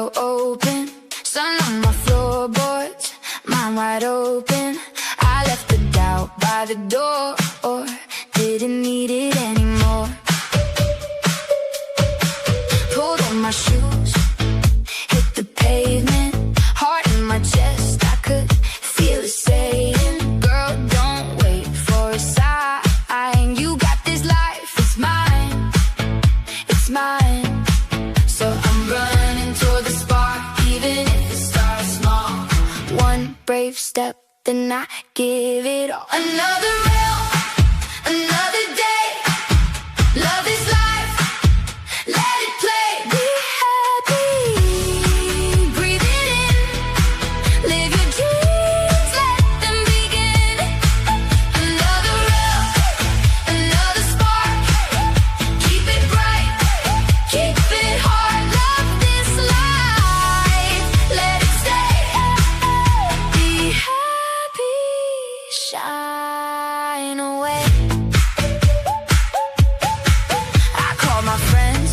window open, sun on my floorboards, mind wide open. I left the doubt by the door, or didn't need it anymore. Pulled on my shoes, hit the pavement, heart in my chest, I could feel it saying, girl, don't wait for a sign. You got this life, it's mine, it's mine. So I'm running toward the spark, even if it starts small. One brave step, then I give it all. Another rail, another day. Love this life, let it play. Be happy, breathe it in. Live your dreams, let them begin. Another rail, another spark. Keep it bright, keep it hard. Love this life, let it stay. Be happy, shine away. I called my friends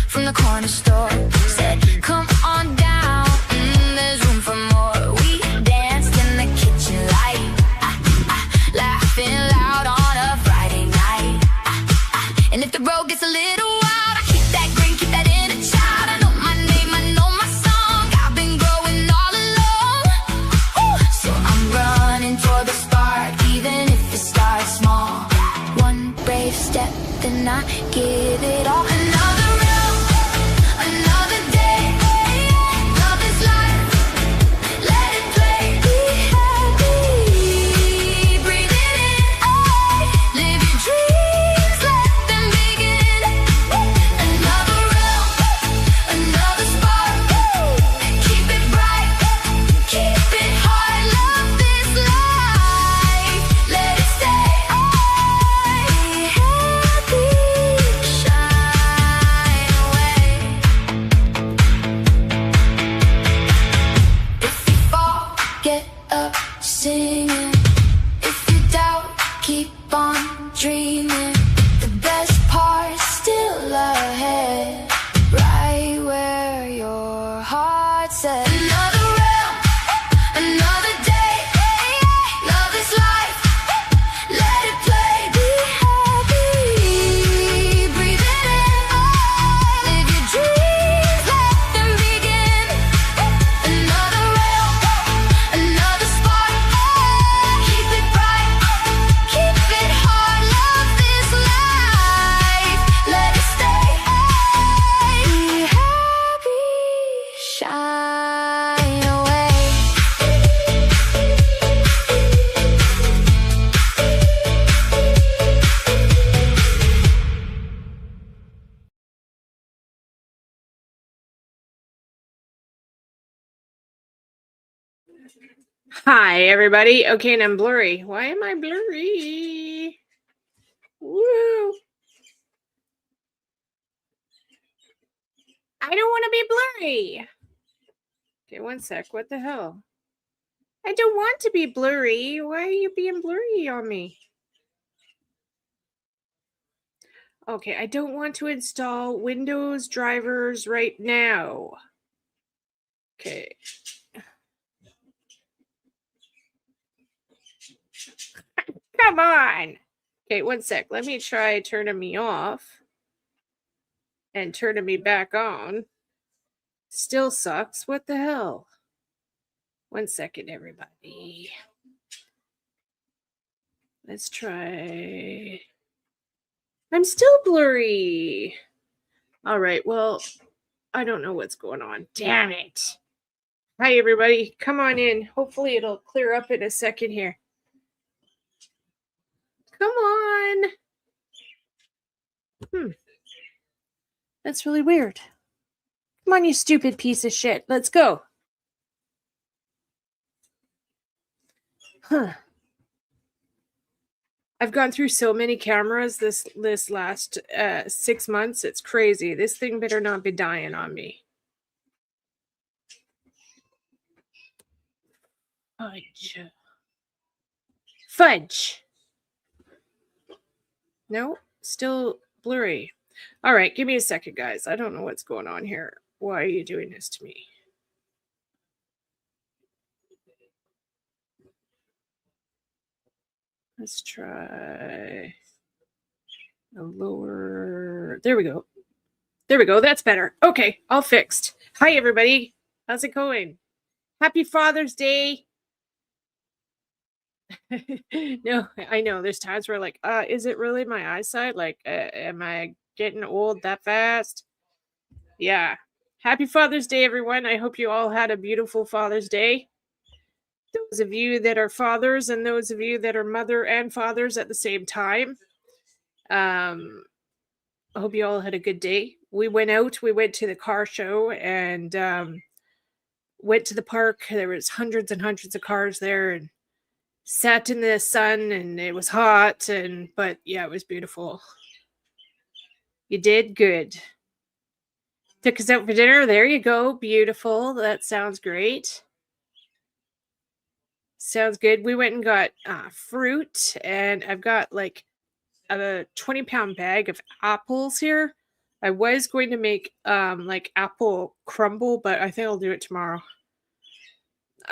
from the corner store, said, come on down, there's room for more. We danced in the kitchen light, laughing loud on a Friday night. And if the road gets a little wild, I keep that green, keep that inner child. I know my name, I know my song, I've been growing all alone. Ooh. So I'm running toward the spark, even if it starts small. One brave step, then I give it all. Another round, another day. Love is life, let it play. Be happy, breathe it in. Live your dreams, let them begin. Another round, another spark. Keep it bright, keep it hard. Love this life, let it stay. Be happy, shine away. If you fall, get up singing. If you doubt, keep on dreaming. The best part's still ahead, right where your heart's at. Another realm, another day. Love is life, let it play. Be happy, breathe it in. Live your dreams, let them begin. Another realm, another spark. Keep it bright, keep it hard. Love this life, let it stay. Be happy, shine away. Hi, everybody. Okay, and I'm blurry. Why am I blurry? Woo! I don't want to be blurry. Okay, one sec. What the hell? I don't want to be blurry. Why are you being blurry on me? Okay, I don't want to install Windows drivers right now. Okay. Come on. Okay, one sec. Let me try turning me off and turning me back on. Still sucks. What the hell? One second, everybody. Let's try. I'm still blurry. All right, well, I don't know what's going on. Damn it. Hi, everybody. Come on in. Hopefully it'll clear up in a second here. Come on. That's really weird. Come on, you stupid piece of shit. Let's go. Huh. I've gone through so many cameras this last 6 months. It's crazy. This thing better not be dying on me. Fudge. No, still blurry. All right, give me a second, guys. I don't know what's going on here. Why are you doing this to me? Let's try a lower. There we go. There we go. That's better. Okay, all fixed. Hi, everybody. How's it going? Happy Father's Day. No, I know. There's times where, like, is it really my eyesight? Like, am I getting old that fast? Yeah. Happy Father's Day, everyone. I hope you all had a beautiful Father's Day. Those of you that are fathers and those of you that are mother and fathers at the same time. I hope you all had a good day. We went to the car show and went to the park. There was hundreds and hundreds of cars there and sat in the sun, and it was hot, but yeah, it was beautiful. You did good. Took us out for dinner. There you go. Beautiful. That sounds great. Sounds good. We went and got fruit, and I've got like a 20-pound bag of apples here. I was going to make like apple crumble, but I think I'll do it tomorrow.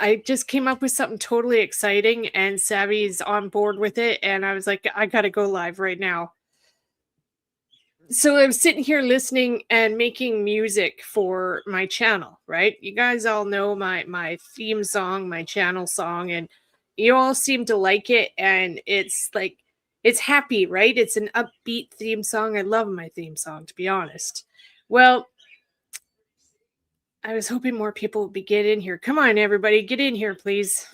I just came up with something totally exciting, and Savvy's on board with it, and I was like, I gotta go live right now. So I'm sitting here listening and making music for my channel, right? You guys all know my theme song, my channel song, and you all seem to like it, and it's like it's happy, right? It's an upbeat theme song. I love my theme song, to be honest. Well, I was hoping more people would get in here. Come on, everybody, get in here, please.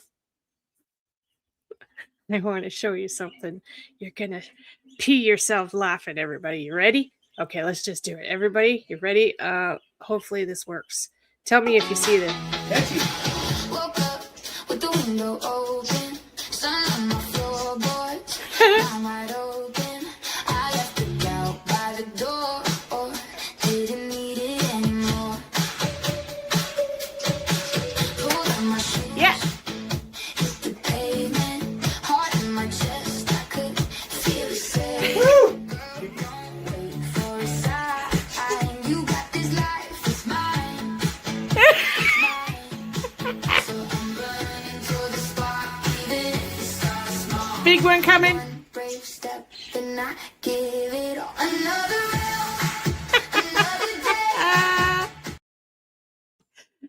I want to show you something. You're gonna pee yourself laughing, everybody. You ready? Okay, let's just do it. Everybody, you ready? Hopefully this works. Tell me if you see this. Woke up with the window open, sun on my floorboards, I'm wide open. I left it out by the door, or didn't need it anymore. Pulled on my shoes, Yeah. hit the pavement, heart in my chest, I could feel it say, don't wait for a sign. You got this life, it's mine. It's mine. So I'm running to the spot, even if it starts small. Big one coming. One brave step, and I give it all. Another round, another day.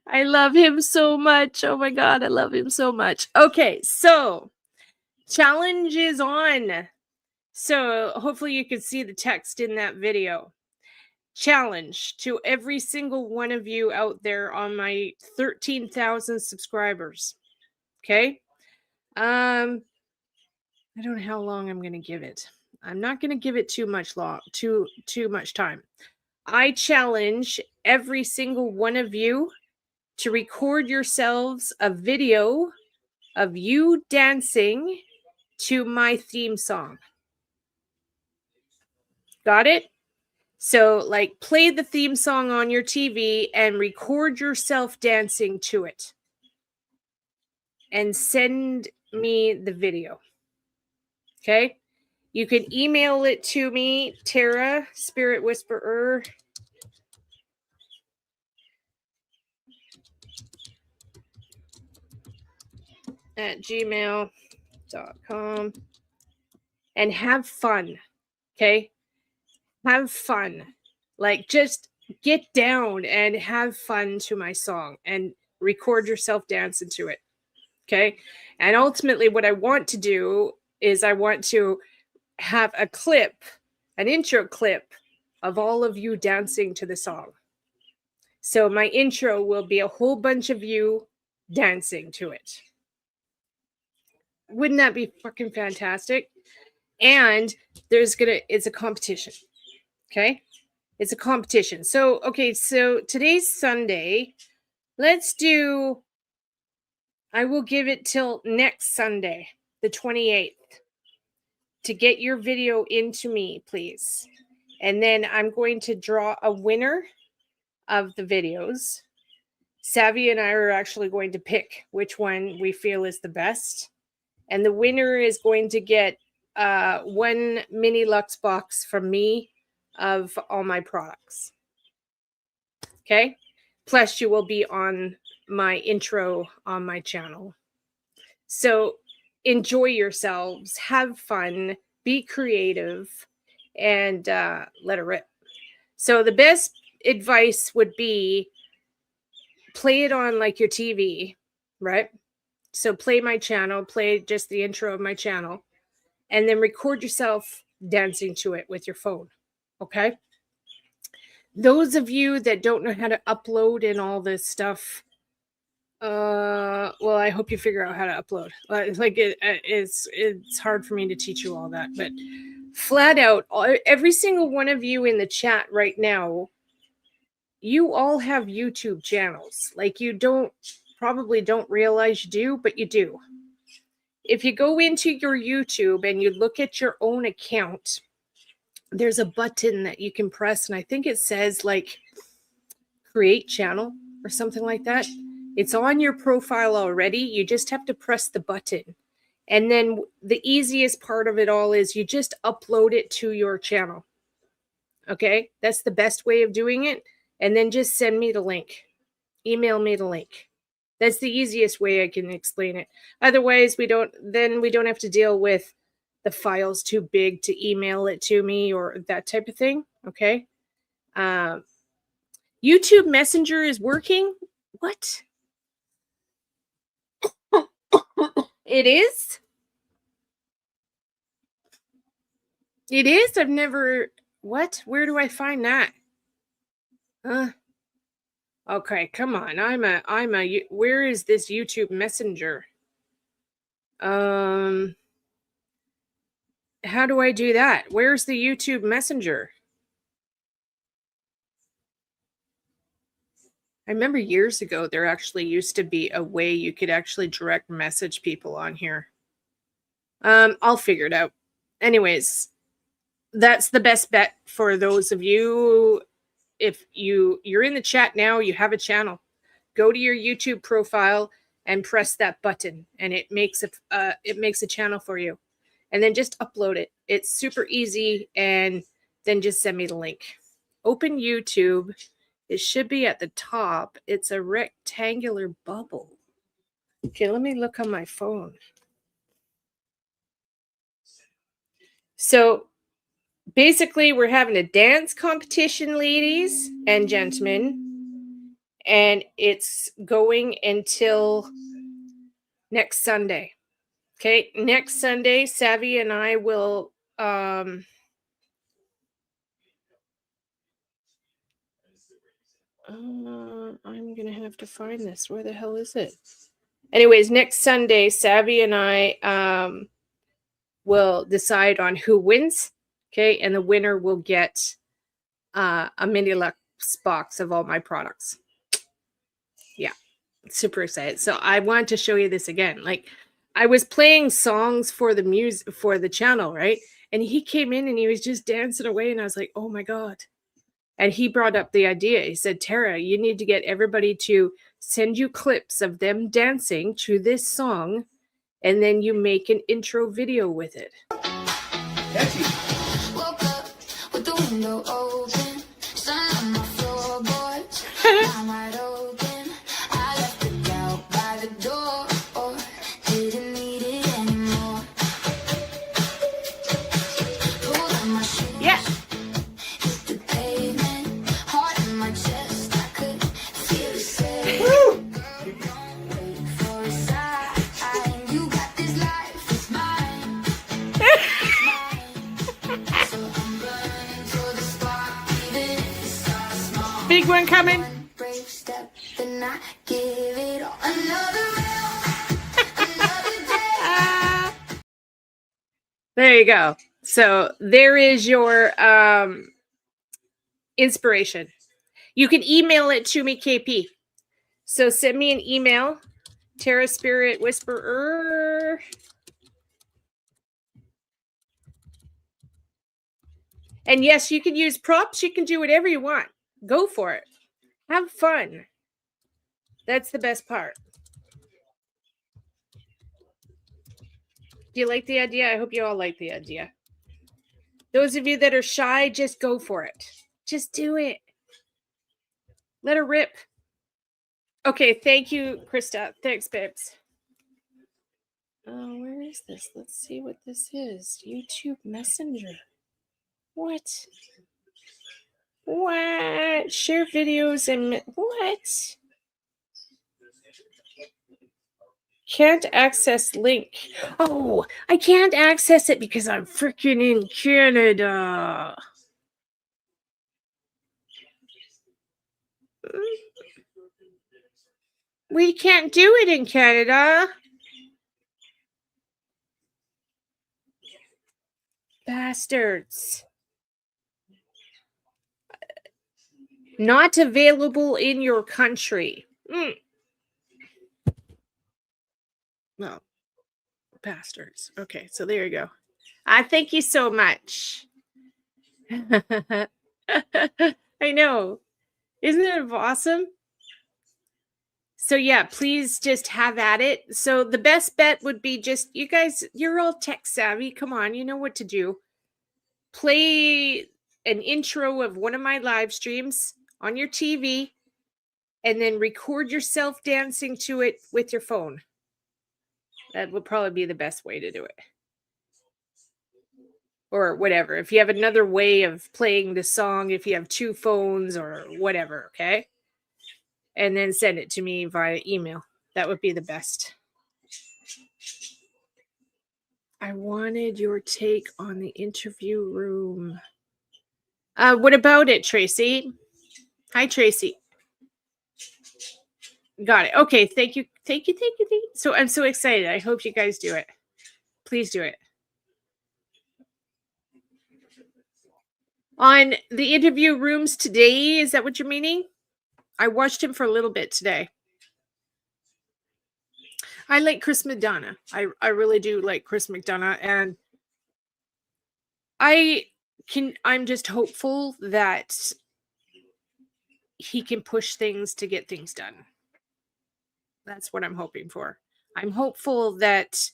I love him so much. Oh my God, I love him so much. Okay, so challenge is on. So hopefully you can see the text in that video. Challenge to every single one of you out there on my 13,000 subscribers. Okay? I don't know how long I'm going to give it. I'm not going to give it too much time. I challenge every single one of you to record yourselves a video of you dancing to my theme song. Got it? So, like, play the theme song on your TV and record yourself dancing to it. And send me the video. Okay? You can email it to me, Tara, Spirit Whisperer, at gmail.com, and have fun. Okay? Have fun. Like, just get down and have fun to my song and record yourself dancing to it. Okay? And ultimately, what I want to do is I want to have a clip, an intro clip of all of you dancing to the song. So my intro will be a whole bunch of you dancing to it. Wouldn't that be fucking fantastic? And it's a competition. Okay? It's a competition. So, okay, so today's Sunday. I will give it till next Sunday, the 28th, to get your video into me, please. And then I'm going to draw a winner of the videos. Savvy and I are actually going to pick which one we feel is the best. And the winner is going to get one mini Lux box from me of all my products. Okay? Plus, you will be on my intro on my channel. So enjoy yourselves, have fun, be creative, and let it rip. So the best advice would be play it on like your TV, right? So play my channel, play just the intro of my channel, and then record yourself dancing to it with your phone. Okay? Those of you that don't know how to upload and all this stuff, well, I hope you figure out how to upload. It's hard for me to teach you all that, but flat out, every single one of you in the chat right now, you all have YouTube channels. Like, you probably don't realize you do, but you do. If you go into your YouTube and you look at your own account, there's a button that you can press, and I think it says like create channel or something like that. It's on your profile already. You just have to press the button. And then the easiest part of it all is you just upload it to your channel. Okay? That's the best way of doing it. And then just send me the link. Email me the link. That's the easiest way I can explain it. Otherwise, we don't have to deal with the file's too big to email it to me or that type of thing. Okay? YouTube Messenger is working? What? It is? It is? I've never... What? Where do I find that? Okay, come on. Where is this YouTube Messenger? How do I do that? Where's the YouTube Messenger? I remember years ago, there actually used to be a way you could actually direct message people on here. I'll figure it out. Anyways, that's the best bet for those of you. If you're in the chat now, you have a channel, go to your YouTube profile and press that button, and it makes a channel for you, and then just upload it. It's super easy, and then just send me the link. Open YouTube. It should be at the top. It's a rectangular bubble. Okay, let me look on my phone. So basically, we're having a dance competition, ladies and gentlemen, and it's going until next Sunday. Okay, next Sunday, Savvy and I will I'm gonna have to find this. Where the hell is it? Anyways, next Sunday, Savvy and I will decide on who wins. Okay, and the winner will get a mini Lux box of all my products. Yeah, super excited. So I wanted to show you this again. Like, I was playing songs for the music for the channel, right? And he came in and he was just dancing away, and I was like, oh my God. And he brought up the idea. He said, Tara, you need to get everybody to send you clips of them dancing to this song, and then you make an intro video with it. Catchy. Woke up with the window open, sun on my floorboards, I'm wide open. I left it out by the door, or didn't need it anymore. Pulled on my shoes. Yeah. Hit the pavement, heart in my chest, I could feel it say, don't wait for a sign. You got this life, it's mine. Big one coming. One brave step, then I give it all. Another round, another day. There you go. So there is your inspiration. You can email it to me, KP. So send me an email, Tara Spirit Whisperer. And yes, you can use props. You can do whatever you want. Go for it. Have fun. That's the best part. Do you like the idea? I hope you all like the idea. Those of you that are shy, just go for it. Just do it. Let her rip. Okay, thank you, Krista. Thanks, babes. Oh, where is this? Let's see what this is. YouTube Messenger. What? What? Share videos and what? Can't access link. Oh, I can't access it because I'm freaking in Canada. We can't do it in Canada. Bastards. Not available in your country. Well, bastards. Okay, so there you go. Thank you so much. I know. Isn't it awesome? So yeah, please just have at it. So the best bet would be just you guys, you're all tech savvy. Come on, you know what to do. Play an intro of one of my live streams on your TV and then record yourself dancing to it with your phone. That would probably be the best way to do it. Or whatever. If you have another way of playing the song, if you have two phones or whatever, okay? And then send it to me via email. That would be the best. I wanted your take on the interview room. What about it, Tracy? Hi, Tracy. Got it. Okay, thank you. Thank you. So I'm so excited. I hope you guys do it. Please do it. On the interview rooms today, is that what you're meaning? I watched him for a little bit today. I like Chris McDonough. I really do like Chris McDonough, and I'm just hopeful that he can push things to get things done. That's what I'm hoping for. I'm hopeful that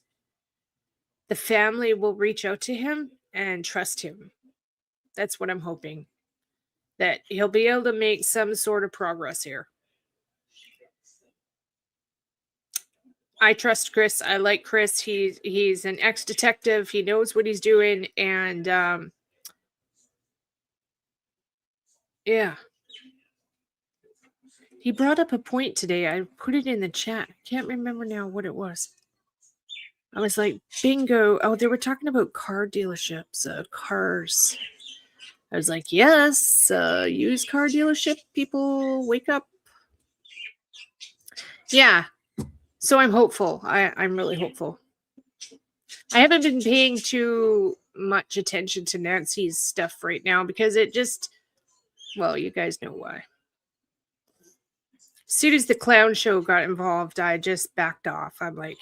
the family will reach out to him and trust him. That's what I'm hoping. That he'll be able to make some sort of progress here. I trust Chris. I like Chris. He's an ex-detective. He knows what he's doing, and yeah. He brought up a point today. I put it in the chat. I can't remember now what it was. I was like, bingo. Oh, they were talking about car dealerships, cars. I was like, yes, used car dealership people, wake up. Yeah. So I'm hopeful. I'm really hopeful. I haven't been paying too much attention to Nancy's stuff right now because it just, well, you guys know why. As soon as the clown show got involved, I just backed off. I'm like,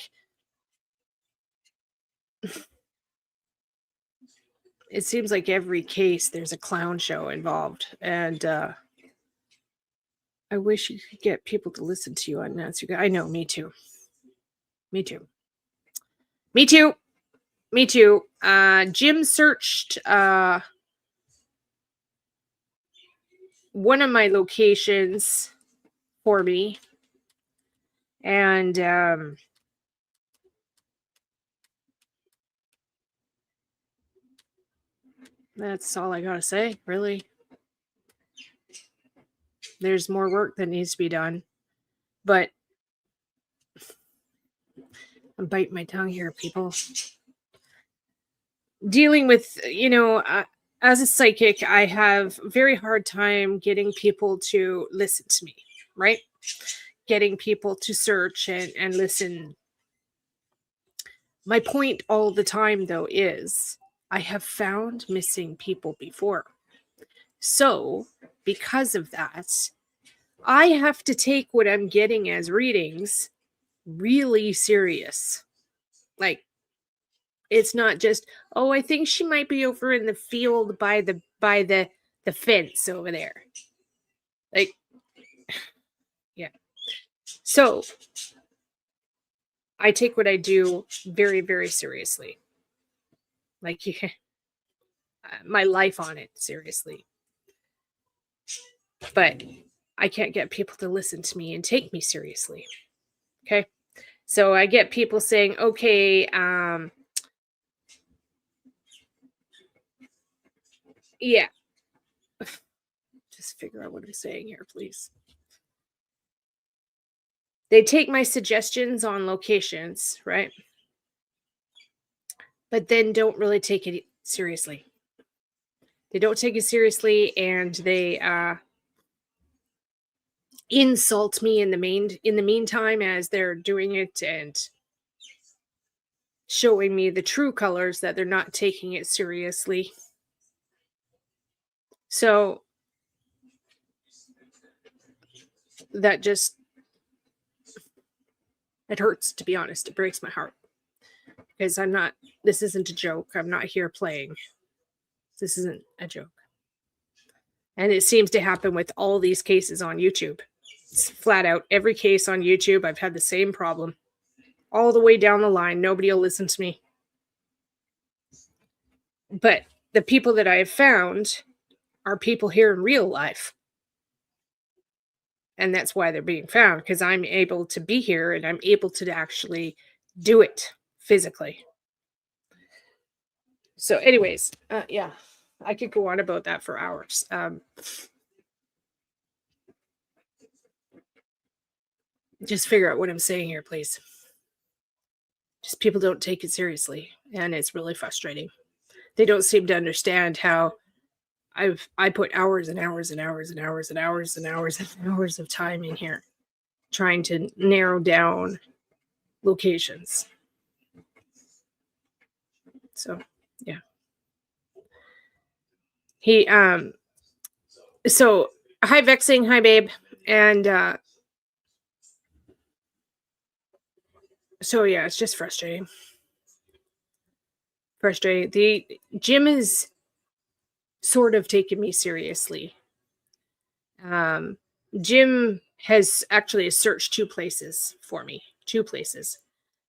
it seems like every case there's a clown show involved. And I wish you could get people to listen to you on Nancy. I know, me too. Me too. Me too. Me too. Jim searched one of my locations for me. And that's all I gotta say, really. There's more work that needs to be done. But I'm biting my tongue here, people. Dealing with, as a psychic, I have a very hard time getting people to listen to me, right? Getting people to search and listen. My point all the time, though, is I have found missing people before. So, because of that, I have to take what I'm getting as readings really serious. Like, it's not just, oh, I think she might be over in the field by the fence over there. Like, yeah. So I take what I do very, very seriously. Like, my life on it seriously. But I can't get people to listen to me and take me seriously. Okay. So I get people saying, okay, yeah, just figure out what I'm saying here, please. They take my suggestions on locations, right? But then don't really take it seriously. They don't take it seriously, and they insult me in the meantime as they're doing it, and showing me the true colors that they're not taking it seriously. So that just, it hurts, to be honest. It breaks my heart. Because this isn't a joke. I'm not here playing. This isn't a joke. And it seems to happen with all these cases on YouTube. It's flat out. Every case on YouTube, I've had the same problem. All the way down the line, nobody will listen to me. But the people that I have found are people here in real life. And that's why they're being found, because I'm able to be here and I'm able to actually do it physically. So anyways, yeah, I could go on about that for hours. Just figure out what I'm saying here, please. Just people don't take it seriously, and it's really frustrating. They don't seem to understand how I put hours and hours and hours and hours and hours and hours and hours of time in here trying to narrow down locations. So yeah. He so hi Vexing, hi babe. And so yeah, it's just frustrating. The gym is sort of taken me seriously. Jim has actually searched two places for me,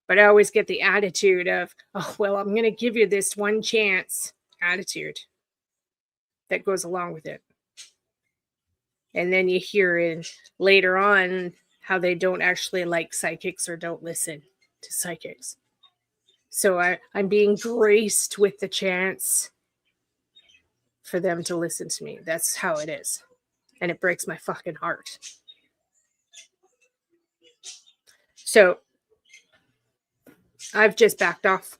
but I always get the attitude of, oh, well, I'm going to give you this one chance attitude that goes along with it. And then you hear it later on how they don't actually like psychics or don't listen to psychics. So I'm being graced with the chance for them to listen to me. That's how it is. And it breaks my fucking heart. So I've just backed off.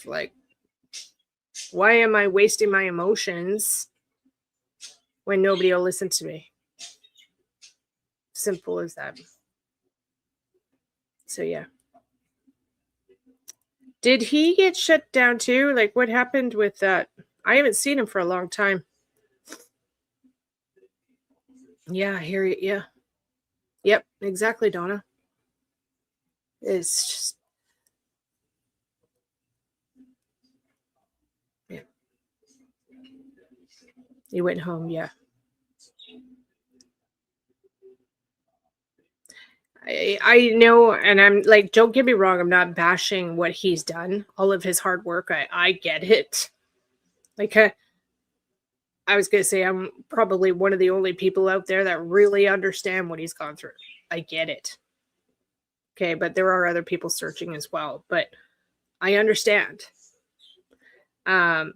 Like, why am I wasting my emotions when nobody will listen to me? Simple as that. So yeah. Did he get shut down too? Like, what happened with that? I haven't seen him for a long time. Yeah, I hear you. Yeah. Yep, exactly, Donna. It's just, yeah. He went home, yeah. I know, and I'm like, don't get me wrong, I'm not bashing what he's done, all of his hard work. I get it. Like, I was gonna say, I'm probably one of the only people out there that really understand what he's gone through. I get it. Okay, but there are other people searching as well. But I understand. But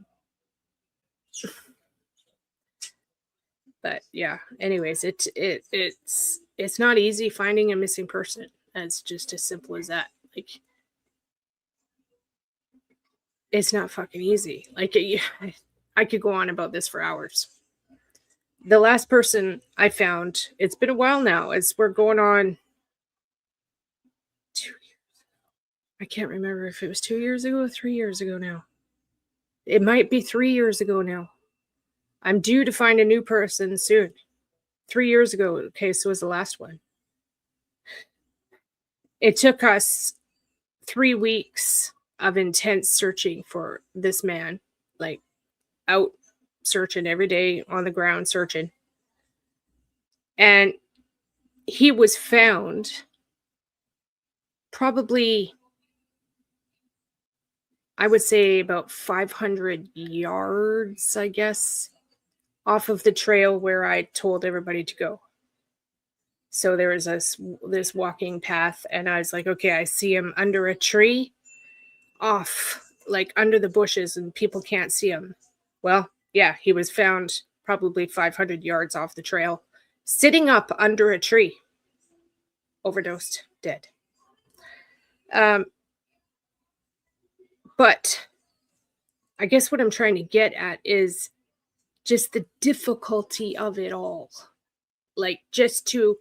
yeah. Anyways, it's not easy finding a missing person. It's just as simple as that. Like, it's not fucking easy. Like, I could go on about this for hours. The last person I found, it's been a while now. We're going on 2 years. I can't remember if it was 2 years ago or 3 years ago now. It might be 3 years ago now. I'm due to find a new person soon. 3 years ago, okay, so was the last one. It took us 3 weeks of intense searching for this man, like out searching every day on the ground searching. And he was found probably, I would say, about 500 yards, I guess, off of the trail where I told everybody to go. So there was this walking path, and I was like, okay, I see him under a tree off, like under the bushes, and people can't see him. Well, yeah, he was found probably 500 yards off the trail, sitting up under a tree, overdosed, dead. But I guess what I'm trying to get at is just the difficulty of it all. Like, just to,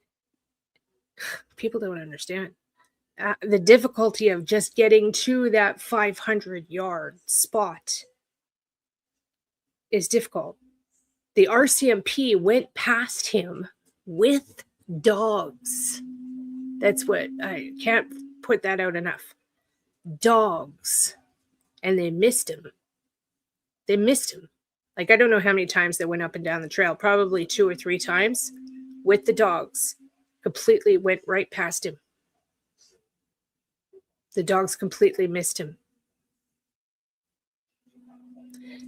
people don't understand. The difficulty of just getting to that 500-yard spot is difficult. The RCMP went past him with dogs. That's what, I can't put that out enough. Dogs. And they missed him. They missed him. Like, I don't know how many times they went up and down the trail, probably 2 or 3 times with the dogs. Completely went right past him. The dogs completely missed him.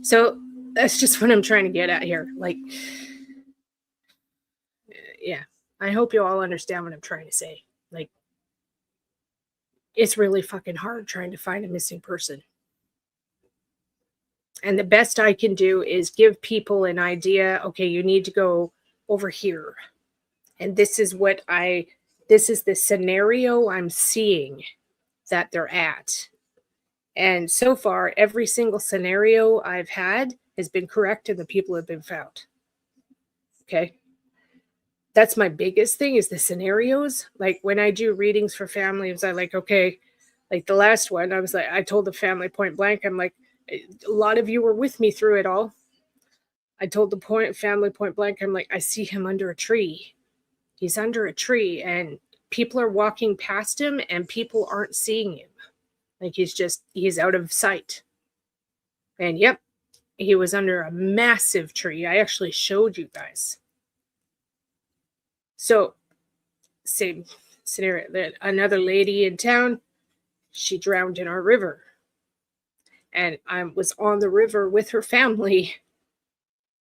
So that's just what I'm trying to get at here. Like, yeah, I hope you all understand what I'm trying to say. Like, it's really fucking hard trying to find a missing person. And the best I can do is give people an idea. Okay, you need to go over here. And this is the scenario I'm seeing that they're at. And so far, every single scenario I've had has been correct and the people have been found. Okay. That's my biggest thing, is the scenarios. Like, when I do readings for families, I like, okay, like the last one, I was like, I told the family point blank, I'm like, a lot of you were with me through it all. I told the family point blank, I'm like, I see him under a tree. He's under a tree, and people are walking past him and people aren't seeing him. Like, he's out of sight. And yep, he was under a massive tree. I actually showed you guys. So, same scenario. Another lady in town, she drowned in our river. And I was on the river with her family.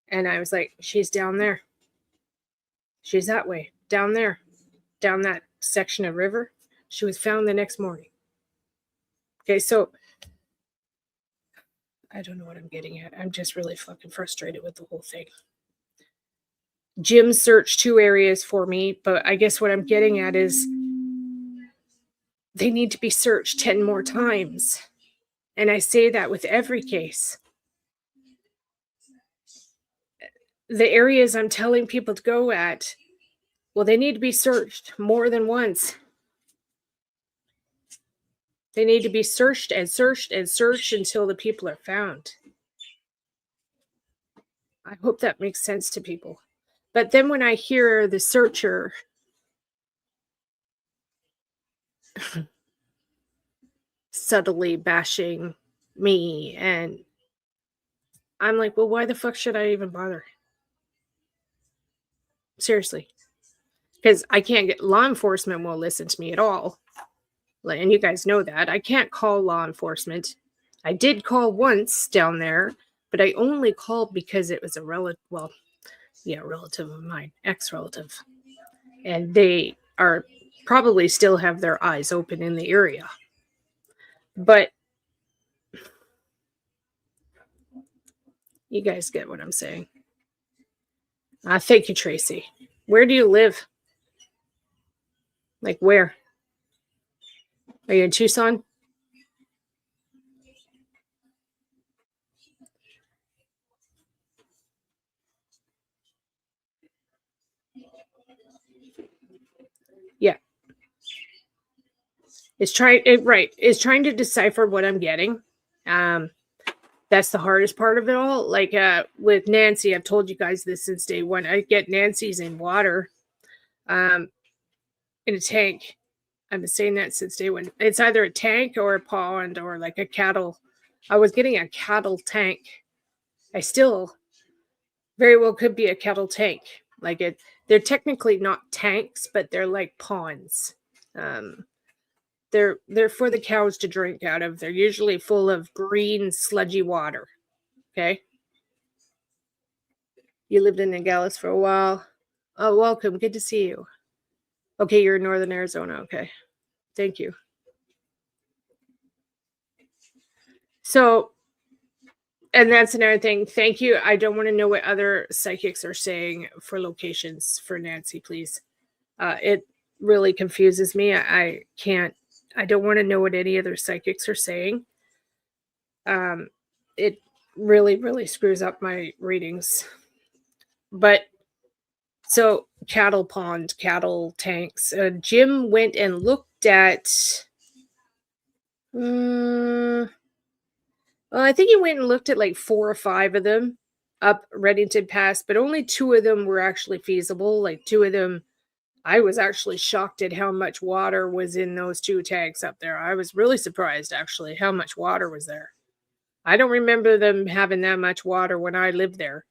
And I was like, she's down there. She's that way, down there, down that section of river. She was found the next morning. Okay, so I don't know what I'm getting at. I'm just really fucking frustrated with the whole thing. Jim searched 2 areas for me, but I guess what I'm getting at is they need to be searched 10 more times. And I say that with every case. The areas I'm telling people to go at, well, they need to be searched more than once. They need to be searched and searched and searched until the people are found. I hope that makes sense to people. But then when I hear the searcher subtly bashing me, and I'm like, well, why the fuck should I even bother? Seriously. Because I can't get, law enforcement won't listen to me at all. And you guys know that. I can't call law enforcement. I did call once down there, but I only called because it was a relative, relative of mine, ex-relative. And they are probably still have their eyes open in the area. But you guys get what I'm saying. Thank you, Tracy. Where do you live? Like, where? Are you in Tucson? Yeah. It's trying to decipher what I'm getting. That's the hardest part of it all. Like, with Nancy, I've told you guys this since day one. I get Nancy's in water, in a tank. I've been saying that since day one. It's either a tank or a pond or like a cattle. I was getting a cattle tank. I still very well could be a cattle tank. Like, they're technically not tanks, but they're like ponds. They're for the cows to drink out of. They're usually full of green, sludgy water. Okay. You lived in Nogales for a while. Oh, welcome. Good to see you. Okay, you're in Northern Arizona. Okay. Thank you. So, and that's another thing. Thank you. I don't want to know what other psychics are saying for locations for Nancy, please. It really confuses me. I can't, I don't want to know what any other psychics are saying. It really, really screws up my readings. But so, cattle pond, cattle tanks. Jim went and looked at. Well, I think he went and looked at like 4 or 5 of them up Reddington Pass, but only 2 of them were actually feasible. Like 2 of them, I was actually shocked at how much water was in those 2 tanks up there. I was really surprised actually how much water was there. I don't remember them having that much water when I lived there.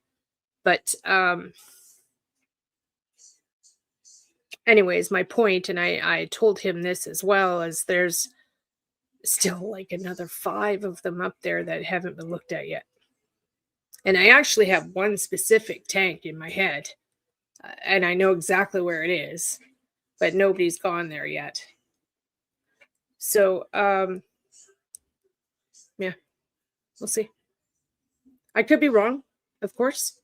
But anyways, my point, and I told him this as well, is there's still like another 5 of them up there that haven't been looked at yet. And I actually have one specific tank in my head, and I know exactly where it is, but nobody's gone there yet. So, yeah, we'll see. I could be wrong, of course,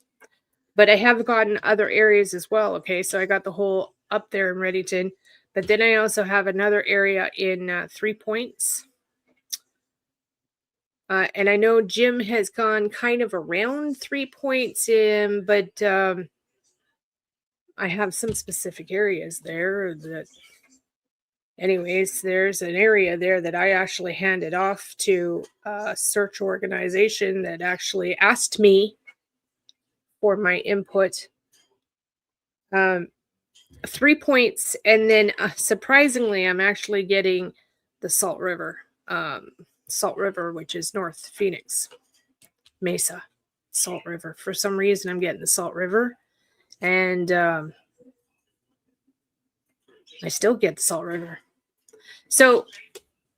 but I have gotten other areas as well. Okay, so I got the whole up there in Reddington, but then I also have another area in 3 Points. And I know Jim has gone kind of around 3 Points in, but I have some specific areas there that, anyways, there's an area there that I actually handed off to a search organization that actually asked me for my input. 3 Points, and then surprisingly, I'm actually getting the Salt River, which is North Phoenix, Mesa, Salt River. For some reason, I'm getting the Salt River, and I still get the Salt River. So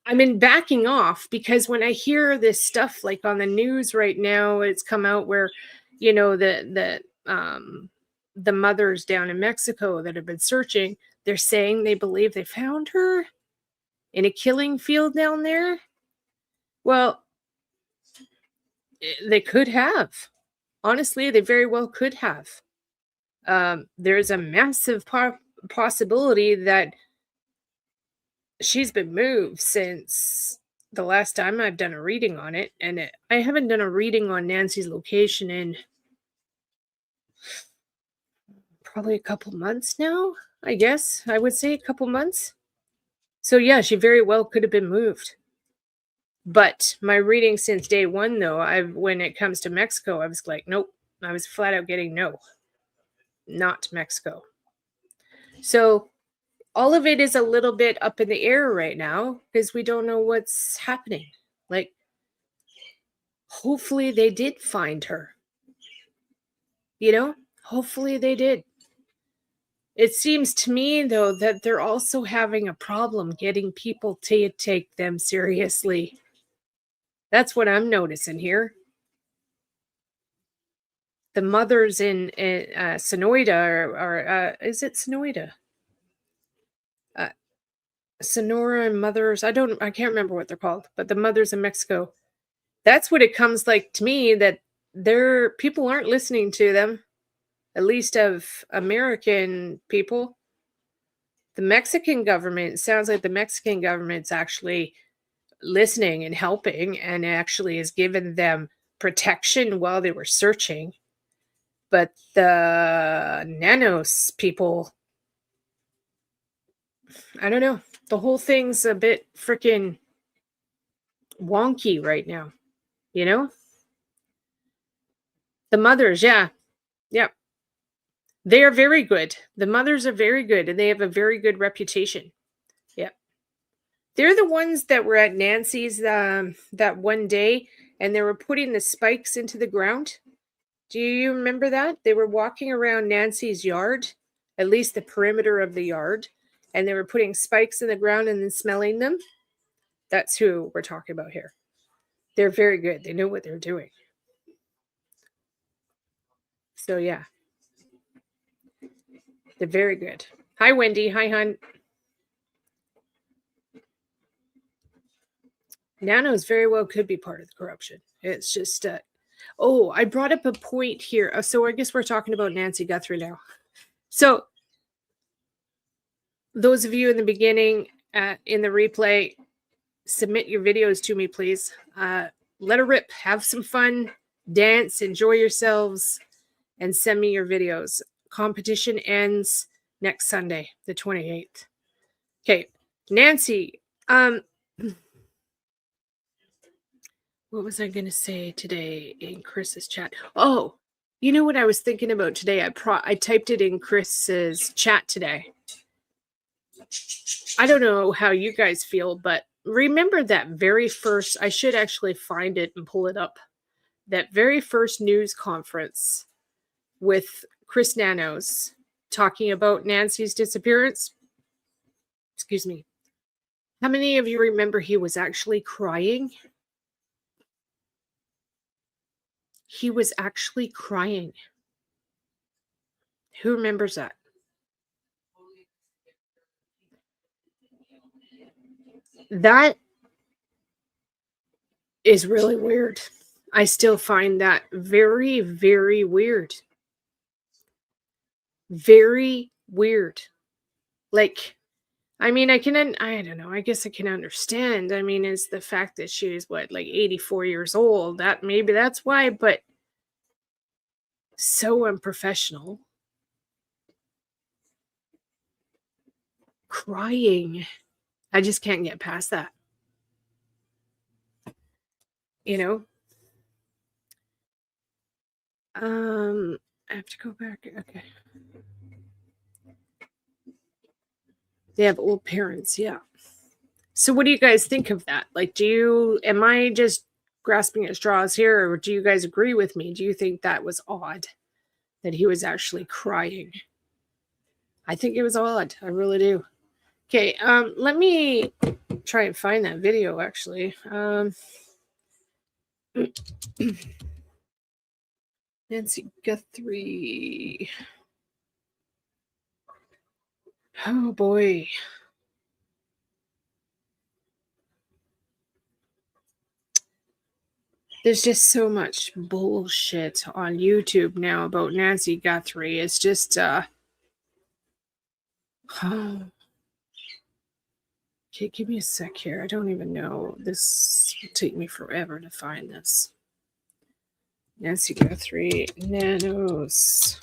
I'm in backing off because when I hear this stuff like on the news right now, it's come out where, you know, the mothers down in Mexico that have been searching, they're saying they believe they found her in a killing field down there. Well, they could have. Honestly, they very well could have. There's a massive possibility that she's been moved since the last time I've done a reading on it. And I haven't done a reading on Nancy's location in probably a couple months now, I guess. I would say a couple months. So yeah, she very well could have been moved. But my reading since day one, though, when it comes to Mexico, I was like, nope. I was flat out getting no, not Mexico. So all of it is a little bit up in the air right now because we don't know what's happening. Like, hopefully they did find her. You know, hopefully they did. It seems to me, though, that they're also having a problem getting people to take them seriously. That's what I'm noticing here. The mothers in Sonoita, or is it Sonoita? Sonora and mothers. I can't remember what they're called, but the mothers in Mexico. That's what it comes like to me, that people aren't listening to them, at least of American people. The Mexican government, sounds like the Mexican government's actually listening and helping and actually has given them protection while they were searching. But the Nanos people, I don't know. The whole thing's a bit freaking wonky right now, you know? The mothers, yeah. Yeah. They are very good. The mothers are very good, and they have a very good reputation. Yeah. They're the ones that were at Nancy's that one day, and they were putting the spikes into the ground. Do you remember that? They were walking around Nancy's yard, at least the perimeter of the yard, and they were putting spikes in the ground and then smelling them. That's who we're talking about here. They're very good. They know what they're doing. So yeah, they're very good. Hi, Wendy. Hi, hon. Nanos very well could be part of the corruption. It's just, oh, I brought up a point here. So I guess we're talking about Nancy Guthrie now. So those of you in the beginning, in the replay, submit your videos to me, please. Let her rip. Have some fun. Dance. Enjoy yourselves. And send me your videos. Competition ends next Sunday, the 28th. Okay. Nancy, what was I going to say today in Chris's chat? Oh, you know what I was thinking about today? I typed it in Chris's chat today. I don't know how you guys feel, but remember that very first, I should actually find it and pull it up. That very first news conference with Chris Nanos talking about Nancy's disappearance. Excuse me. How many of you remember he was actually crying? He was actually crying. Who remembers that? That is really weird. I still find that very, very weird. Very weird. Like, I mean, I don't know, I guess I can understand. I mean, it's the fact that she's what, like 84 years old. That maybe that's why, but so unprofessional. Crying. I just can't get past that. You know? I have to go back. Okay. They have old parents, yeah. So what do you guys think of that? Like, am I just grasping at straws here, or do you guys agree with me? Do you think that was odd that he was actually crying? I think it was odd. I really do. Okay, let me try and find that video actually. Nancy Guthrie. Oh boy. There's just so much bullshit on YouTube now about Nancy Guthrie. It's just okay, give me a sec here. I don't even know. This will take me forever to find this. Nancy Guthrie Nanos.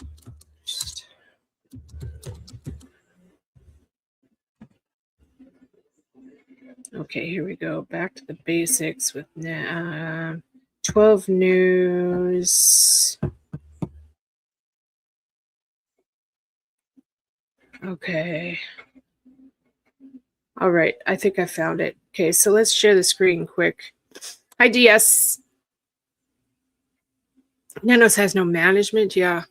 Okay, here we go. Back to the basics with 12 News. Okay. All right, I think I found it. Okay, so let's share the screen quick. Hi, DS. Nanos has no management, yeah.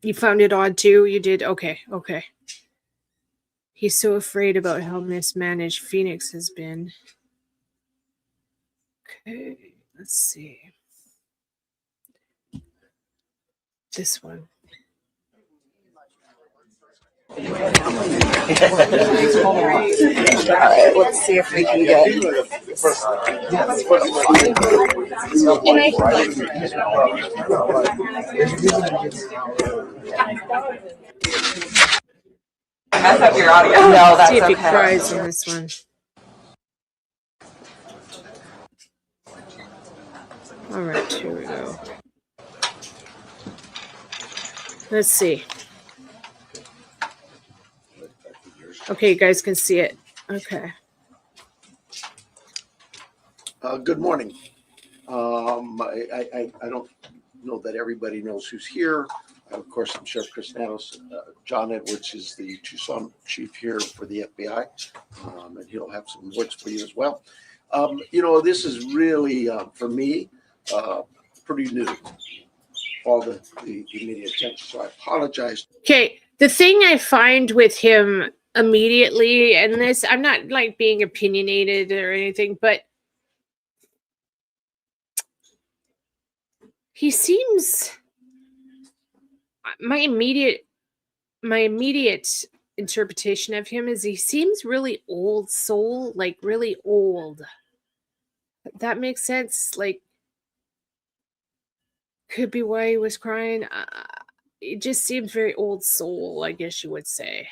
You found it odd too? You did? Okay. He's so afraid about how mismanaged Phoenix has been. Okay, let's see. This one. All right, let's see if we can get. Mess up your audio. No, that's see if okay. he cries in this one. All right, here we go. Let's see. Okay, you guys can see it. Okay. Good morning. I don't know that everybody knows who's here. Of course, I'm Sheriff Chris Nanos. John Edwards is the Tucson chief here for the FBI, and he'll have some words for you as well. This is really, for me, pretty new, all the media attention, so I apologize. Okay, the thing I find with him immediately, and this, I'm not like being opinionated or anything, but he seems my immediate interpretation of him is he seems really old soul, like really old. That makes sense. Like, could be why he was crying. It just seems very old soul, I guess you would say.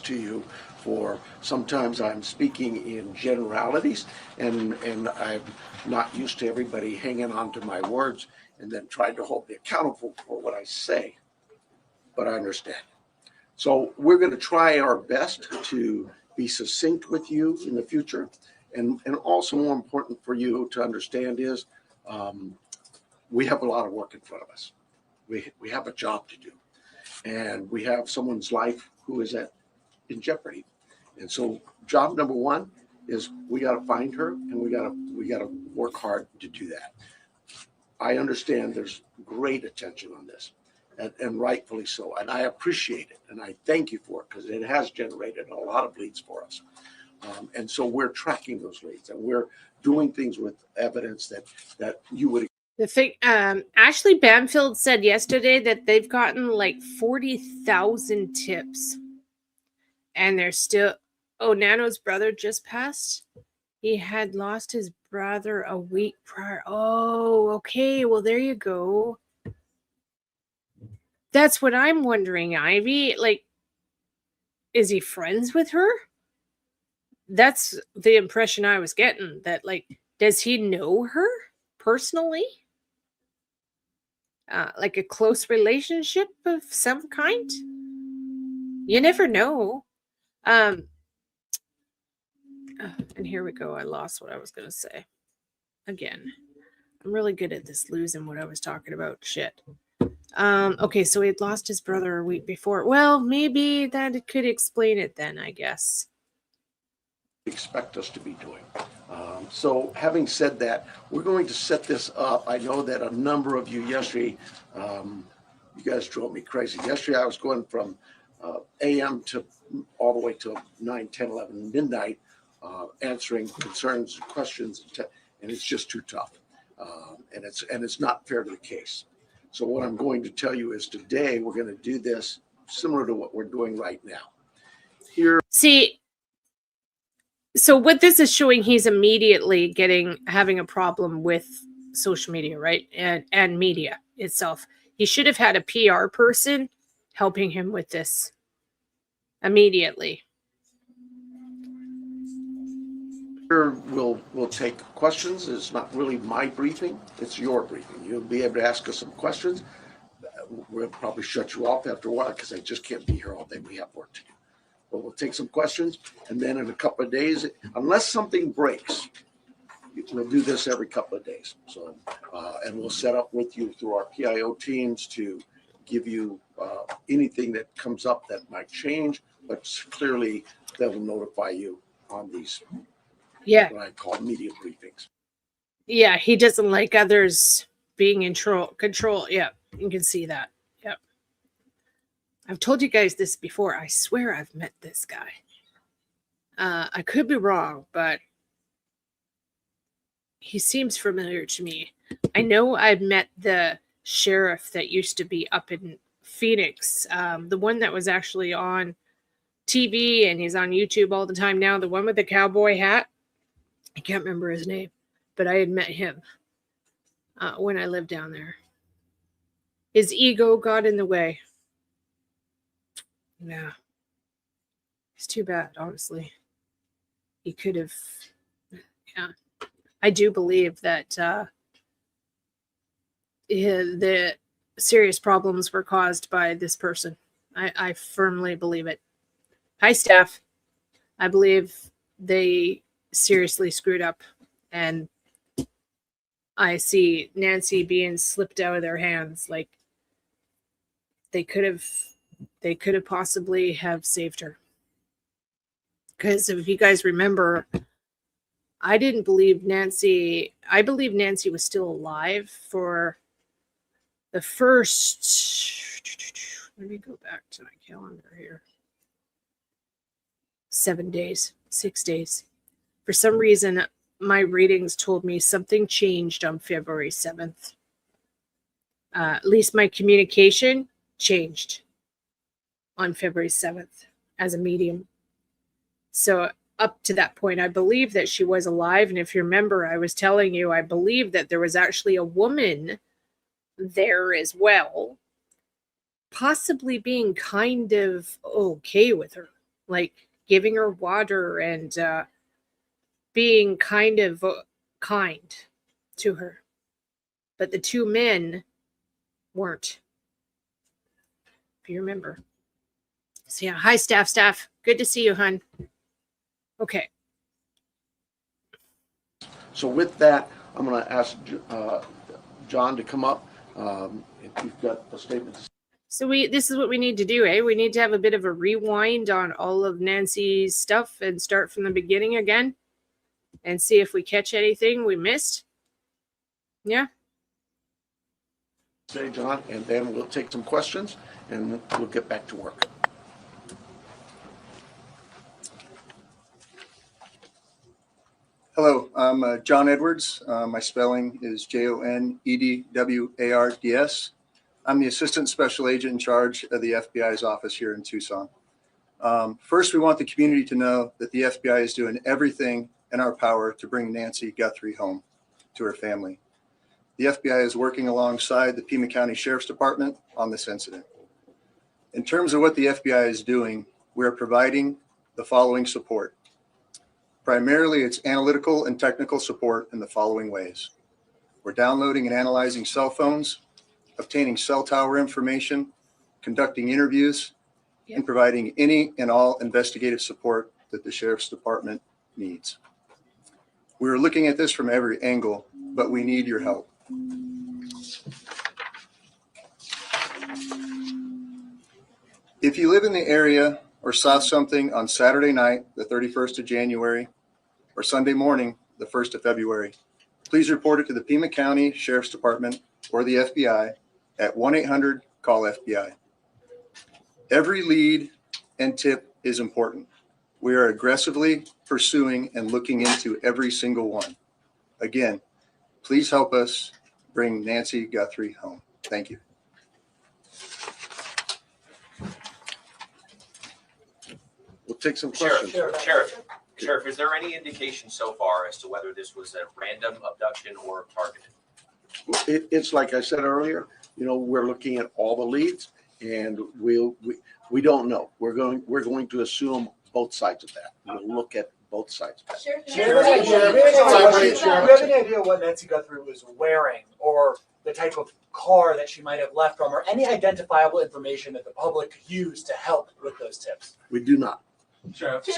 To you for sometimes I'm speaking in generalities, and I'm not used to everybody hanging on to my words and then trying to hold me accountable for what I say, but I understand. So we're going to try our best to be succinct with you in the future, and also more important for you to understand is we have a lot of work in front of us. We have a job to do, and we have someone's life who is in jeopardy. And so job number one is we got to find her, and we got to work hard to do that. I understand there's great attention on this, and rightfully so. And I appreciate it, and I thank you for it, because it has generated a lot of leads for us. And so we're tracking those leads, and we're doing things with evidence that you would. The thing, Ashley Bamfield said yesterday that they've gotten like 40,000 tips. And they're still, Nano's brother just passed. He had lost his brother a week prior. Oh, okay. Well, there you go. That's what I'm wondering, Ivy. Like, is he friends with her? That's the impression I was getting. That, like, does he know her personally? Like a close relationship of some kind? You never know. And here we go. I lost what I was going to say. Again, I'm really good at this losing what I was talking about. Shit. Okay, so he had lost his brother a week before. Well, maybe that could explain it then, I guess. Expect us to be doing. So having said that, we're going to set this up. I know that a number of you yesterday, you guys drove me crazy. Yesterday I was going from AM to all the way till 9, 10, 11, midnight, answering concerns and questions, and it's just too tough. And it's not fair to the case. So what I'm going to tell you is today we're going to do this similar to what we're doing right now. Here. See, so what this is showing, he's immediately having a problem with social media, right? And media itself. He should have had a PR person helping him with this immediately. Here we'll take questions. It's not really my briefing, it's your briefing. You'll be able to ask us some questions. We'll probably shut you off after a while because I just can't be here all day. We have work to do. But we'll take some questions, and then in a couple of days, unless something breaks, we'll do this every couple of days. So, and we'll set up with you through our PIO teams to give you anything that comes up that might change, but clearly they will notify you on these, what I call media briefings. Yeah, he doesn't like others being in control. Yeah, you can see that. Yep. I've told you guys this before. I swear I've met this guy. I could be wrong, but he seems familiar to me. I know I've met the sheriff that used to be up in Phoenix, the one that was actually on TV, and he's on YouTube all the time now, the one with the cowboy hat. I can't remember his name, but I had met him when I lived down there. His ego got in the way. Yeah. It's too bad, honestly. He could have, yeah. I do believe that the serious problems were caused by this person. I firmly believe it. Hi, staff. I believe they seriously screwed up, and I see Nancy being slipped out of their hands. Like, they could have possibly have saved her. Because if you guys remember, I didn't believe Nancy. I believe Nancy was still alive for the first. Let me go back to my calendar here. 7 days, 6 days. For some reason, my readings told me something changed on February 7th. At least my communication changed on February 7th as a medium. So up to that point, I believe that she was alive. And if you remember, I was telling you, I believe that there was actually a woman there as well, possibly being kind of okay with her, like giving her water and being kind of kind to her. But the two men weren't, if you remember. So yeah, hi staff. Good to see you, hon. Okay. So with that, I'm going to ask John to come up. If you've got a statement to say. So this is what we need to do, eh? We need to have a bit of a rewind on all of Nancy's stuff and start from the beginning again and see if we catch anything we missed. Yeah. Say, John, and then we'll take some questions and we'll get back to work. Hello, I'm John Edwards. My spelling is Jonedwards. I'm the Assistant Special Agent in charge of the FBI's office here in Tucson. First, we want the community to know that the FBI is doing everything in our power to bring Nancy Guthrie home to her family. The FBI is working alongside the Pima County Sheriff's Department on this incident. In terms of what the FBI is doing, we are providing the following support. Primarily, it's analytical and technical support in the following ways. We're downloading and analyzing cell phones, obtaining cell tower information, conducting interviews, and providing any and all investigative support that the Sheriff's Department needs. We're looking at this from every angle, but we need your help. If you live in the area or saw something on Saturday night, the 31st of January, or Sunday morning, the 1st of February, please report it to the Pima County Sheriff's Department or the FBI at 1-800-CALL-FBI. Every lead and tip is important. We are aggressively pursuing and looking into every single one. Again, please help us bring Nancy Guthrie home. Thank you. We'll take some questions. Sheriff, is there any indication so far as to whether this was a random abduction or targeted? It's like I said earlier, we're looking at all the leads and we don't know. We're going to assume both sides of that. We'll look at both sides of that. Do you have any idea what Nancy Guthrie was wearing or the type of car that she might have left from or any identifiable information that the public could use to help with those tips? We do not. Sheriff.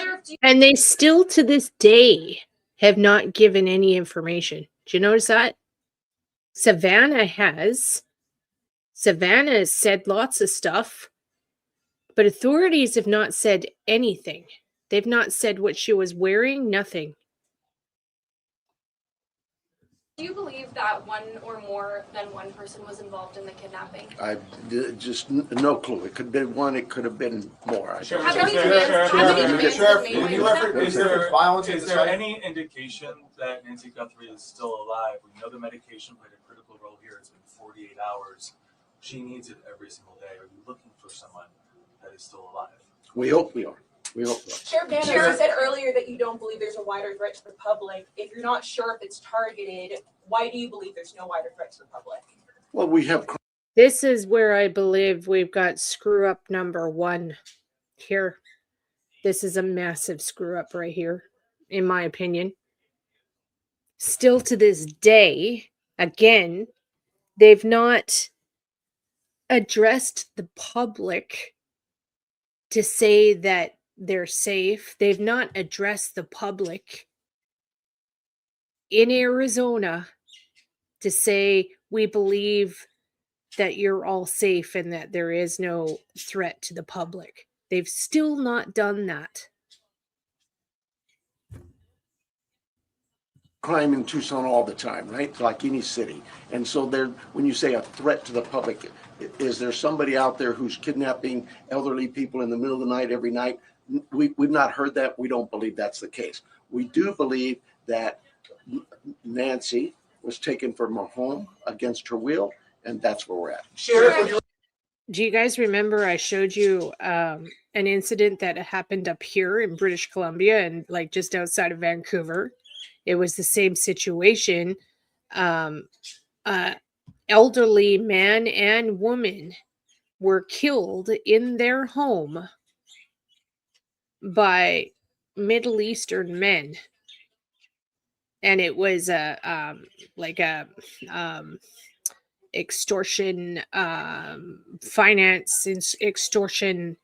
And they still to this day have not given any information. Do you notice that? Savannah has said lots of stuff, but authorities have not said anything. They've not said what she was wearing, nothing. Do you believe that one or more than one person was involved in the kidnapping? I just no clue. It could have been one. It could have been more. Is there any indication that Nancy Guthrie is still alive? We know the medication played a critical role here. It's been 48 hours. She needs it every single day. Are you looking for someone that is still alive? We hope we are. Sheriff Banner, you said earlier that you don't believe there's a wider threat to the public. If you're not sure if it's targeted, why do you believe there's no wider threat to the public? Well, we have. This is where I believe we've got screw up number one here. This is a massive screw up right here, in my opinion. Still to this day, again, they've not addressed the public to say that they're safe. They've not addressed the public in Arizona to say, we believe that you're all safe and that there is no threat to the public. They've still not done that. Crime in Tucson all the time, right? Like any city. And so when you say a threat to the public, is there somebody out there who's kidnapping elderly people in the middle of the night every night? We've not heard that. We don't believe that's the case. We do believe that Nancy was taken from her home against her will, and that's where we're at. Sheriff, would you Do you guys remember I showed you an incident that happened up here in British Columbia and like just outside of Vancouver? It was the same situation. Elderly man and woman were killed in their home by Middle Eastern men. And it was like a extortion, finance extortion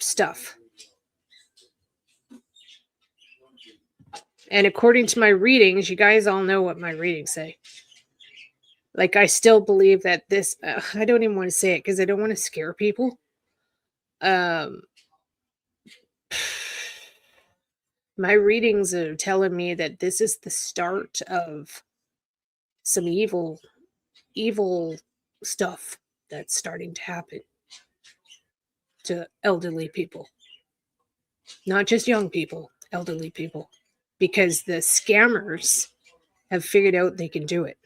stuff. And according to my readings, you guys all know what my readings say. Like, I still believe that this, I don't even want to say it because I don't want to scare people. My readings are telling me that this is the start of some evil stuff that's starting to happen to elderly people. Not just young people, elderly people. Because the scammers have figured out they can do it.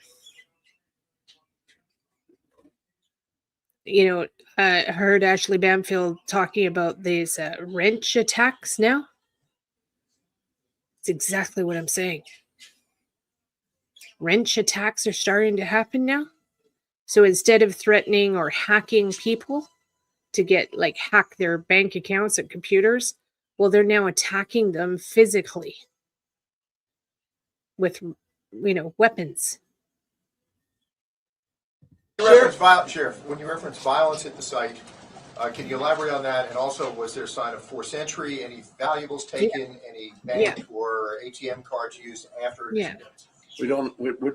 You know, I heard Ashley Bamfield talking about these wrench attacks now. It's exactly what I'm saying. Wrench attacks are starting to happen now. So instead of threatening or hacking people to get like hack their bank accounts and computers, well, they're now attacking them physically with, you know, weapons. Sheriff, when you reference violence at the site, can you elaborate on that? And also, was there a sign of forced entry, any valuables taken, any bank or ATM cards used after the incident?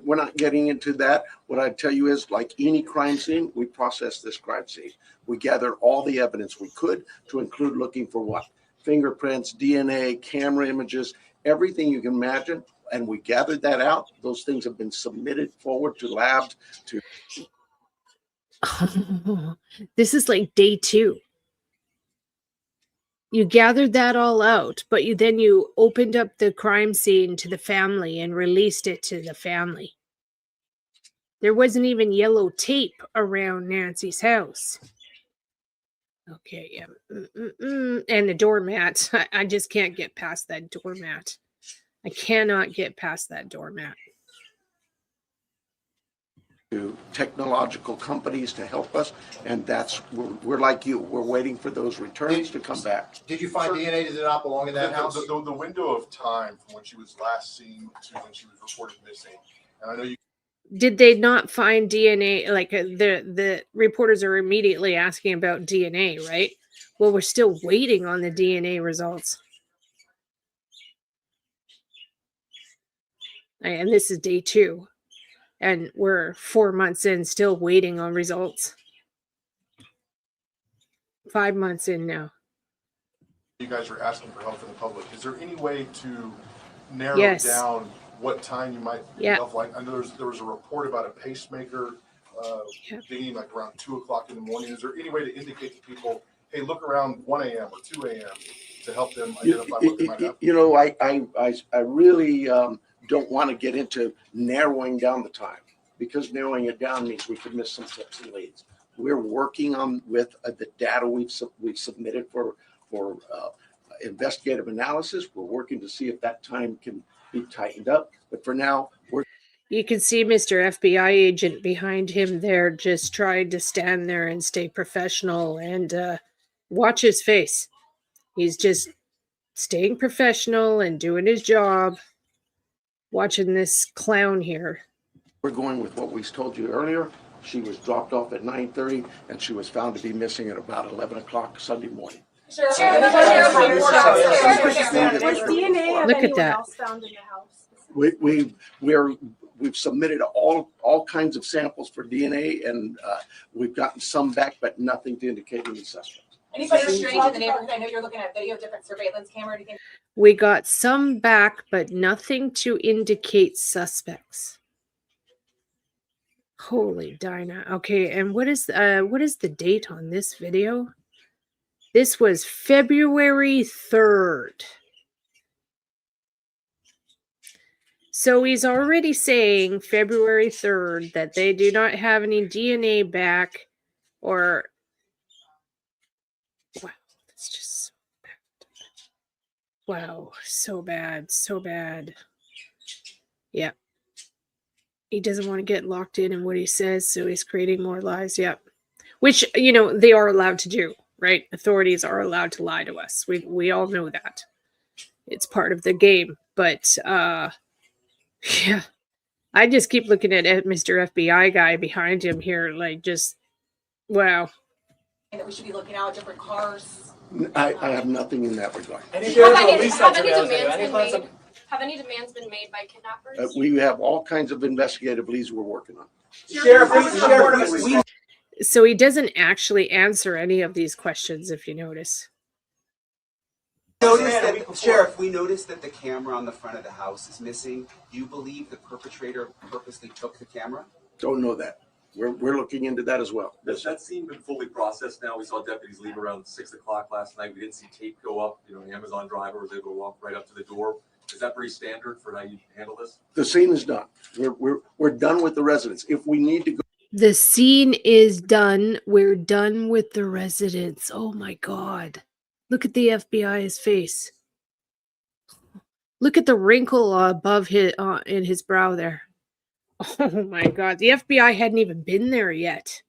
We're not getting into that. What I tell you is, like any crime scene, we process this crime scene. We gathered all the evidence we could, to include looking for what? Fingerprints, DNA, camera images, everything you can imagine. And we gathered that out. Those things have been submitted forward to labs to. This is like day 2. You gathered that all out, but you opened up the crime scene to the family and released it to the family. There wasn't even yellow tape around Nancy's house. Okay, yeah. And the doormat. I just can't get past that doormat. I cannot get past that doormat. To technological companies to help us, and that's we're like you. We're waiting for those returns to come back. Did you find DNA that did not belong in that house? The window of time from when she was last seen to when she was reported missing, and I know you. Did they not find DNA? Like the reporters are immediately asking about DNA, right? Well, we're still waiting on the DNA results. And this is day 2. And we're 4 months in, still waiting on results. 5 months in now. You guys are asking for help from the public. Is there any way to narrow down what time you might have? Like, I know there was a report about a pacemaker dinging like around 2:00 in the morning. Is there any way to indicate to people, hey, look around 1 a.m. or 2 a.m. to help them identify what they might have? You know, I really don't want to get into narrowing down the time, because narrowing it down means we could miss some tips and leads. We're working on with the data we've submitted for investigative analysis. We're working to see if that time can be tightened up. But for now, you can see Mr. FBI agent behind him there, just trying to stand there and stay professional and watch his face. He's just staying professional and doing his job. Watching this clown here. We're going with what we told you earlier. She was dropped off at 9:30 and she was found to be missing at about 11 o'clock Sunday morning. Was DNA of anyone else found in the house? We've submitted all kinds of samples for DNA, and we've gotten some back, but nothing to indicate any suspect. Anybody strange in the neighborhood? I know you're looking at video, different surveillance camera. Anything? We got some back, but nothing to indicate suspects. Holy Dinah. Okay, and what is the date on this video? This was February 3rd. So he's already saying February 3rd that they do not have any DNA back or... Wow, that's just so bad. Wow, so bad, so bad. Yeah. He doesn't want to get locked in what he says, so he's creating more lies. Yep. Which, you know, they are allowed to do, right? Authorities are allowed to lie to us. We all know that. It's part of the game. But, yeah. I just keep looking at Mr. FBI guy behind him here, like, just, wow. That we should be looking out different cars. I have nothing in that regard. Have any demands been made by kidnappers? We have all kinds of investigative leads we're working on. So he doesn't actually answer any of these questions, if you notice. Sheriff, we noticed that the camera on the front of the house is missing. Do you believe the perpetrator purposely took the camera? Don't know that. We're looking into that as well. Has that scene been fully processed now? We saw deputies leave around 6 o'clock last night. We didn't see tape go up. You know, the Amazon driver was able to walk right up to the door. Is that pretty standard for how you handle this? The scene is done. We're done with the residents. If we need to go. The scene is done. We're done with the residents. Oh my God. Look at the FBI's face. Look at the wrinkle above his in his brow there. Oh my God. The FBI hadn't even been there yet.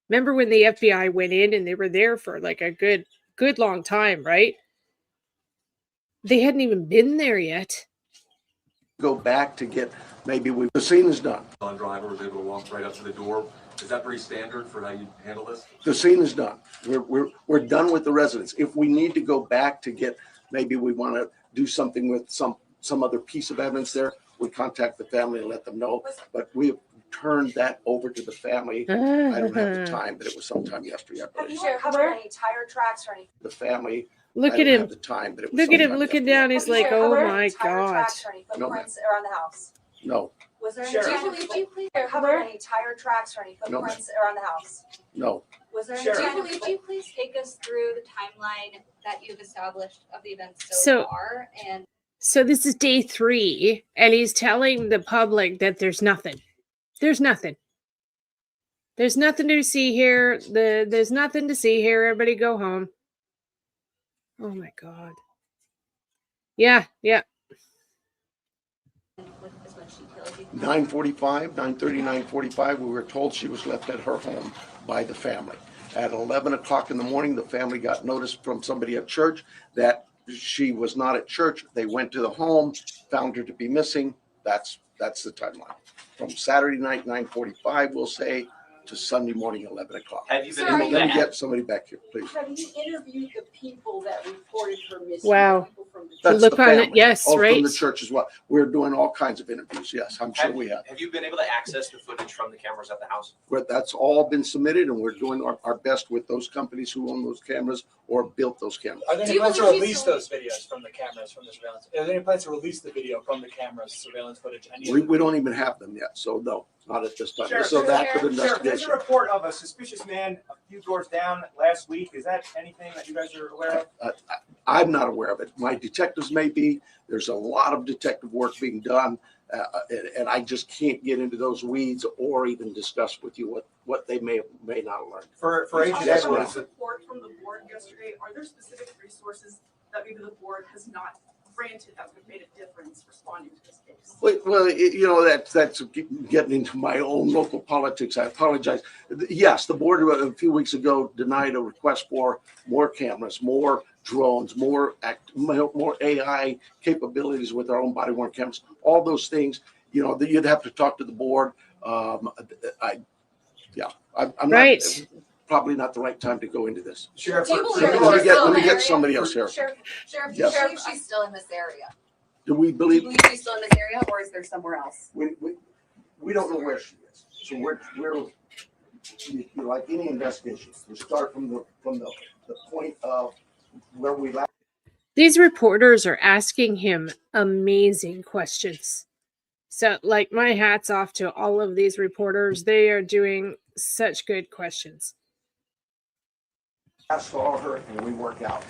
Remember when the FBI went in and they were there for like a good long time, right? They hadn't even been there yet. Go back to get the scene is done. The driver was able to walk right up to the door. Is that pretty standard for how you handle this? The scene is done. We're done with the residents. If we need to go back to get, maybe we want to do something with some other piece of evidence there, we contact the family and let them know. But we have turned that over to the family. I don't have the time, but it was sometime yesterday. Have you covered any tire tracks or anything? The family. Look at him. The time, but it was Look at him sometime looking yesterday. down. He's like, oh my God. Tracks or any footprints around the house? No. Was there any? Sheriff. Do you please cover any tire tracks or any footprints around the house? No. Was there any? Would you please take us through the timeline that you've established of the events so far? And so this is day 3, and he's telling the public that there's nothing. There's nothing. There's nothing to see here. There's nothing to see here. Everybody go home. Oh my God. Yeah. 9:45, 9:30, 9:45, we were told she was left at her home by the family. At 11 o'clock in the morning, the family got notice from somebody at church that she was not at church. They went to the home, found her to be missing. That's the timeline. From Saturday night, 9:45, we'll say, to Sunday morning, 11 o'clock. Have you been Let able me to get somebody back here, please. Have you interviewed the people that reported her missing? Wow. That's Look the on family. it. Yes, All right. from the church as well. We're doing all kinds of interviews. Yes, I'm sure we have. Have you been able to access the footage from the cameras at the house? That's all been submitted, and we're doing our best with those companies who own those cameras or built those cameras. Are there any plans to release those videos from the cameras from the surveillance? Are there any plans to release the video from the cameras, surveillance footage? We don't even have them yet, so no, not at this time. Sheriff, So that of Sheriff, there's a investigation. report of a suspicious man a few doors down last week. Is that anything that you guys are aware of? I'm not aware of it. My detectives may be. There's a lot of detective work being done, and I just can't get into those weeds or even discuss with you what they may not have learned. For Agent Yes, ma'am. Edwards, Report from the board yesterday. Are there specific resources that maybe the board has not granted that would have made a difference responding to this case? Well, that's getting into my own local politics. I apologize. Yes, the board a few weeks ago denied a request for more cameras, more drones, more AI capabilities with our own body-worn cameras. All those things, you'd have to talk to the board. I'm right. Probably not the right time to go into this. Sheriff, Let me get somebody else here. Sheriff, Yes. do you believe she's still in this area? Do we Do believe? you believe she's still in this area, or is there somewhere else? We don't know where she is. So we're like any investigation. We start from the point of where we left. These reporters are asking him amazing questions. So, like, my hat's off to all of these reporters. They are doing such good questions. follow her and we work out.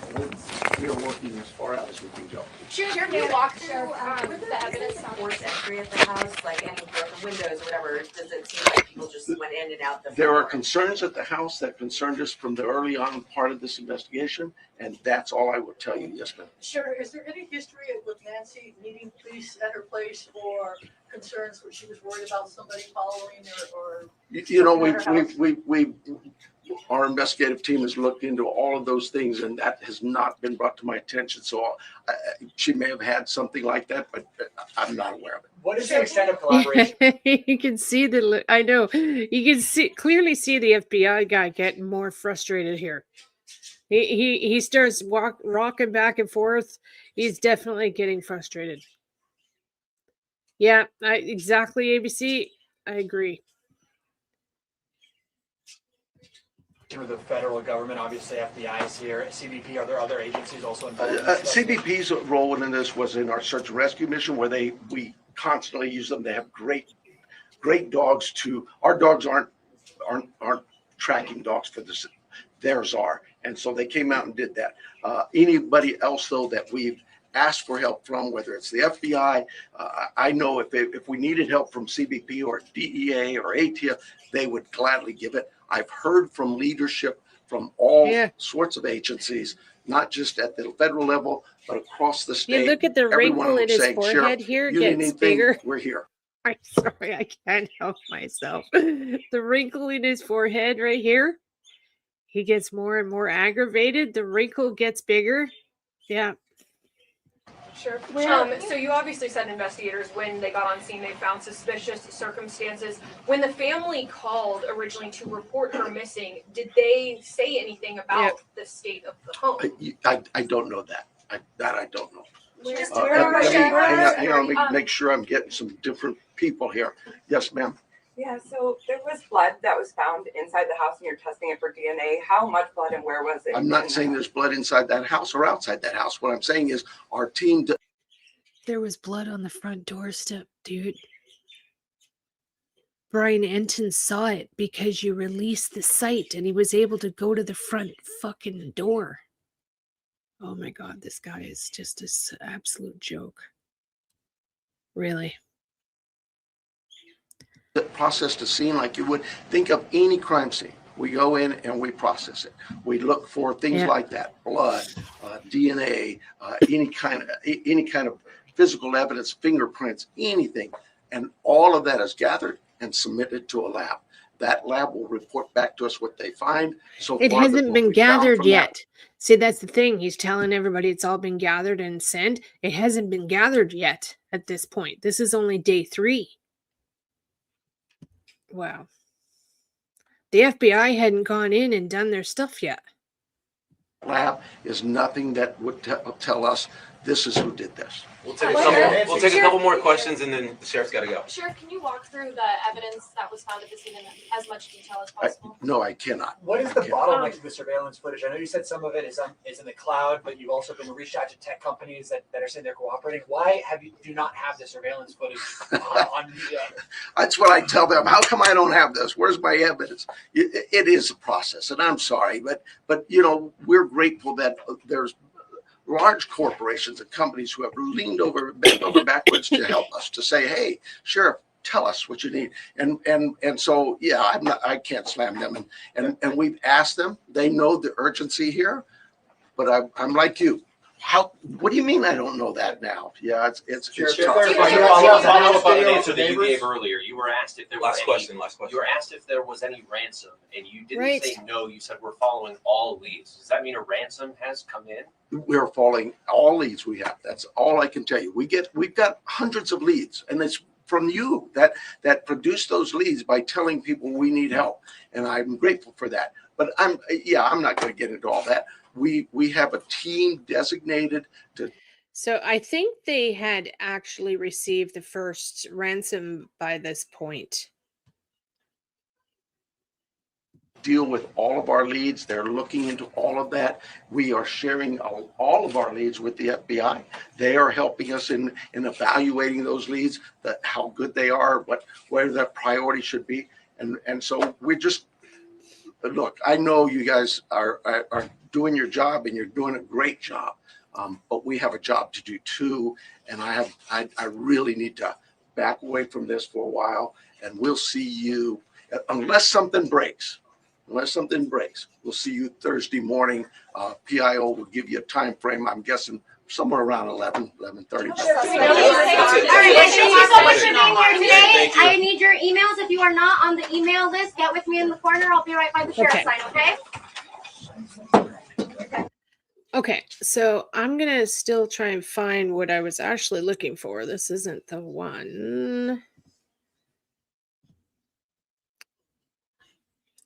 We are working as far out as we can go. Sheriff, can you walk through the evidence on forced entry at the house, like any broken windows or whatever? Does it seem like people just went in and out the front There are door? concerns at the house that concerned us from the early on part of this investigation, and that's all I will tell you. Yes, ma'am. Sure. Is there any history with Nancy needing police at her place or concerns where she was worried about somebody following her or? You know, our investigative team has looked into all of those things, and that has not been brought to my attention. So she may have had something like that, but I'm not aware of it. What is the extent of collaboration? You can see I know. You can clearly see the FBI guy getting more frustrated here. He starts rocking back and forth. He's definitely getting frustrated. Yeah, exactly, ABC. I agree. Through the federal government, obviously FBI is here, CBP, are there other agencies also involved? CBP's role in this was in our search and rescue mission, where we constantly use them. They have great dogs our dogs aren't tracking dogs for this. Theirs are. And so they came out and did that. Anybody else though that we've asked for help from, whether it's the FBI, I know if we needed help from CBP or DEA or ATF, they would gladly give it. I've heard from leadership from all sorts of agencies, not just at the federal level, but across the state. You look at the wrinkle in his forehead here, gets bigger. We're here. I'm sorry, I can't help myself. The wrinkle in his forehead right here, he gets more and more aggravated. The wrinkle gets bigger. Yeah. Sure. So you obviously said investigators, when they got on scene, they found suspicious circumstances. When the family called originally to report her missing, did they say anything about the state of the home? I don't know that. I don't know. Hang on, let me make sure I'm getting some different people here. Yes, ma'am. Yeah, so there was blood that was found inside the house and you're testing it for DNA. How much blood and where was it? I'm not saying there's blood inside that house or outside that house. What I'm saying is our team. There was blood on the front doorstep, dude. Brian Enton saw it because you released the site and he was able to go to the front fucking door. Oh my God, this guy is just an absolute joke. Really. Processed a scene like you would think of any crime scene. We go in and we process it. We look for things like that: blood, DNA, any kind of physical evidence, fingerprints, anything, and all of that is gathered and submitted to a lab. That lab will report back to us what they find. So it hasn't been gathered yet. See, that's the thing. He's telling everybody it's all been gathered and sent. It hasn't been gathered yet at this point. This is only day 3. Wow. The FBI hadn't gone in and done their stuff yet. Lab is nothing that would tell us this is who did this. We'll take a couple more questions and then the sheriff's got to go. Sheriff, can you walk through the evidence that was found at the scene in as much detail as possible? No, I cannot. What is the bottleneck to the surveillance footage? I know you said some of it is in the cloud, but you've also been reached out to tech companies that are saying they're cooperating. Why do not have the surveillance footage on media? That's what I tell them. How come I don't have this? Where's my evidence? It is a process, and I'm sorry, but you know, we're grateful that there's large corporations and companies who have bent over backwards to help us, to say, hey, Sheriff, tell us what you need. And so, yeah, I can't slam them. And we've asked them. They know the urgency here, but I'm like you. What do you mean I don't know that now? Yeah, it's tough. You follow-up on an answer that you gave earlier. You were asked if there was Last question. You were asked if there was any ransom, and you didn't say no. You said we're following all leads. Does that mean a ransom has come in? We're following all leads we have. That's all I can tell you. We've got hundreds of leads, and it's from you that produce those leads by telling people we need help, and I'm grateful for that. But I'm not going to get into all that. We have a team designated to. So I think they had actually received the first ransom by this point. Deal with all of our leads. They're looking into all of that. We are sharing all of our leads with the FBI. They are helping us in evaluating those leads, how good they are, where their priority should be. And so we're just, look, I know you guys are doing your job and you're doing a great job. But we have a job to do too. And I really need to back away from this for a while, and we'll see you unless something breaks. We'll see you Thursday morning. PIO will give you a time frame. I'm guessing somewhere around 11:30. All right, thank you so much for being here today. I need your emails. If you are not on the email list, get with me in the corner. I'll be right by the sheriff's sign, okay? Okay, so I'm gonna still try and find what I was actually looking for. This isn't the one.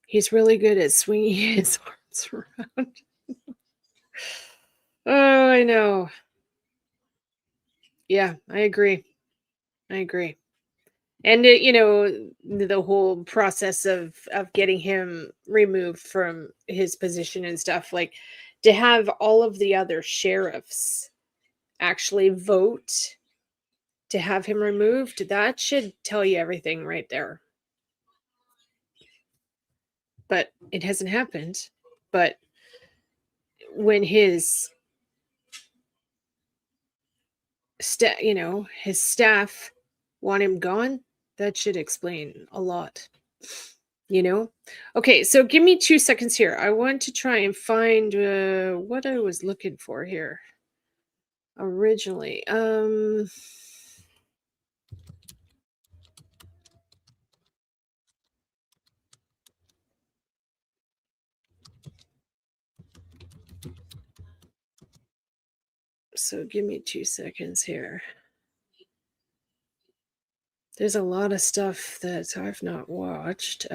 He's really good at swinging his arms around. Oh, I know. Yeah, I agree. And the whole process of getting him removed from his position and stuff, like to have all of the other sheriffs actually vote to have him removed, that should tell you everything right there. But it hasn't happened. But when his his staff want him gone, that should explain a lot. Okay, so give me 2 seconds here. I want to try and find what I was looking for here originally. So give me 2 seconds here. There's a lot of stuff that I've not watched.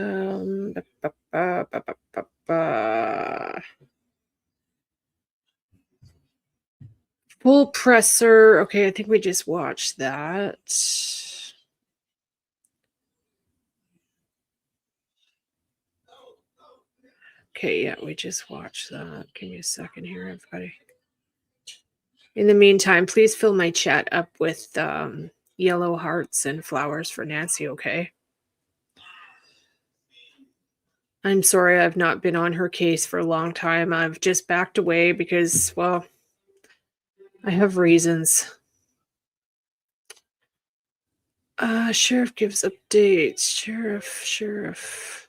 Full presser. Okay, I think we just watched that. Okay, yeah, we just watched that. Give me a second here, everybody. In the meantime, please fill my chat up with yellow hearts and flowers for Nancy, okay? I'm sorry I've not been on her case for a long time. I've just backed away because, well, I have reasons. Sheriff gives updates. Sheriff.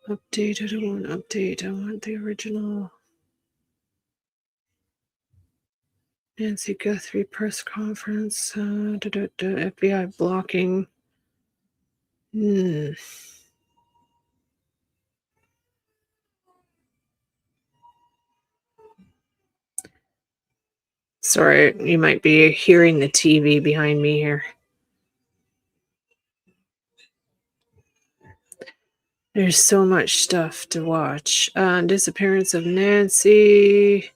Update. I don't want update. I want the original. Nancy Guthrie press conference. FBI blocking. Sorry, you might be hearing the TV behind me here. There's so much stuff to watch. Disappearance of Nancy.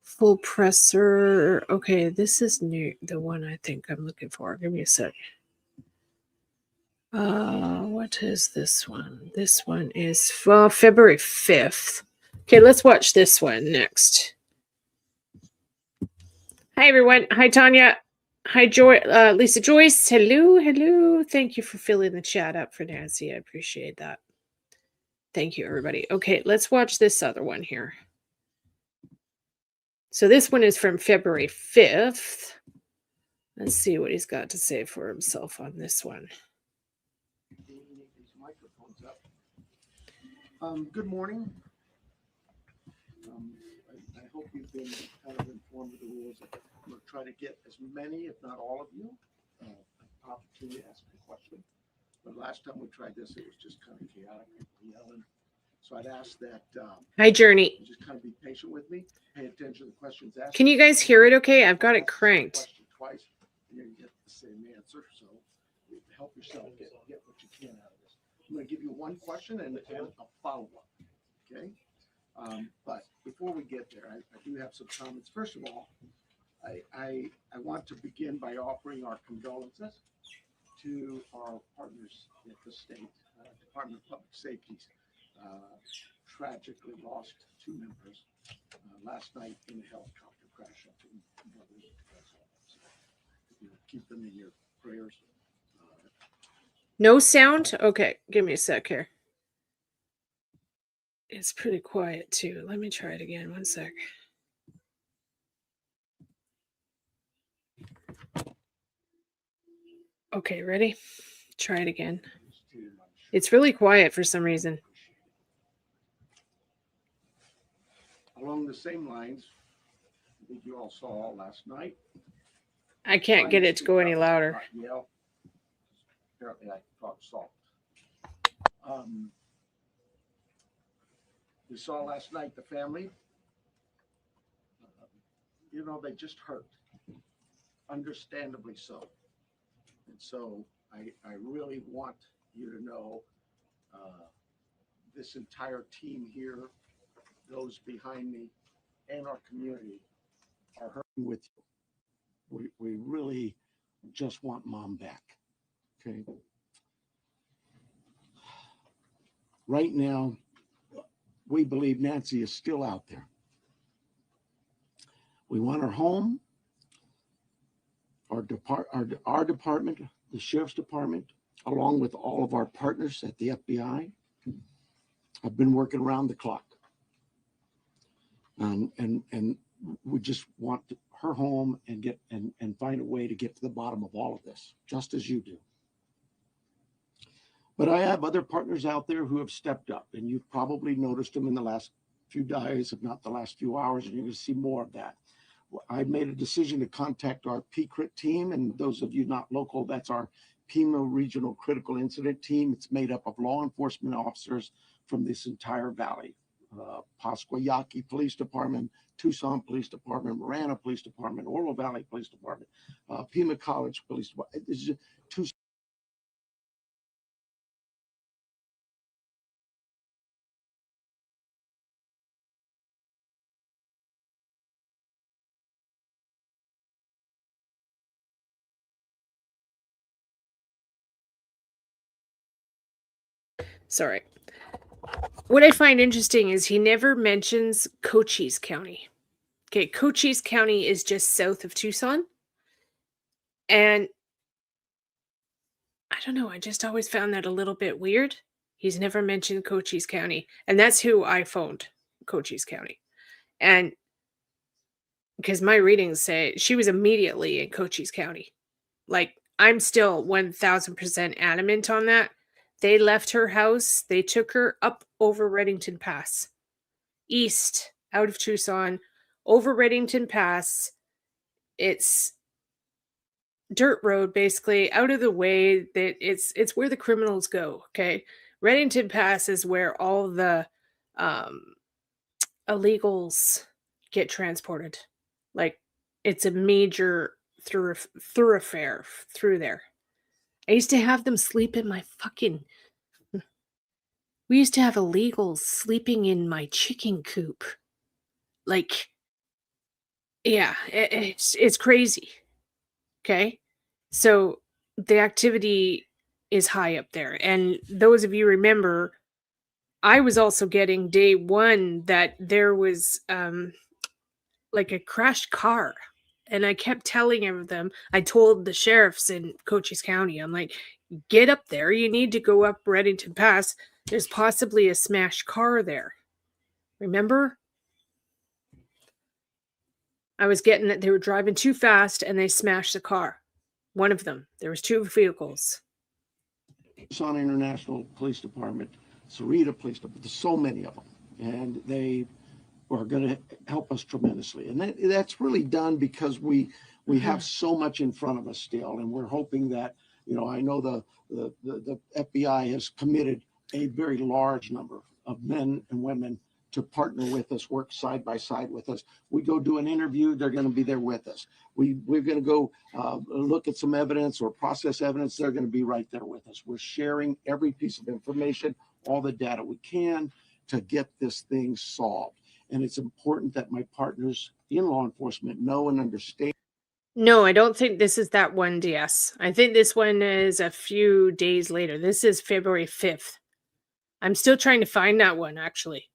Full presser. Okay, this is new. The one I think I'm looking for. Give me a sec. What is this one? This one is February 5th. Okay, let's watch this one next. Hi, everyone. Hi, Tanya. Hi, Lisa Joyce. Hello. Thank you for filling the chat up for Nancy. I appreciate that. Thank you, everybody. Okay, let's watch this other one here. So this one is from February 5th. Let's see what he's got to say for himself on this one. Good morning. I hope you've been kind of informed of the rules. I'm going to try to get as many, if not all of you, an opportunity to ask a question. But last time we tried this, it was just kind of chaotic, people yelling. So I'd ask that. Hi, Journey. Just kind of be patient with me. Pay attention to the questions asked. Can you guys hear it okay? I've got it cranked. Twice, and you get the same answer. So help yourself get what you can out of this. I'm going to give you one question and a follow-up. Okay? But before we get there, I do have some comments. First of all, I want to begin by offering our condolences to our partners at the state Department of Public Safety's tragically lost 2 members last night in a helicopter crash up in Guthrie. So, keep them in your prayers No sound? Okay, give me a sec here. It's pretty quiet too. Let me try it again. One sec. Okay, ready? Try it again. It's really quiet for some reason. Along the same lines, I think you all saw last night. I can't get it to go any louder. Yell. Apparently, I talk soft. You saw last night the family. You know, they just hurt, understandably so. And so I really want you to know this entire team here, those behind me, and our community are hurting with you. We really just want mom back. Okay. Right now, we believe Nancy is still out there. We want her home. Our department, the sheriff's department, along with all of our partners at the FBI, have been working around the clock. And we just want her home and get and find a way to get to the bottom of all of this, just as you do. But I have other partners out there who have stepped up, and you've probably noticed them in the last few days, if not the last few hours, and you're going to see more of that. I made a decision to contact our PCRIT team, and those of you not local, that's our Pima Regional Critical Incident Team. It's made up of law enforcement officers from this entire valley. Pasquayaki Police Department, Tucson Police Department, Marana Police Department, Oro Valley Police Department, Pima College Police Department. It's just Tucson. Sorry. What I find interesting is he never mentions Cochise County. Okay, Cochise County is just south of Tucson. And I don't know, I just always found that a little bit weird. He's never mentioned Cochise County. And that's who I phoned, Cochise County. And because my readings say she was immediately in Cochise County. Like, I'm still 1000% adamant on that. They left her house. They took her up over Reddington Pass, east, out of Tucson, over Reddington Pass. It's dirt road, basically, out of the way. That it's where the criminals go. Okay, Reddington Pass is where all the illegals get transported. Like, it's a major thoroughfare through there. I used to have them sleep in my fucking... We used to have illegals sleeping in my chicken coop. Like, yeah, it's crazy. Okay? So the activity is high up there. And those of you remember, I was also getting day one that there was like a crashed car. And I kept telling them, I told the sheriffs in Cochise County, I'm like, get up there. You need to go up Reddington Pass. There's possibly a smashed car there. Remember? I was getting that they were driving too fast and they smashed the car. One of them. There was two vehicles. Tucson International Police Department, Sarita Police Department, there's so many of them. And they are going to help us tremendously. And that's really done because we have so much in front of us still. And we're hoping that, you know, I know the FBI has committed a very large number of men and women to partner with us, work side by side with us. We go do an interview, they're going to be there with us. We're going to go look at some evidence or process evidence, they're going to be right there with us. We're sharing every piece of information, all the data we can to get this thing solved. And it's important that my partners in law enforcement know and understand. No, I don't think this is that one, DS. I think this one is a few days later. This is February 5th. I'm still trying to find that one, actually.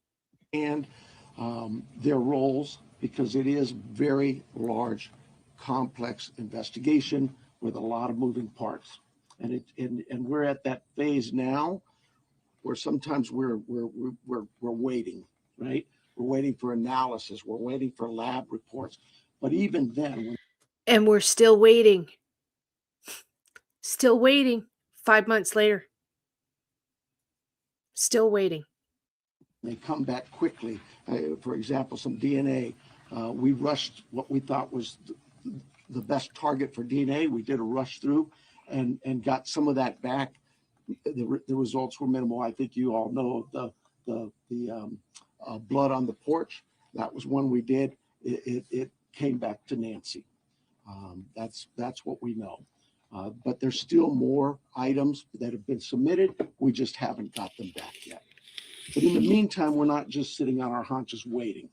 And their roles, because it is very large, complex investigation with a lot of moving parts. And we're at that phase now where sometimes we're waiting, right? We're waiting for analysis. We're waiting for lab reports. But even then, and we're still waiting. Still waiting. 5 months later. Still waiting. They come back quickly. For example, some DNA. We rushed what we thought was the best target for DNA. We did a rush through and got some of that back. The results were minimal. I think you all know the blood on the porch. That was one we did. It came back to Nancy. That's what we know. But there's still more items that have been submitted. We just haven't got them back yet. But in the meantime, we're not just sitting on our haunches waiting.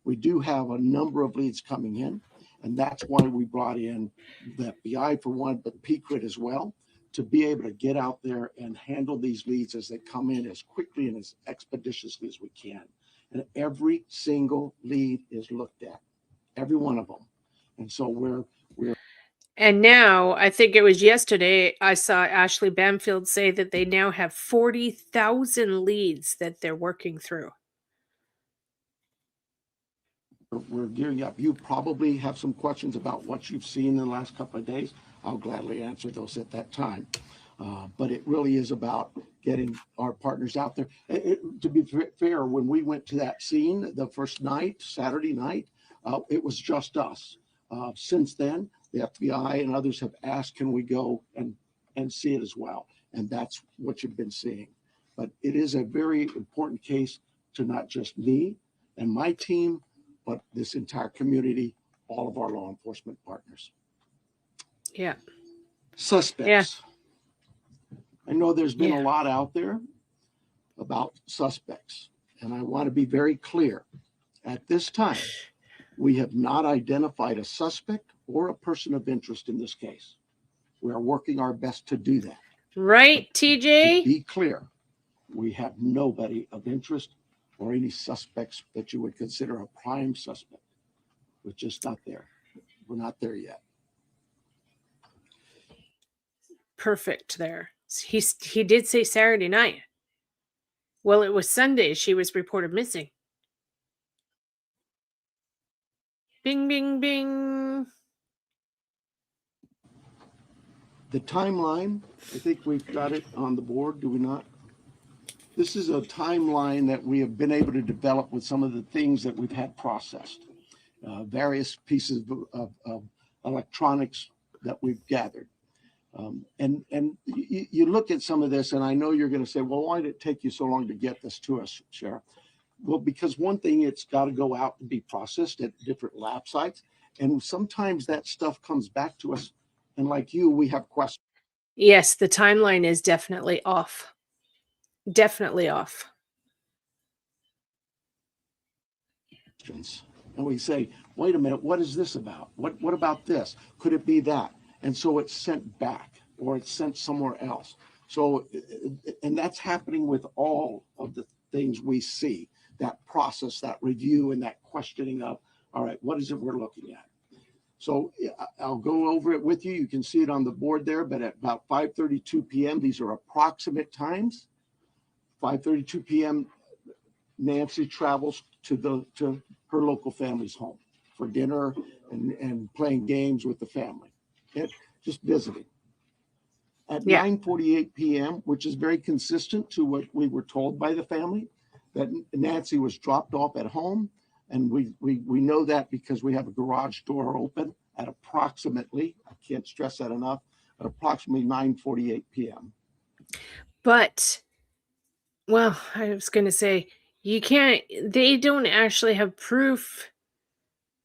We do have a number of leads coming in, and that's why we brought in the FBI for one, but PQUIT as well, to be able to get out there and handle these leads as they come in as quickly and as expeditiously as we can. And every single lead is looked at, every one of them. And so we're And now, I think it was yesterday, I saw Ashley Bamfield say that they now have 40,000 leads that they're working through. We're gearing up. You probably have some questions about what you've seen in the last couple of days. I'll gladly answer those at that time. But it really is about getting our partners out there. To be fair, when we went to that scene the first night, Saturday night, it was just us. Since then, the FBI and others have asked, can we go and see it as well? And that's what you've been seeing. But it is a very important case to not just me and my team, but this entire community, all of our law enforcement partners. Yeah. Suspects. Yeah. I know there's been a lot out there about suspects, and I want to be very clear. At this time, we have not identified a suspect or a person of interest in this case. We are working our best to do that. Right, TJ? To be clear, we have nobody of interest or any suspects that you would consider a prime suspect. We're just not there. We're not there yet. Perfect there. He did say Saturday night. Well, it was Sunday she was reported missing. Bing, bing, bing. The timeline, I think we've got it on the board, do we not? This is a timeline that we have been able to develop with some of the things that we've had processed. Various pieces of electronics that we've gathered. And you look at some of this, and I know you're going to say, well, why did it take you so long to get this to us, Sheriff? Well, because one thing, it's got to go out and be processed at different lab sites. And sometimes that stuff comes back to us. And like you, we have questions. Yes, the timeline is definitely off. Definitely off. And we say, wait a minute, what is this about? What about this? Could it be that? And so it's sent back or it's sent somewhere else. So, and that's happening with all of the things we see, that process, that review, and that questioning of, all right, what is it we're looking at? So I'll go over it with you. You can see it on the board there, but at about 5:32 p.m., these are approximate times. 5:32 p.m., Nancy travels to her local family's home for dinner and playing games with the family, just visiting. At 9:48 p.m., which is very consistent to what we were told by the family, that Nancy was dropped off at home. And we know that because we have a garage door open at approximately, I can't stress that enough, at approximately 9:48 p.m. But, well, I was going to say, they don't actually have proof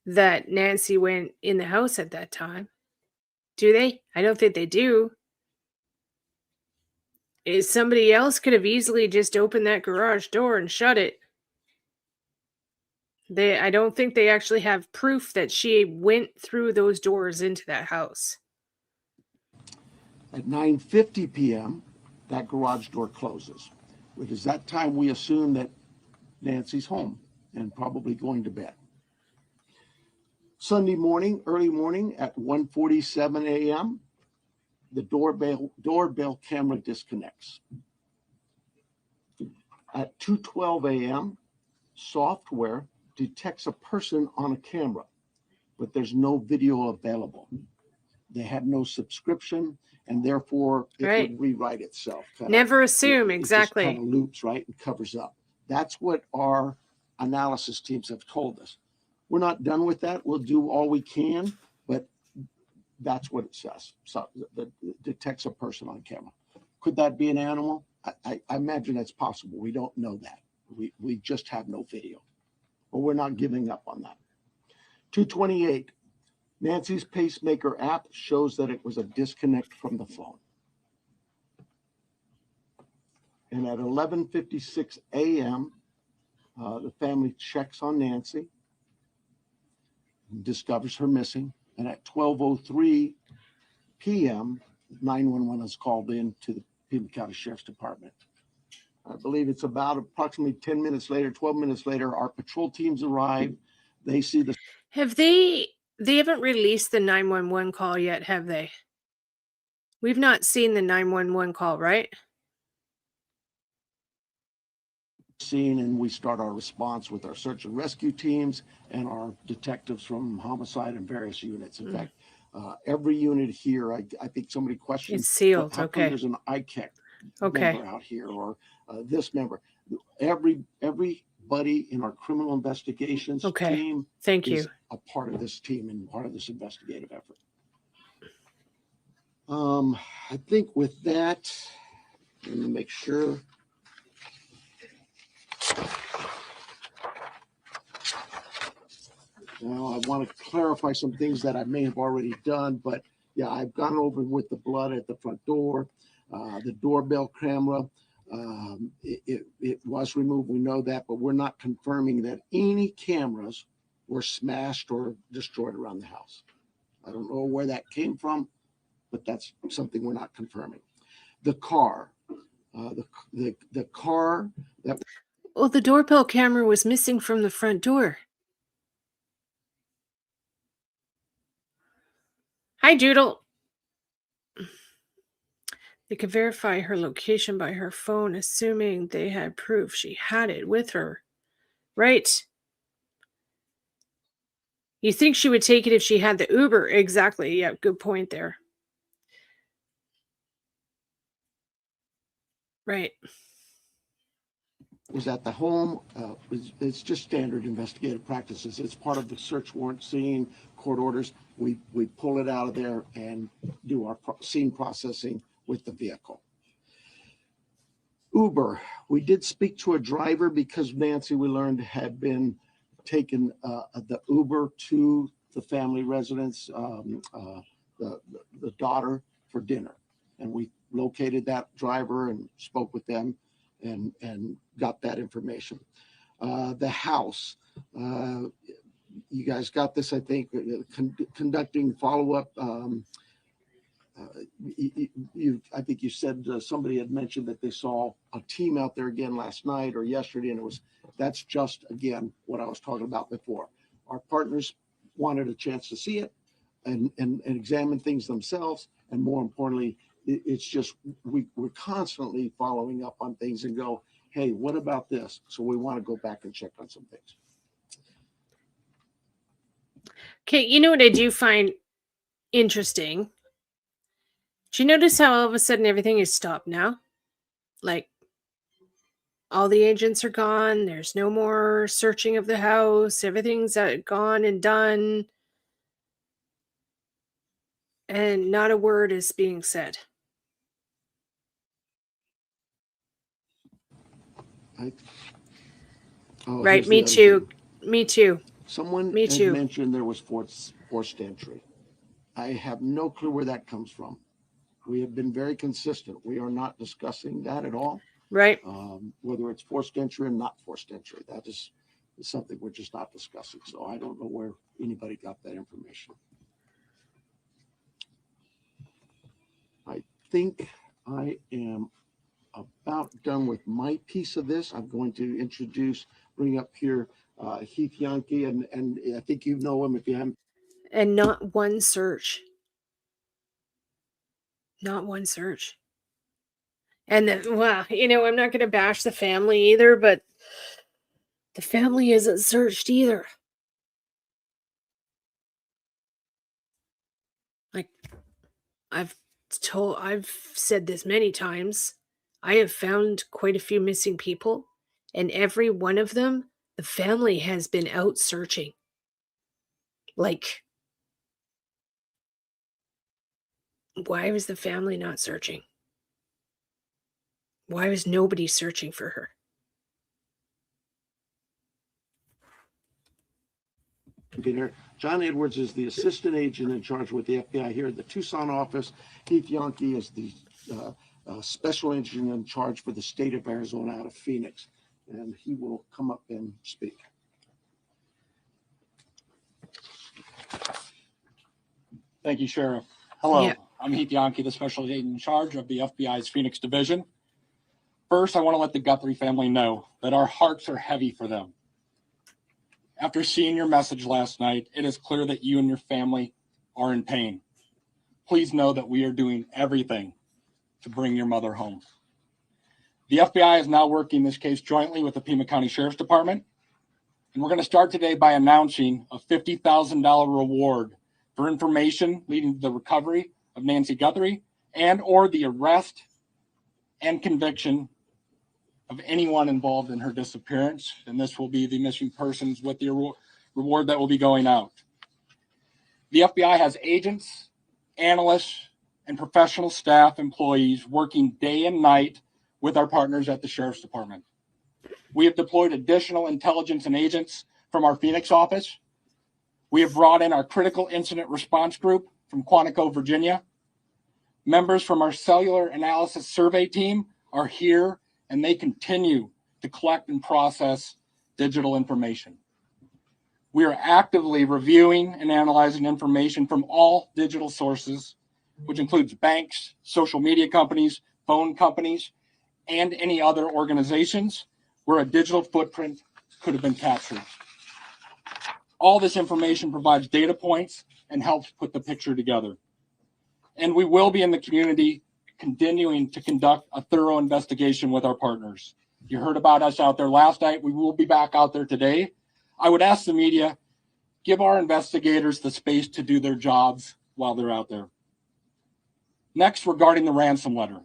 that Nancy went in the house at that time. Do they? I don't think they do. Somebody else could have easily just opened that garage door and shut it. I don't think they actually have proof that she went through those doors into that house. At 9:50 p.m., that garage door closes, which is that time we assume that Nancy's home and probably going to bed. Sunday morning, early morning at 1:47 a.m., the doorbell camera disconnects. At 2:12 a.m., software detects a person on a camera, but there's no video available. They had no subscription, and therefore it would rewrite itself. Never assume, exactly. It just kind of loops, right, and covers up. That's what our analysis teams have told us. We're not done with that. We'll do all we can, but that's what it says. So it detects a person on camera. Could that be an animal? I imagine that's possible. We don't know that. We just have no video, but we're not giving up on that. 2:28, Nancy's pacemaker app shows that it was a disconnect from the phone. And at 11:56 a.m., the family checks on Nancy, discovers her missing, and at 12:03 p.m., 911 is called in to the Pima County Sheriff's Department. I believe it's about approximately 10 minutes later, 12 minutes later, our patrol teams arrive. They see the... They haven't released the 911 call yet, have they? We've not seen the 911 call, right? Scene, and we start our response with our search and rescue teams and our detectives from homicide and various units. In fact, every unit here, I think somebody questioned, it's sealed. How come there's an ICAC member out here, or this member? Everybody in our criminal investigations team is a part of this team and part of this investigative effort. I think with that, let me make sure. Now, I want to clarify some things that I may have already done, but yeah, I've gone over with the blood at the front door, the doorbell camera. It was removed. We know that, but we're not confirming that any cameras were smashed or destroyed around the house. I don't know where that came from, but that's something we're not confirming. The car, the car that... Well, the doorbell camera was missing from the front door. Hi, Doodle. They could verify her location by her phone, assuming they had proof she had it with her. Right. You think she would take it if she had the Uber? Exactly. Yeah, good point there. Right. Was at the home. It's just standard investigative practices. It's part of the search warrant scene, court orders. We pull it out of there and do our scene processing with the vehicle. Uber. We did speak to a driver because Nancy, we learned, had been taken the Uber to the family residence, the daughter, for dinner. And we located that driver and spoke with them and got that information. The house, you guys got this, I think, conducting follow-up. I think you said somebody had mentioned that they saw a team out there again last night or yesterday, and that's just, again, what I was talking about before. Our partners wanted a chance to see it and examine things themselves, and more importantly, it's just we're constantly following up on things and go, hey, what about this? So we want to go back and check on some things. Okay, you know what I do find interesting? Do you notice how all of a sudden everything is stopped now? Like, all the agents are gone. There's no more searching of the house. Everything's gone and done. And not a word is being said. Right, me too. Me too. Someone had mentioned there was forced entry. I have no clue where that comes from. We have been very consistent. We are not discussing that at all. Right. Whether it's forced entry or not forced entry, that is something we're just not discussing. So I don't know where anybody got that information. I think I am about done with my piece of this. I'm going to bring up here Heath Yankee, and I think you know him if you haven't. And not one search. Not one search. And then, well, I'm not going to bash the family either, but the family isn't searched either. Like, I've said this many times. I have found quite a few missing people, and every one of them, the family has been out searching. Like, why was the family not searching? Why was nobody searching for her? John Edwards is the assistant agent in charge with the FBI here at the Tucson office. Keith Yonke is the special agent in charge for the state of Arizona out of Phoenix. And he will come up and speak. Thank you, Sheriff. Hello, I'm Heath Yonke, the special agent in charge of the FBI's Phoenix Division. First, I want to let the Guthrie family know that our hearts are heavy for them. After seeing your message last night, it is clear that you and your family are in pain. Please know that we are doing everything to bring your mother home. The FBI is now working this case jointly with the Pima County Sheriff's Department, and we're going to start today by announcing a $50,000 reward for information leading to the recovery of Nancy Guthrie and or the arrest and conviction of anyone involved in her disappearance. And this will be the missing persons with the reward that will be going out. The FBI has agents, analysts, and professional staff employees working day and night with our partners at the Sheriff's Department. We have deployed additional intelligence and agents from our Phoenix office. We have brought in our critical incident response group from Quantico, Virginia. Members from our cellular analysis survey team are here, and they continue to collect and process digital information. We are actively reviewing and analyzing information from all digital sources, which includes banks, social media companies, phone companies, and any other organizations where a digital footprint could have been captured. All this information provides data points and helps put the picture together. And we will be in the community continuing to conduct a thorough investigation with our partners. You heard about us out there last night. We will be back out there today. I would ask the media, give our investigators the space to do their jobs while they're out there. Next, regarding the ransom letter.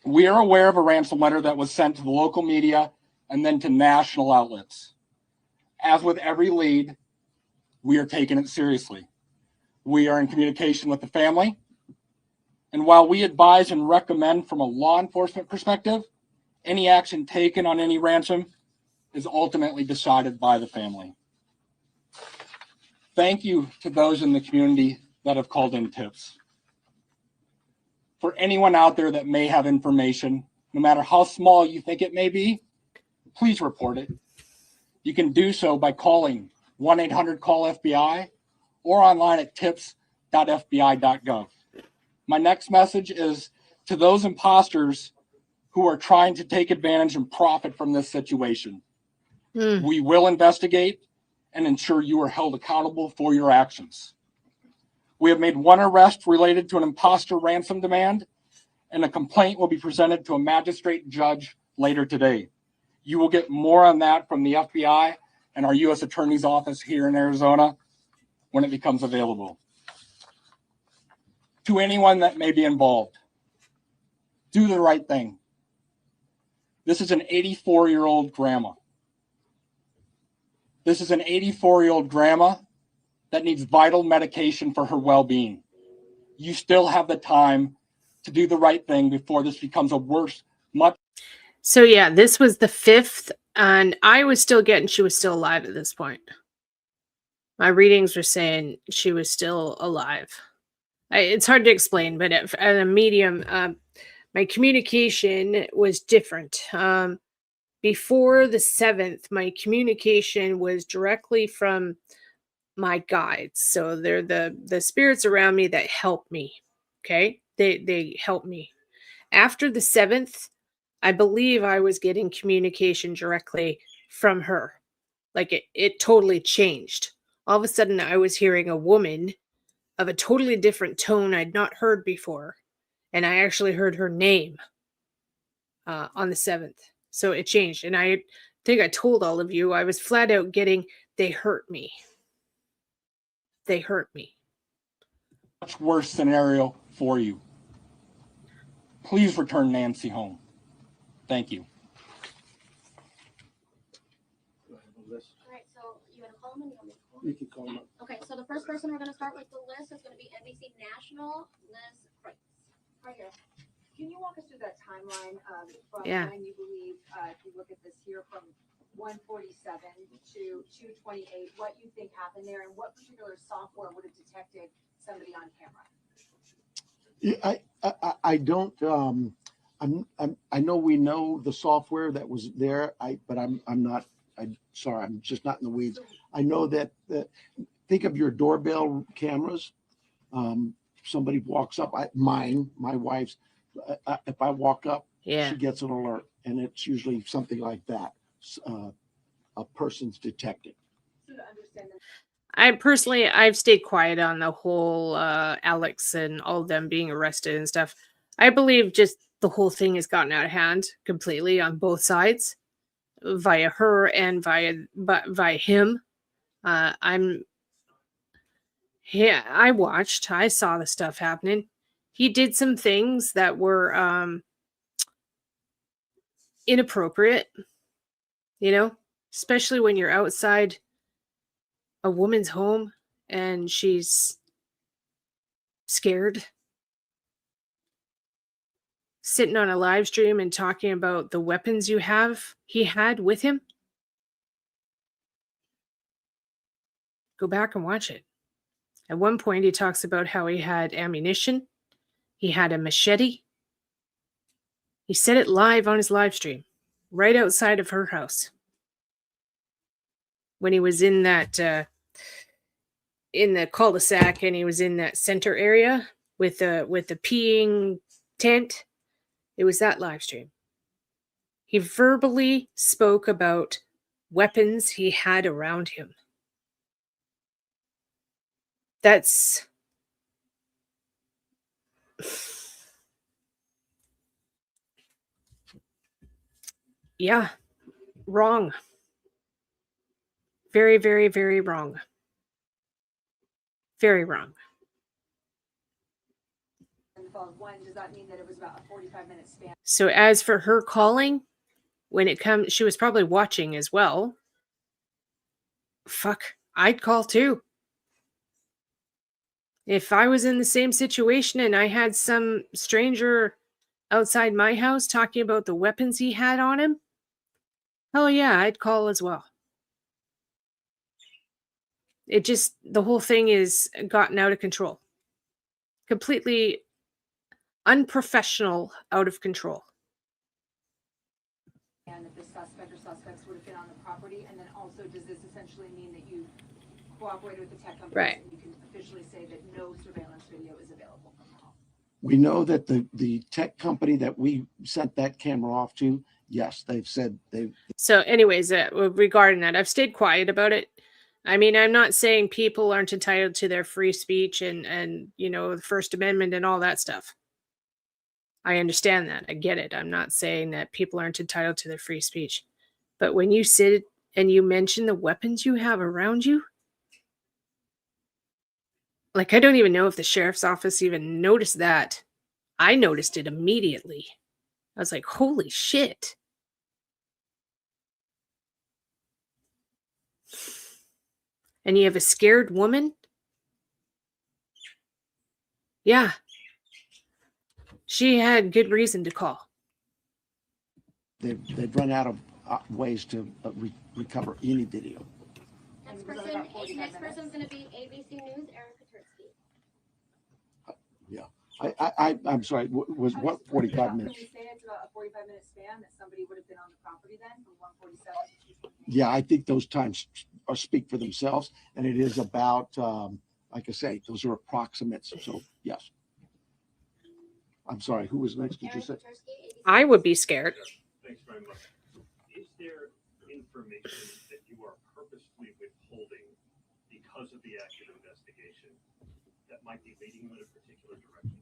We are aware of a ransom letter that was sent to the local media and then to national outlets. As with every lead, we are taking it seriously. We are in communication with the family. And while we advise and recommend from a law enforcement perspective, any action taken on any ransom is ultimately decided by the family. Thank you to those in the community that have called in tips. For anyone out there that may have information, no matter how small you think it may be, please report it. You can do so by calling 1-800-CALL-FBI or online at tips.fbi.gov. My next message is to those imposters who are trying to take advantage and profit from this situation. We will investigate and ensure you are held accountable for your actions. We have made one arrest related to an imposter ransom demand, and a complaint will be presented to a magistrate judge later today. You will get more on that from the FBI and our U.S. Attorney's Office here in Arizona when it becomes available. To anyone that may be involved, do the right thing. This is an 84-year-old grandma. This is an 84-year-old grandma that needs vital medication for her well-being. You still have the time to do the right thing before this becomes a worse, much. So yeah, this was the 5th, and I was still getting she was still alive at this point. My readings were saying she was still alive. It's hard to explain, but at a medium, my communication was different. Before the 7th, my communication was directly from my guides. So they're the spirits around me that help me. Okay? They help me. After the 7th, I believe I was getting communication directly from her. Like it totally changed. All of a sudden I was hearing a woman of a totally different tone I'd not heard before. And I actually heard her name on the 7th. So it changed. And I think I told all of you, I was flat out getting, they hurt me. They hurt me. Much worse scenario for you. Please return Nancy home. Thank you. All right, so you want to call them? You can call them. Okay, so the first person we're going to start with the list is going to be NBC National, Liz Fritz. Right here. Can you walk us through that timeline from when you believe, if you look at this here, from 147 to 228, what you think happened there and what particular software would have detected somebody on camera? Yeah, I don't. I know we know the software that was there. But I'm not. I'm sorry. I'm just not in the weeds. I know that. Think of your doorbell cameras. Somebody walks up. My wife's. If I walk up, she gets an alert, and it's usually something like that. A person's detected. I've stayed quiet on the whole Alex and all of them being arrested and stuff. I believe just the whole thing has gotten out of hand completely on both sides, via her and via him. I watched. I saw the stuff happening. He did some things that were inappropriate, especially when you're outside a woman's home and she's scared, sitting on a live stream and talking about the weapons he had with him. Go back and watch it. At one point, he talks about how he had ammunition. He had a machete. He said it live on his live stream, right outside of her house. When he was in that, in the cul-de-sac, and he was in that center area with the peeing tent, it was that live stream. He verbally spoke about weapons he had around him. That's wrong. Very, very, very wrong. Very wrong. Does that mean that it was about a 45-minute span? So as for her calling, when it comes, she was probably watching as well. Fuck, I'd call too. If I was in the same situation and I had some stranger outside my house talking about the weapons he had on him, hell yeah, I'd call as well. It just, the whole thing is gotten out of control. Completely unprofessional, out of control. And that the suspect or suspects would have been on the property, and then also does this essentially mean that you cooperated with the tech companies right. and you can officially say that no surveillance video is available from the home? We know that the tech company that we sent that camera off to, yes, they've said they've. So anyways, regarding that, I've stayed quiet about it. I mean, I'm not saying people aren't entitled to their free speech and the First Amendment and all that stuff. I understand that. I get it. I'm not saying that people aren't entitled to their free speech. But when you sit and you mention the weapons you have around you, like, I don't even know if the sheriff's office even noticed that. I noticed it immediately. I was like, holy shit. And you have a scared woman? Yeah. She had good reason to call. They've run out of ways to recover any video. Next person's going to be ABC News, Erica Turtsky. Yeah. I'm sorry, was what 45 minutes? Can we say it's about a 45-minute span that somebody would have been on the property then from 147 to 228? Yeah, I think those times speak for themselves, and it is about, like I say, those are approximates. So yes. I'm sorry, who was next? Did you say? I would be scared. Thanks very much. Is there information that you are purposefully withholding because of the active investigation that might be leading you in a particular direction?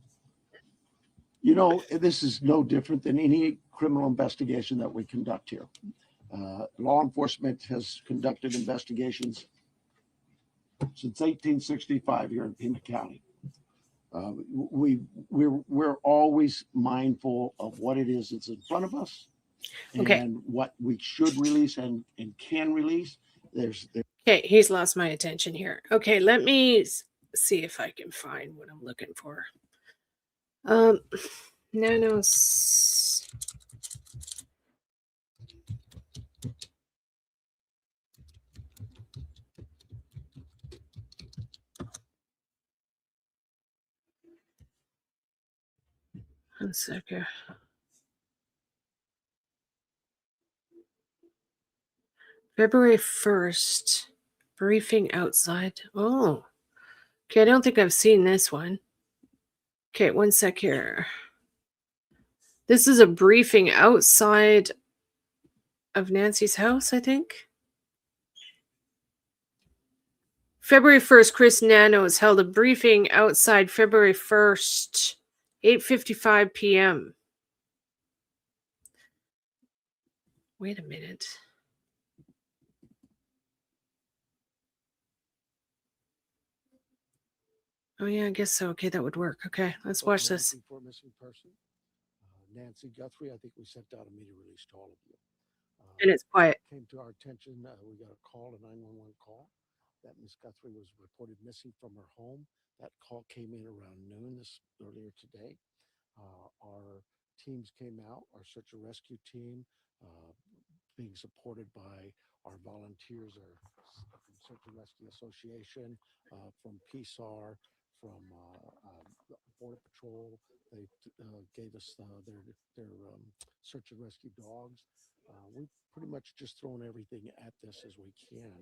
You know, this is no different than any criminal investigation that we conduct here. Law enforcement has conducted investigations since 1865 here in Pima County. We're always mindful of what it is that's in front of us, and what we should release and can release. Okay, he's lost my attention here. Okay, let me see if I can find what I'm looking for. Nanos. One second. February 1st, briefing outside. Oh, okay. I don't think I've seen this one. Okay, one sec here. This is a briefing outside of Nancy's house, I think. February 1st, Chris Nanos held a briefing outside February 1st, 8:55 p.m. Wait a minute. Oh, yeah, I guess so. Okay, that would work. Okay, let's watch this. For a missing person, Nancy Guthrie, I think we sent out a media release to all of you. And it's quiet. Came to our attention, we got a call, a 911 call, that Miss Guthrie was reported missing from her home. That call came in around noon earlier today. Our teams came out, our search and rescue team, being supported by our volunteers, our Search and Rescue Association, from PSAR, from Border Patrol. They gave us their search and rescue dogs. We've pretty much just thrown everything at this as we can.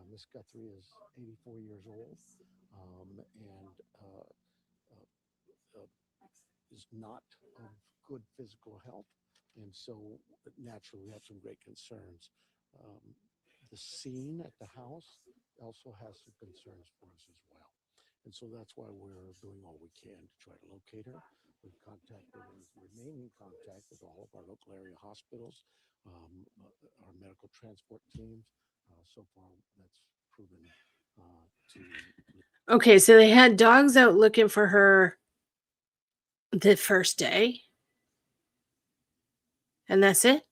Miss Guthrie is 84 years old, and is not of good physical health, and so naturally we have some great concerns. The scene at the house also has some concerns for us as well, and so that's why we're doing all we can to try to locate her. We've contacted and remain in contact with all of our local area hospitals, our medical transport teams. So far, that's proven to. Okay, so they had dogs out looking for her the first day. And that's it?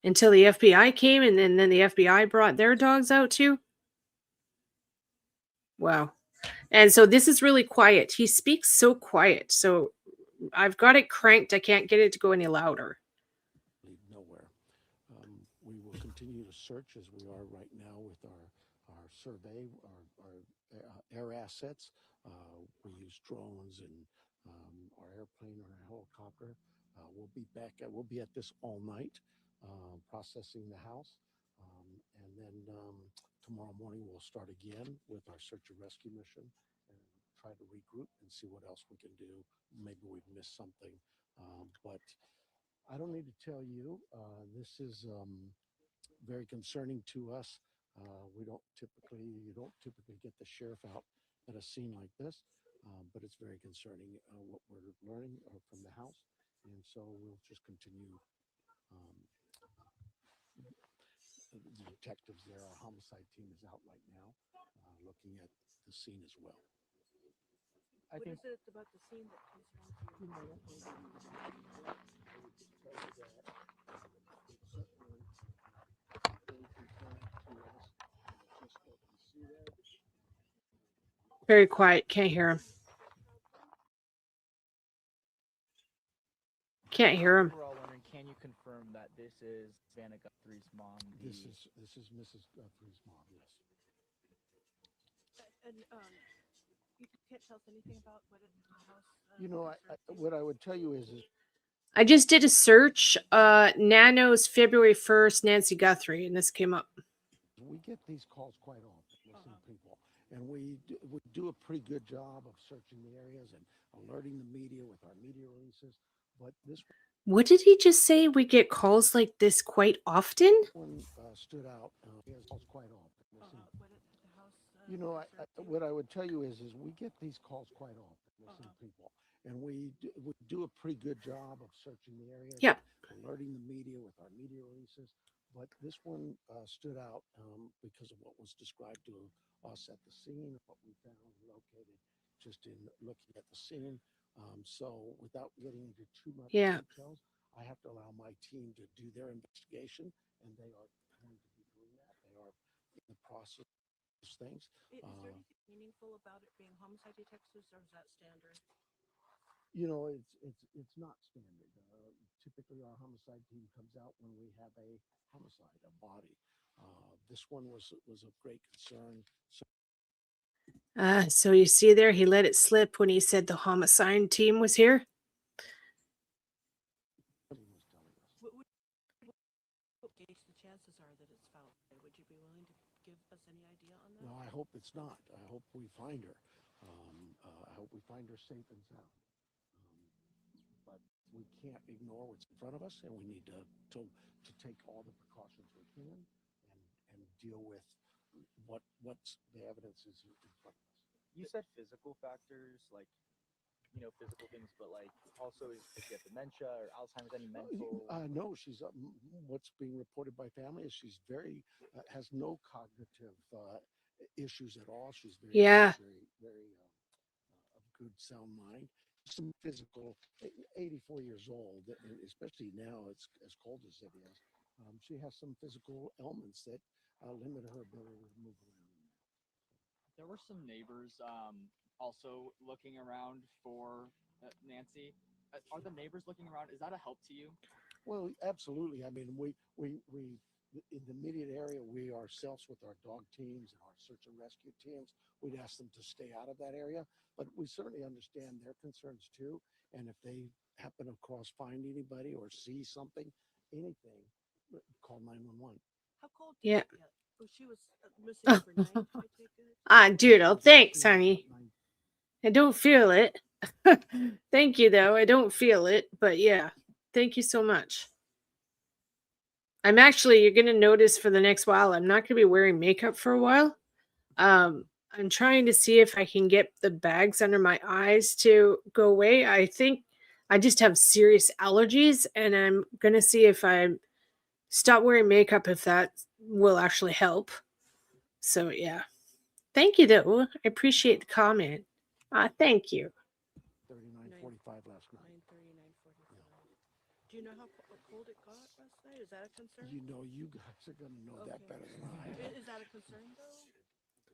Until the FBI came, and then the FBI brought their dogs out too? Wow. And so this is really quiet. He speaks so quiet. So I've got it cranked. I can't get it to go any louder. Nowhere. We will continue to search as we are right now with our survey, our air assets. We use drones and our airplane or our helicopter. We'll be back. We'll be at this all night, processing the house, and then tomorrow morning we'll start again with our search and rescue mission and try to regroup and see what else we can do. Maybe we've missed something, but I don't need to tell you. This is very concerning to us. You don't typically get the sheriff out at a scene like this, but it's very concerning what we're learning from the house, and so we'll just continue. The detectives there, our homicide team is out right now, looking at the scene as well. What is it about the scene that concerns you? Very quiet. Can't hear him. Can't hear him. We're all wondering, can you confirm that this is Vanna Guthrie's mom? This is Mrs. Guthrie's mom. Yes. And you can't tell us anything about what the house. You know, what I would tell you is I just did a search. Nanos February 1st, Nancy Guthrie, and this came up. We get these calls quite often, missing people, and we do a pretty good job of searching the areas and alerting the media with our media releases. But this What did he just say? We get calls like this quite often? one stood out. He has calls quite often. You know, what I would tell you is we get these calls quite often, missing people. And we do a pretty good job of searching the area, Yep. alerting the media with our media releases. But this one stood out because of what was described to us at the scene, what we found located just in looking at the scene. So without getting into too much details, I have to allow my team to do their investigation, and they are going to be doing that. They are in the process of those things. Is there anything meaningful about it being homicide detectives, or is that standard? You know, it's not standard. Typically, our homicide team comes out when we have a homicide, a body. This one was of great concern. So you see there, he let it slip when he said the homicide team was here. What gauge the chances are that it's foul play? Would you be willing to give us any idea on that? No, I hope it's not. I hope we find her. I hope we find her safe and sound. But we can't ignore what's in front of us, and we need to take all the precautions we can and deal with what's the evidence is in front of us. You said physical factors, like, physical things, but like also is she have dementia or Alzheimer's, any mental? No, she's what's being reported by family is she's very has no cognitive issues at all. She's very very of good sound mind. Some physical, 84 years old, and especially now it's as cold as it is. She has some physical ailments that limit her ability to move around. There were some neighbors also looking around for Nancy. Are the neighbors looking around? Is that a help to you? Well, absolutely. I mean, we in the immediate area, we ourselves with our dog teams and our search and rescue teams, we'd ask them to stay out of that area. But we certainly understand their concerns too. And if they happen to find anybody or see something, anything, call 911. How cold? Yeah. Oh, she was missing overnight. I take it. Doodle, thanks, honey. I don't feel it. Thank you, though. I don't feel it, but yeah, thank you so much. I'm actually, you're going to notice for the next while, I'm not going to be wearing makeup for a while. I'm trying to see if I can get the bags under my eyes to go away. I think I just have serious allergies, and I'm going to see if I stop wearing makeup, if that will actually help. So, yeah. Thank you, though. I appreciate the comment. Thank you. 39:45 last night. 9:30, 9:45. Do you know how cold it got last night? Is that a concern? You know, you guys are going to know that better than I. Is that a concern, though?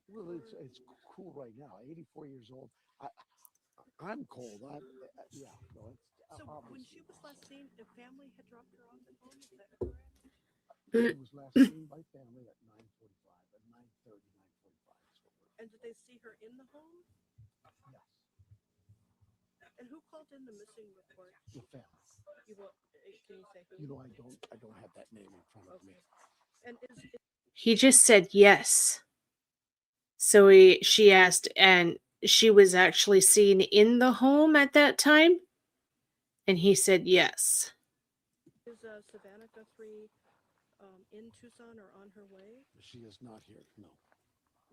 Well, it's cool right now. 84 years old. I'm cold. Yeah. No, it's So when she was last seen, the family had dropped her off at home. Is that correct? She was last seen by family at 9:45, at 9:30, 9:45. And did they see her in the home? Yes. And who called in the missing report? The family. Can you say who? You know, I don't have that name in front of me. And He just said yes. So she asked, and she was actually seen in the home at that time? And he said yes. Is Savannah Guthrie in Tucson or on her way? She is not here, no.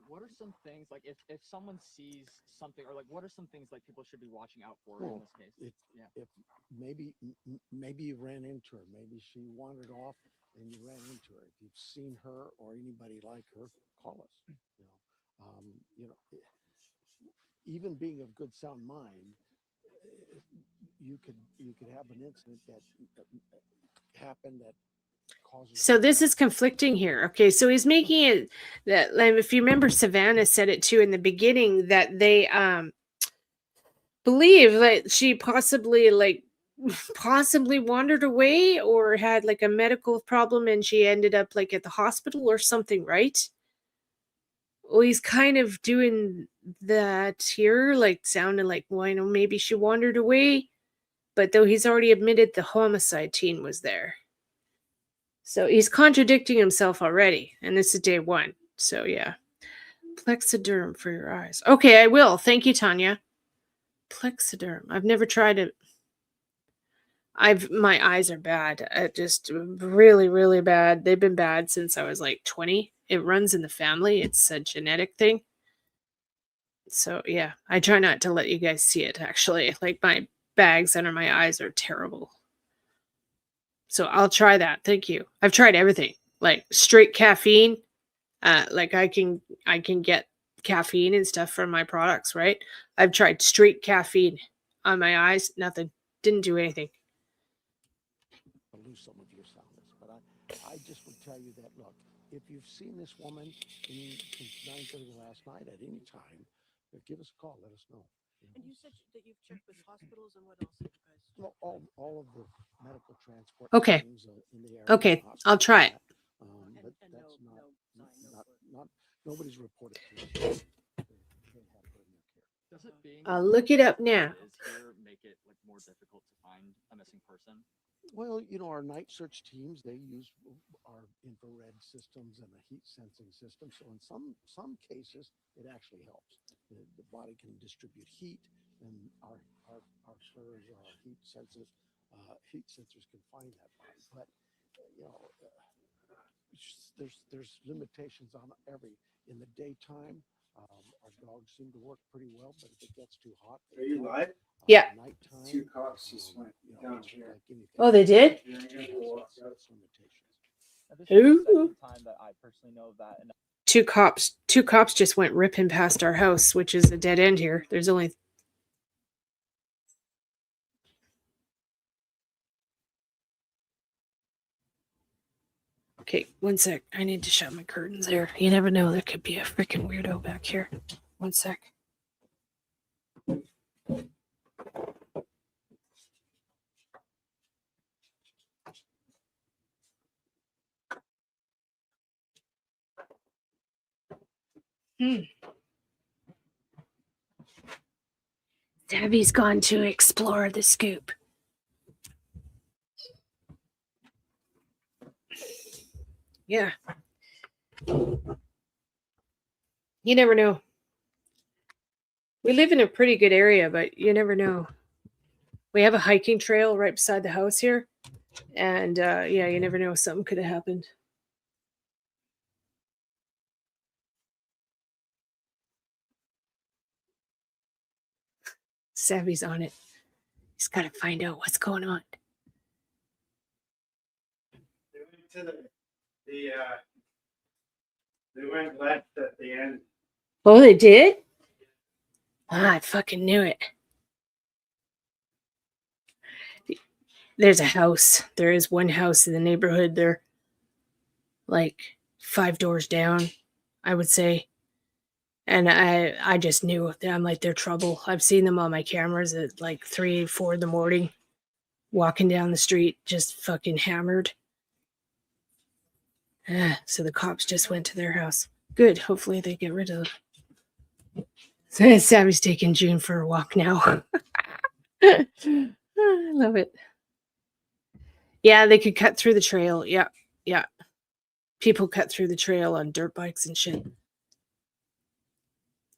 What are some things, like if someone sees something, or like what are some things like people should be watching out for in this case? If maybe you ran into her, maybe she wandered off and you ran into her. If you've seen her or anybody like her, call us. Even being of good sound mind, you could have an incident that happened that causes. So this is conflicting here. Okay, so he's making it that, if you remember, Savannah said it too in the beginning, that they believe that she possibly wandered away or had like a medical problem and she ended up like at the hospital or something, right? Well, he's kind of doing that here, like sounding like, well, maybe she wandered away, but though he's already admitted the homicide team was there. So he's contradicting himself already, and this is day one. So yeah, Plexiderm for your eyes. Okay, I will. Thank you, Tanya. Plexiderm. I've never tried it. My eyes are bad. Just really, really bad. They've been bad since I was like 20. It runs in the family. It's a genetic thing. So yeah, I try not to let you guys see it actually. Like my bags under my eyes are terrible. So I'll try that. Thank you. I've tried everything. Like straight caffeine. Like I can get caffeine and stuff from my products, right? I've tried straight caffeine on my eyes, nothing. Didn't do anything. Lose some of your soundness, but I just would tell you that, look, if you've seen this woman since 9:30 last night at any time, give us a call, let us know. And you said that you've checked with hospitals, and what else have you guys checked? Well, all of the medical transport Okay. things in the area. Okay, I'll try it. But that's not nobody's reported to us. They have her in their care. Does it being I'll look it up now. is here make it like more difficult to find a missing person? Well, our night search teams, they use our infrared systems and a heat sensing system. So in some cases, it actually helps. The body can distribute heat, and our SIRS, our heat sensors can find that body. But there's limitations on in the daytime. Our dogs seem to work pretty well, but if it gets too hot, Are you live? Yeah. Nighttime, 2 cops just went down here. like anything. Oh, they did? Now, this is Ooh. the second time that I personally know of that. And Two cops just went ripping past our house, which is a dead end here. There's only Okay, one sec. I need to shut my curtains there. You never know, there could be a freaking weirdo back here. One sec. Debbie's gone to explore the scoop. Yeah. You never know. We live in a pretty good area, but you never know. We have a hiking trail right beside the house here. And yeah, you never know. Something could have happened. Savvy's on it. He's got to find out what's going on. They went to they went left at the end. Oh, they did? I fucking knew it. There's a house. There is one house in the neighborhood. They're like 5 doors down, I would say. And I just knew. I'm like, they're trouble. I've seen them on my cameras at like 3, 4 in the morning, walking down the street, just fucking hammered. So the cops just went to their house. Good. Hopefully they get rid of them. So Savvy's taking June for a walk now. I love it. Yeah, they could cut through the trail. Yeah. People cut through the trail on dirt bikes and shit.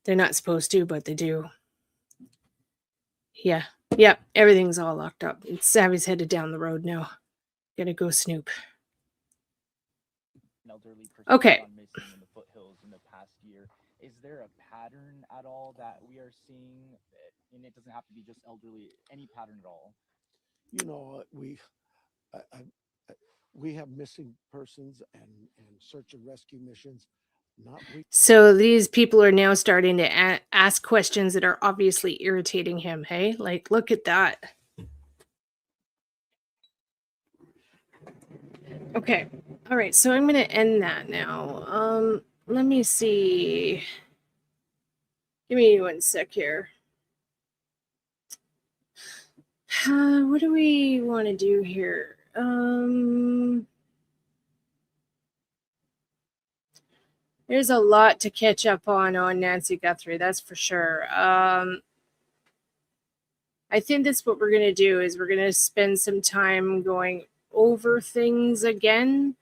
They're not supposed to, but they do. Yeah. Everything's all locked up. Savvy's headed down the road now. Gonna go snoop. an elderly person Okay. gone missing in the foothills in the past year. Is there a pattern at all that we are seeing? And it doesn't have to be just elderly, any pattern at all. We have missing persons and search and rescue missions. So these people are now starting to ask questions that are obviously irritating him. Hey, like, look at that. Okay. All right. So I'm going to end that now. Let me see. Give me 1 sec here. What do we want to do here? There's a lot to catch up on Nancy Guthrie, that's for sure. I think that's what we're going to do is we're going to spend some time going over things again,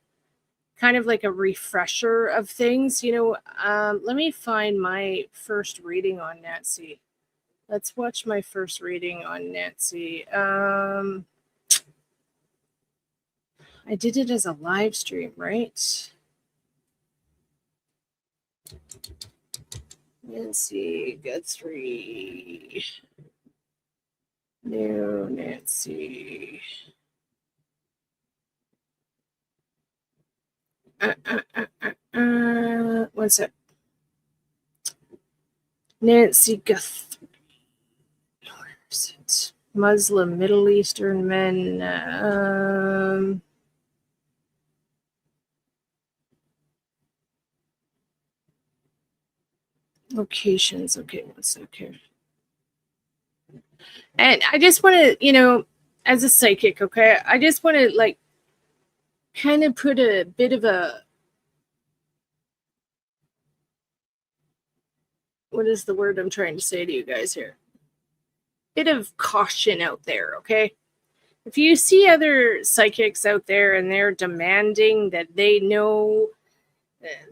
kind of like a refresher of things. Let me find my first reading on Nancy. Let's watch my first reading on Nancy. I did it as a live stream, right? Nancy Guthrie. No, Nancy. One sec. Nancy Guthrie. Where is it? Muslim, Middle Eastern men. Locations. Okay, one sec here. And I just want to, as a psychic, okay, I just want to like kind of put a bit of a, what is the word I'm trying to say to you guys here? Bit of caution out there, okay? If you see other psychics out there and they're demanding that they know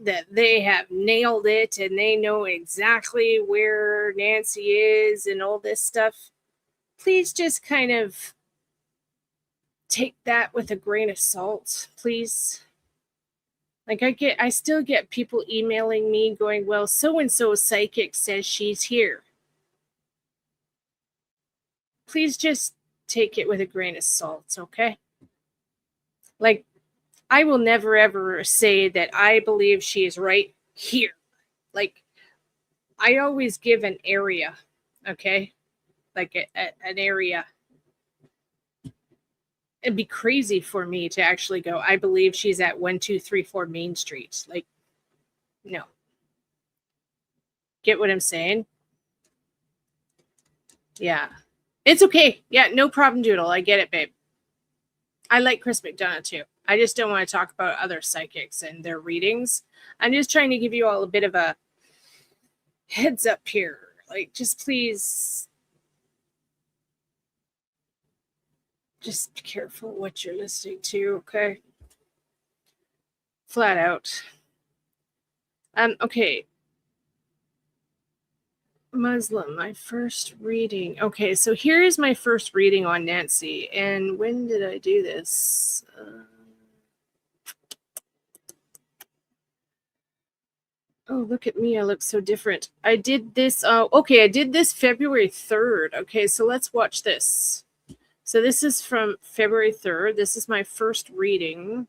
that they have nailed it and they know exactly where Nancy is and all this stuff, please just kind of take that with a grain of salt, please. Like I still get people emailing me going, well, so-and-so psychic says she's here. Please just take it with a grain of salt, okay? Like, I will never ever say that I believe she is right here. Like, I always give an area, okay? Like an area. It'd be crazy for me to actually go, I believe she's at 1234 Main Street. Like, no. Get what I'm saying? Yeah. It's okay. Yeah, no problem, Doodle. I get it, babe. I like Chris McDonough, too. I just don't want to talk about other psychics and their readings. I'm just trying to give you all a bit of a heads up here. Like, just please, just be careful what you're listening to, okay? Flat out. Okay. Muslim, my first reading. Okay, so here is my first reading on Nancy. And when did I do this? Oh, look at me. I look so different. I did this. Okay, I did this February 3rd. Okay, so let's watch this. So this is from February 3rd. This is my first reading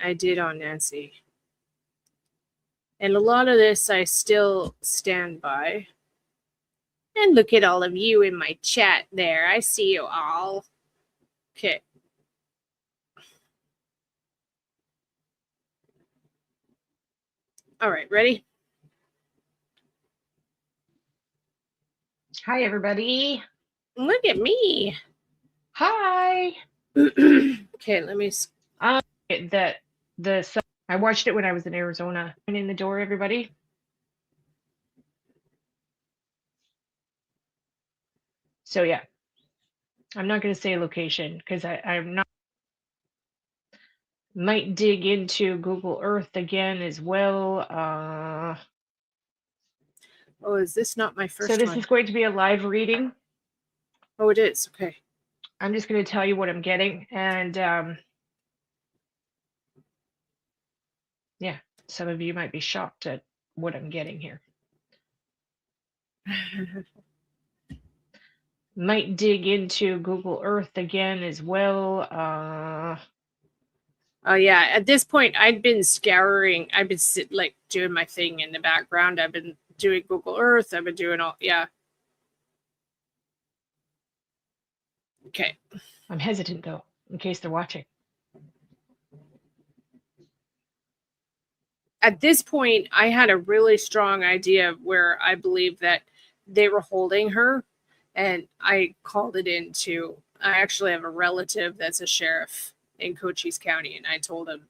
I did on Nancy. And a lot of this I still stand by. And look at all of you in my chat there. I see you all. Okay. All right, ready? Hi, everybody. Look at me. Hi. Okay, let me. I watched it when I was in Arizona. In the door, everybody. So yeah, I'm not going to say location because I'm not. Might dig into Google Earth again as well. Oh, is this not my first So this one? is going to be a live reading. Oh, it is. Okay. I'm just going to tell you what I'm getting. And yeah, some of you might be shocked at what I'm getting here. Might dig into Google Earth again as well. Oh yeah, at this point I'd been scouring. I've been like doing my thing in the background. I've been doing Google Earth. I've been doing all, yeah. Okay. I'm hesitant though, in case they're watching. At this point, I had a really strong idea of where I believe that they were holding her, and I called it into. I actually have a relative that's a sheriff in Cochise County, and I told him,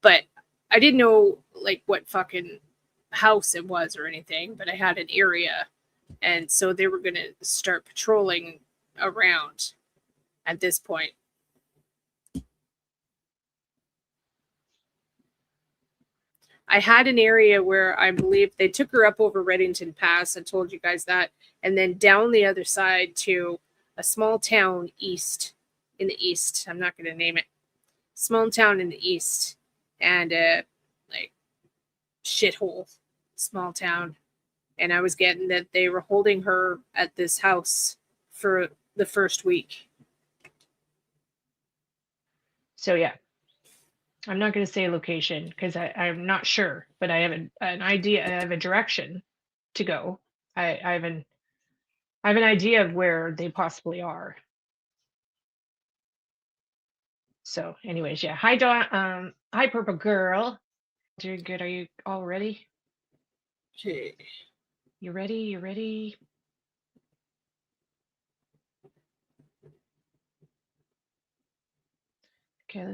but I didn't know like what fucking house it was or anything, but I had an area, and so they were gonna start patrolling around at this point. I had an area where I believe they took her up over Reddington Pass. I told you guys that. And then down the other side to a small town in the east. I'm not going to name it. Small town in the east. And like shithole. Small town. And I was getting that they were holding her at this house for the first week. So yeah, I'm not going to say location because I'm not sure, but I have an idea. I have a direction to go. I have an idea of where they possibly are. So, anyways, yeah. Hi, Dawn. Hi, Purple Girl. Doing good. Are you all ready? Okay. You ready? You ready? Okay,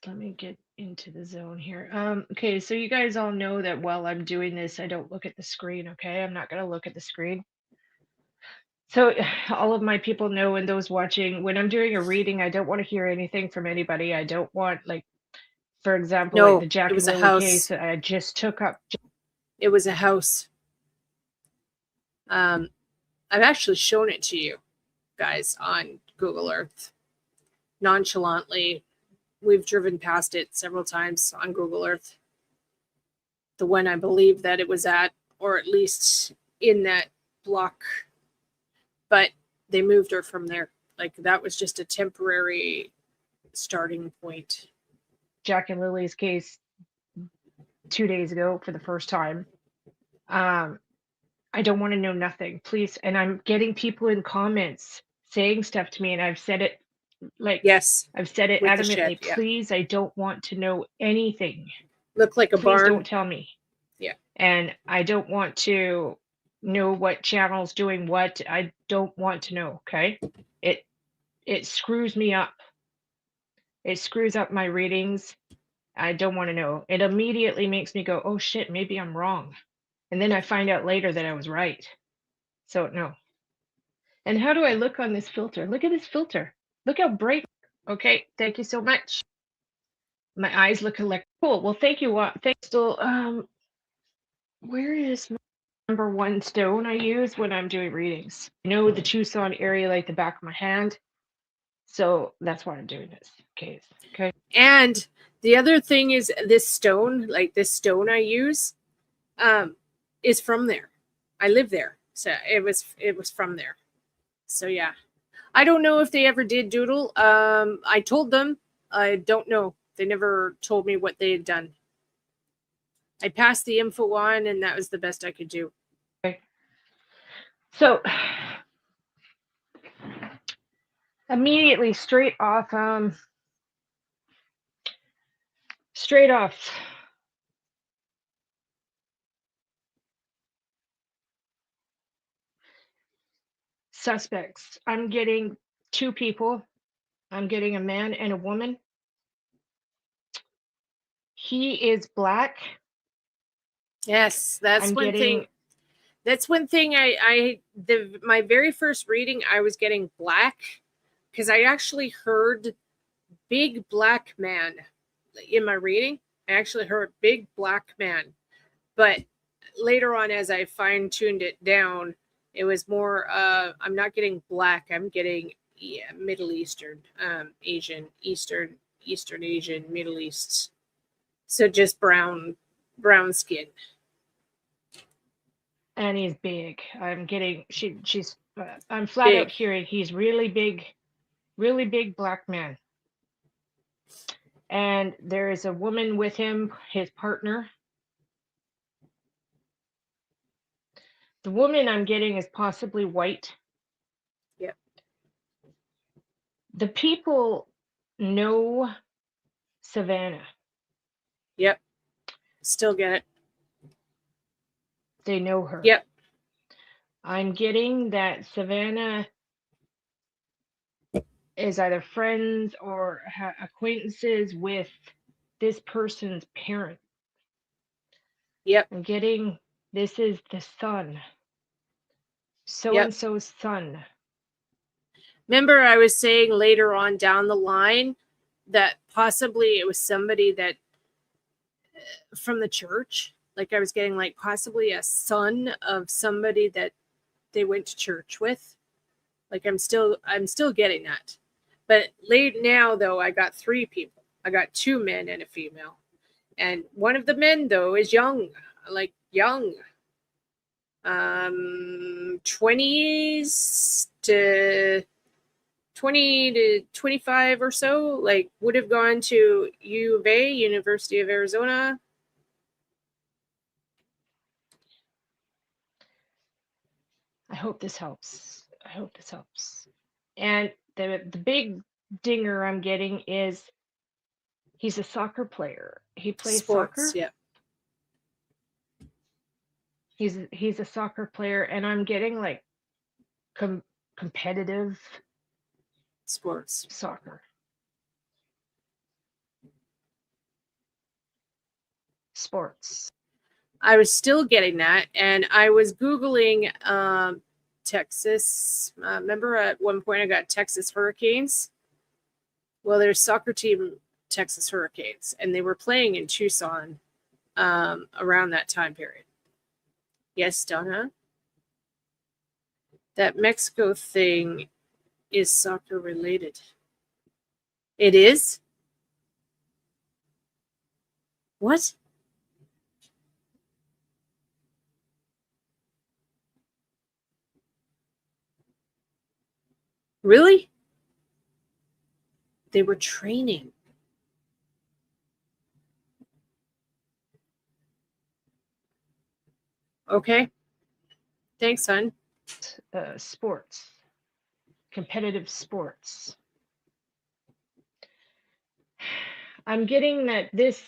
let me get into the zone here. Okay, so you guys all know that while I'm doing this, I don't look at the screen, okay? I'm not gonna look at the screen. So all of my people know, and those watching, when I'm doing a reading, I don't want to hear anything from anybody. I don't want, like, for example, like the Jack and Lily case that I just took up. It was a house. I've actually shown it to you guys on Google Earth. Nonchalantly, we've driven past it several times on Google Earth. The one I believe that it was at, or at least in that block. But they moved her from there. Like, that was just a temporary starting point. Jack and Lily's case 2 days ago for the first time. I don't want to know nothing, please. And I'm getting people in comments saying stuff to me, and I've said it, like, yes, I've said it with the adamantly. shed, yeah. Please, I don't want to know anything. Look like a Please barn. don't tell me. Yeah. And I don't want to know what channel's doing what. I don't want to know, okay? It screws me up. It screws up my readings. I don't want to know. It immediately makes me go, oh shit, maybe I'm wrong. And then I find out later that I was right. So no. And how do I look on this filter? Look at this filter. Look how bright. Okay, thank you so much. My eyes look like cool. Well, thank you. Thanks. Still, where is my number one stone I use when I'm doing readings? I know the Tucson area like the back of my hand. So that's why I'm doing this. Okay. Okay. And the other thing is this stone, like this stone I use, is from there. I live there. So it was from there. So yeah. I don't know if they ever did doodle. I told them. I don't know. They never told me what they had done. I passed the info on, and that was the best I could do. Okay. So immediately straight off suspects. I'm getting two people. I'm getting a man and a woman. He is black. Yes, that's one thing. That's one thing my very first reading, I was getting black because I actually heard big black man in my reading. I actually heard big black man. But later on, as I fine-tuned it down, it was more, I'm not getting black. I'm getting Middle Eastern, Asian, Eastern Asian, Middle East. So just brown skin. And he's big. I'm getting, she's, I'm flat out hearing he's really big black man. And there is a woman with him, his partner. The woman I'm getting is possibly white. Yep. The people know Savannah. Yep. Still get it. They know her. Yep. I'm getting that Savannah is either friends or acquaintances with this person's parent. Yep. I'm getting this is the son. So-and-so's son. Remember, I was saying later on down the line that possibly it was somebody that from the church. Like I was getting like possibly a son of somebody that they went to church with. Like I'm still getting that. But late now though, I got 3 people. I got 2 men and a female. And one of the men though is young, like young. 20s to 20 to 25 or so, like would have gone to U of A, University of Arizona. I hope this helps. I hope this helps. And the big dinger I'm getting is he's a soccer player. He plays Sports, soccer. yeah. He's a soccer player, and I'm getting like competitive sports soccer. Sports. I was still getting that, and I was Googling Texas. Remember at one point I got Texas Hurricanes? Well, there's soccer team Texas Hurricanes, and they were playing in Tucson around that time period. Yes, Donna? That Mexico thing is soccer related. It is? What? Really? They were training. Okay. Thanks, son. Sports. Competitive sports. I'm getting that this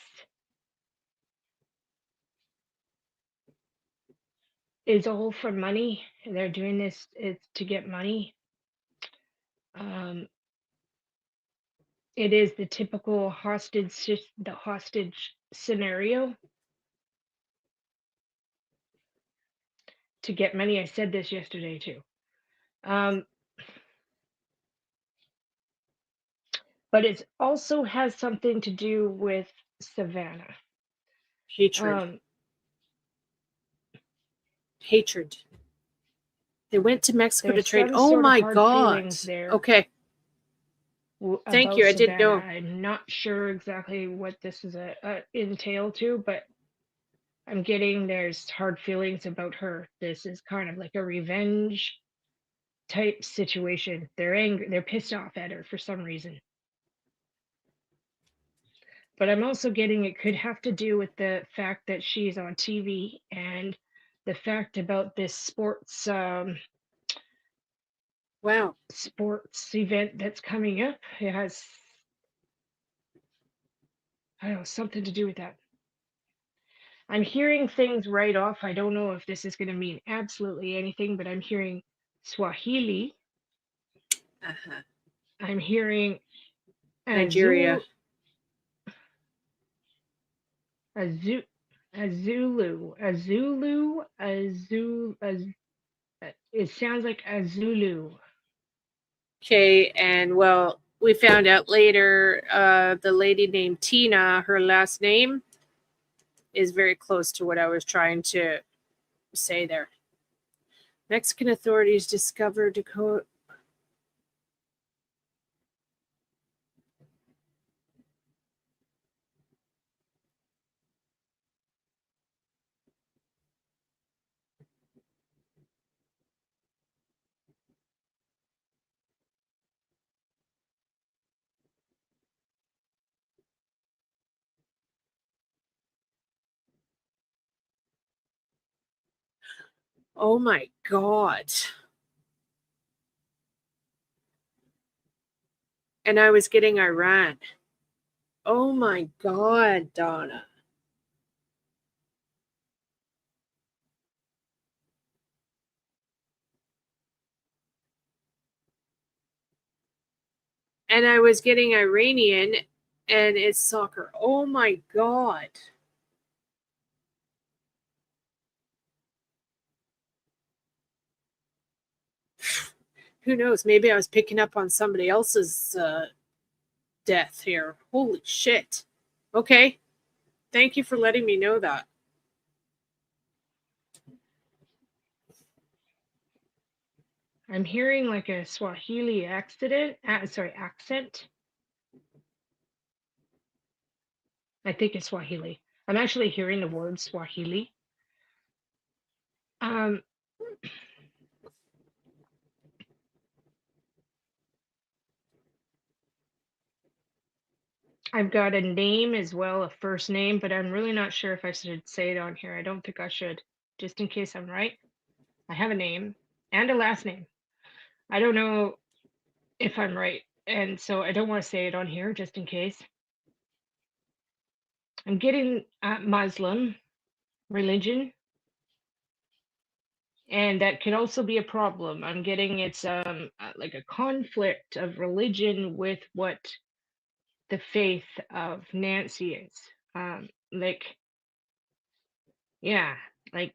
is all for money. They're doing this to get money. It is the typical hostage scenario to get money. I said this yesterday too. But it also has something to do with Savannah. Hatred. Hatred. They went to Mexico to trade. Oh my God. There. Okay. Thank you. I didn't know. I'm not sure exactly what this is entail to, but I'm getting there's hard feelings about her. This is kind of like a revenge type situation. They're angry. They're pissed off at her for some reason. But I'm also getting it could have to do with the fact that she's on TV and the fact about this sports sports event that's coming up. It has, I don't know, something to do with that. I'm hearing things right off. I don't know if this is going to mean absolutely anything, but I'm hearing Swahili. I'm hearing Nigeria. Azulu. It sounds like Azulu. Okay, and well, we found out later the lady named Tina, her last name is very close to what I was trying to say there. Mexican authorities discovered Dakota. Oh my God. And I was getting Iran. Oh my God, Donna. And I was getting Iranian, and it's soccer. Oh my God. Who knows? Maybe I was picking up on somebody else's death here. Holy shit. Okay. Thank you for letting me know that. I'm hearing like a Swahili accent. I think it's Swahili. I'm actually hearing the word Swahili. I've got a name as well, a first name, but I'm really not sure if I should say it on here. I don't think I should, just in case I'm right. I have a name and a last name. I don't know if I'm right, and so I don't want to say it on here, just in case. I'm getting Muslim religion, and that could also be a problem. I'm getting it's like a conflict of religion with what the faith of Nancy is. Like, yeah, like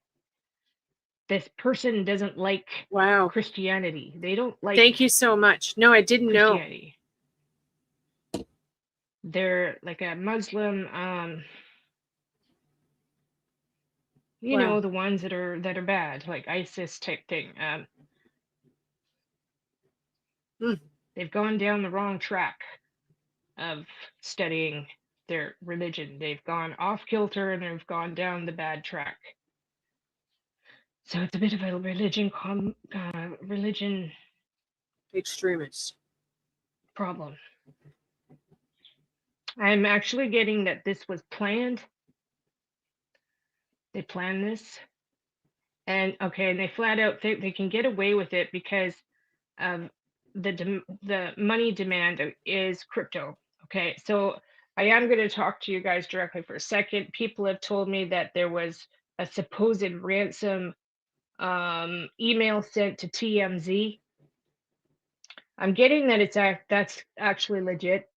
this person doesn't like Christianity. They don't like. Thank you so much. No, I didn't know. Christianity. They're like a Muslim, you know, the ones that are bad, like ISIS type thing. They've gone down the wrong track of studying their religion. They've gone off kilter and they've gone down the bad track. So it's a bit of a religion extremist problem. I'm actually getting that this was planned. They planned this. And okay, and they flat out think they can get away with it because the money demand is crypto. Okay, so I am going to talk to you guys directly for a second. People have told me that there was a supposed ransom email sent to TMZ. I'm getting that that's actually legit.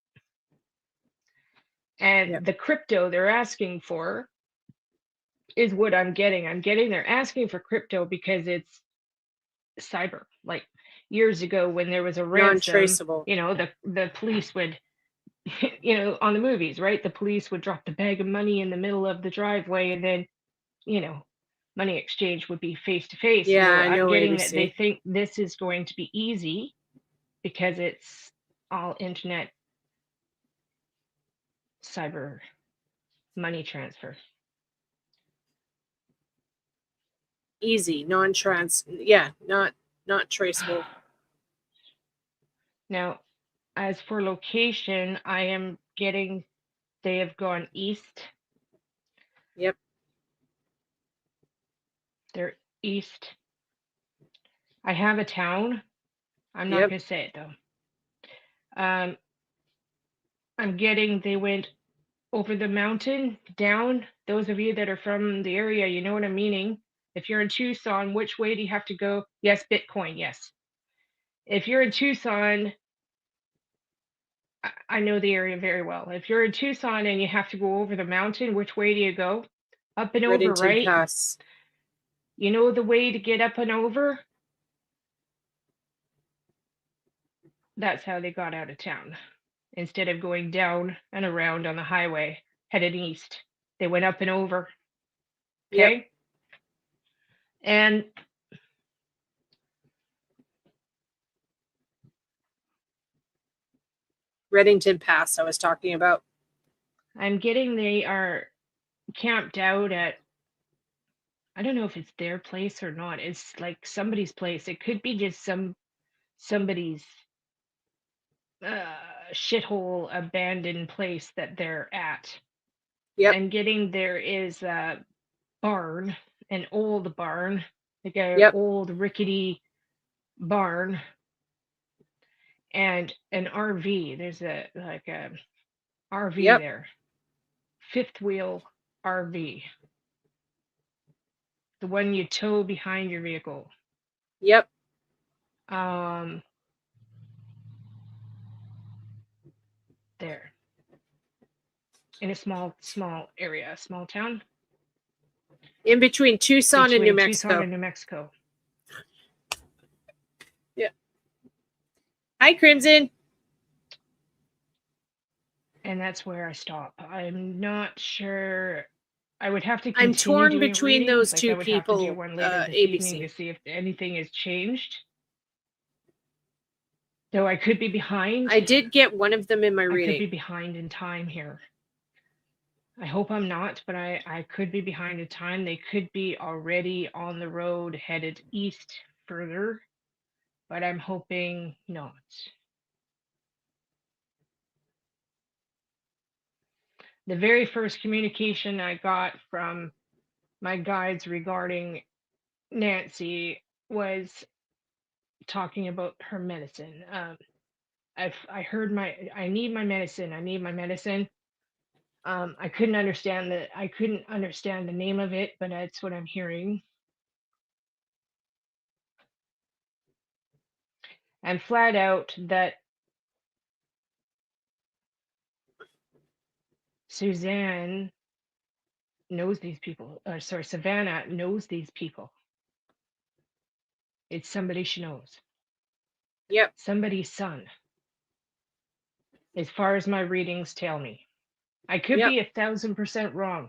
And the crypto they're asking for is what I'm getting. They're asking for crypto because it's cyber. Like years ago when there was a ransom, non-traceable. You know, the police would, you know, on the movies, right? The police would drop the bag of money in the middle of the driveway and then, you know, money exchange would be face to face. Yeah, Well, I know I'm getting ABC. that they think this is going to be easy because it's all internet cyber money transfer. Easy, not traceable. Now, as for location, I am getting they have gone east. Yep. They're east. I have a town. I'm not going to say it though. I'm getting they went over the mountain, down. Those of you that are from the area, you know what I'm meaning. If you're in Tucson, which way do you have to go? Yes, Bitcoin, yes. If you're in Tucson, I know the area very well. If you're in Tucson and you have to go over the mountain, which way do you go? Up and over, right? Pass. You know the way to get up and over? That's how they got out of town. Instead of going down and around on the highway, headed east, they went up and over. Okay? Yep. And Reddington Pass I was talking about. I'm getting they are camped out at, I don't know if it's their place or not. It's like somebody's place. It could be just somebody's shithole abandoned place that they're at. Yep. I'm getting there is a barn, an old barn, like a old rickety barn, and an RV. There's a RV there. Fifth wheel RV. The one you tow behind your vehicle. Yep. There. In a small area, small town. In between Tucson and New Mexico. Tucson and New Mexico. Yeah. Hi, Crimson. And that's where I stop. I'm not sure. I would have to I'm torn between readings. those Like two I would people. Have to do one later this evening to see if anything has changed. Though I could be behind. I did get one of them in my reading. I could be behind in time here. I hope I'm not, but I could be behind the time. They could be already on the road headed east further, but I'm hoping not. The very first communication I got from my guides regarding Nancy was talking about her medicine. I heard I need my medicine. I need my medicine. I couldn't understand the name of it, but that's what I'm hearing. And flat out that Suzanne knows these people. Sorry, Savannah knows these people. It's somebody she knows. Yep. Somebody's son. As far as my readings tell me. I could be 1,000% wrong,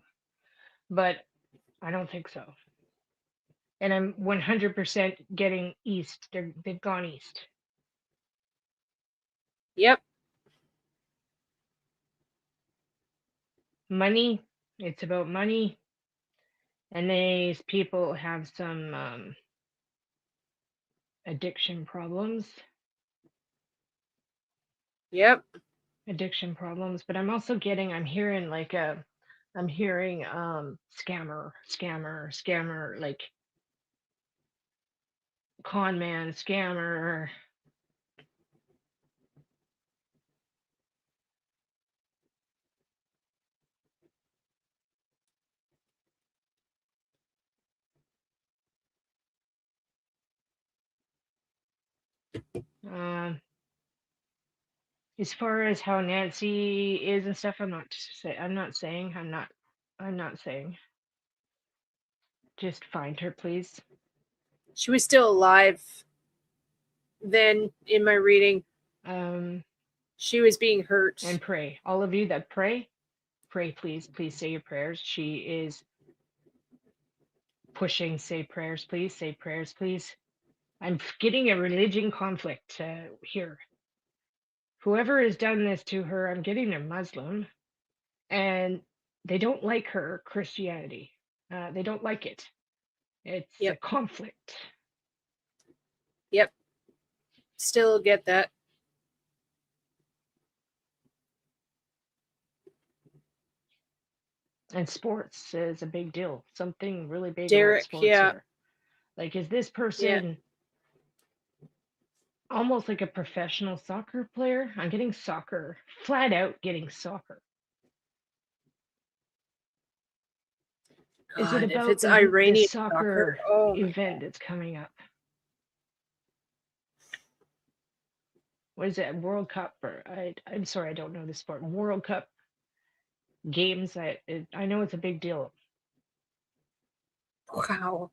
but I don't think so. And I'm 100% getting east. They've gone east. Yep. Money. It's about money. And these people have some addiction problems. Yep. Addiction problems. But I'm also I'm hearing scammer, like con man, scammer. As far as how Nancy is and stuff, I'm not saying. Just find her, please. She was still alive then in my reading. She was being hurt. And pray. All of you that pray, please. Please say your prayers. She is pushing, say prayers, please. Say prayers, please. I'm getting a religion conflict here. Whoever has done this to her, I'm getting a Muslim, and they don't like her Christianity. They don't like it. It's a conflict. Yep. Still get that. And sports is a big deal. Something really big Derek, about sports here. Like, is this person almost like a professional soccer player? I'm getting soccer. Flat out getting soccer. Is it God, about if it's the Iranian soccer soccer, event that's coming up? What is it? World Cup? Or I'm sorry, I don't know the sport. World Cup games. I know it's a big deal. Wow.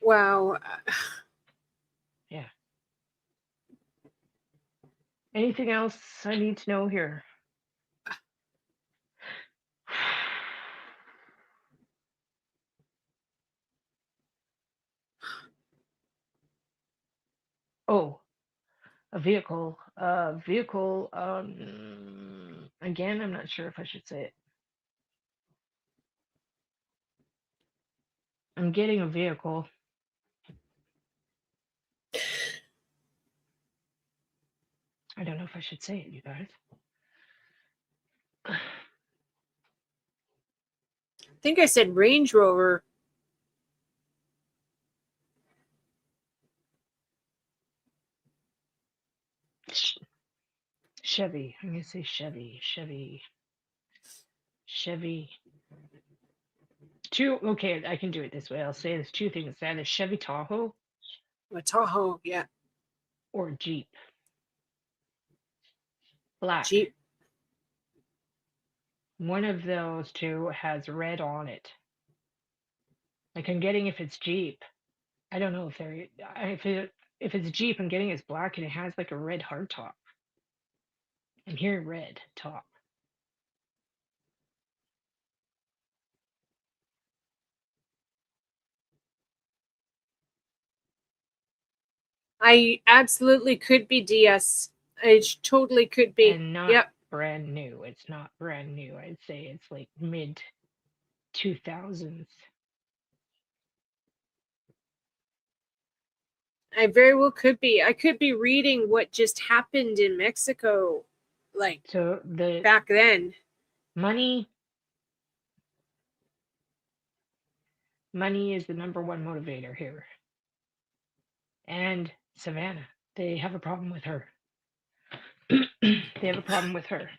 Wow. Yeah. Anything else I need to know here? Oh, a vehicle. Again, I'm not sure if I should say it. I'm getting a vehicle. I don't know if I should say it, you guys. I think I said Range Rover. Chevy. I'm going to say Chevy. Okay, I can do it this way. I'll say there's two things. That is Chevy Tahoe. A Tahoe, yeah. Or Jeep. Black. Jeep. One of those two has red on it. Like, I'm getting if it's Jeep. I don't know if it's Jeep, I'm getting it's black and it has like a red hardtop. I'm hearing red top. I absolutely could be DS. It totally could be. And not yep. brand new. It's not brand new. I'd say it's like mid 2000s. I very well could be. I could be reading what just happened in Mexico, like so the back then. Money is the number one motivator here. And Savannah, they have a problem with her. They have a problem with her.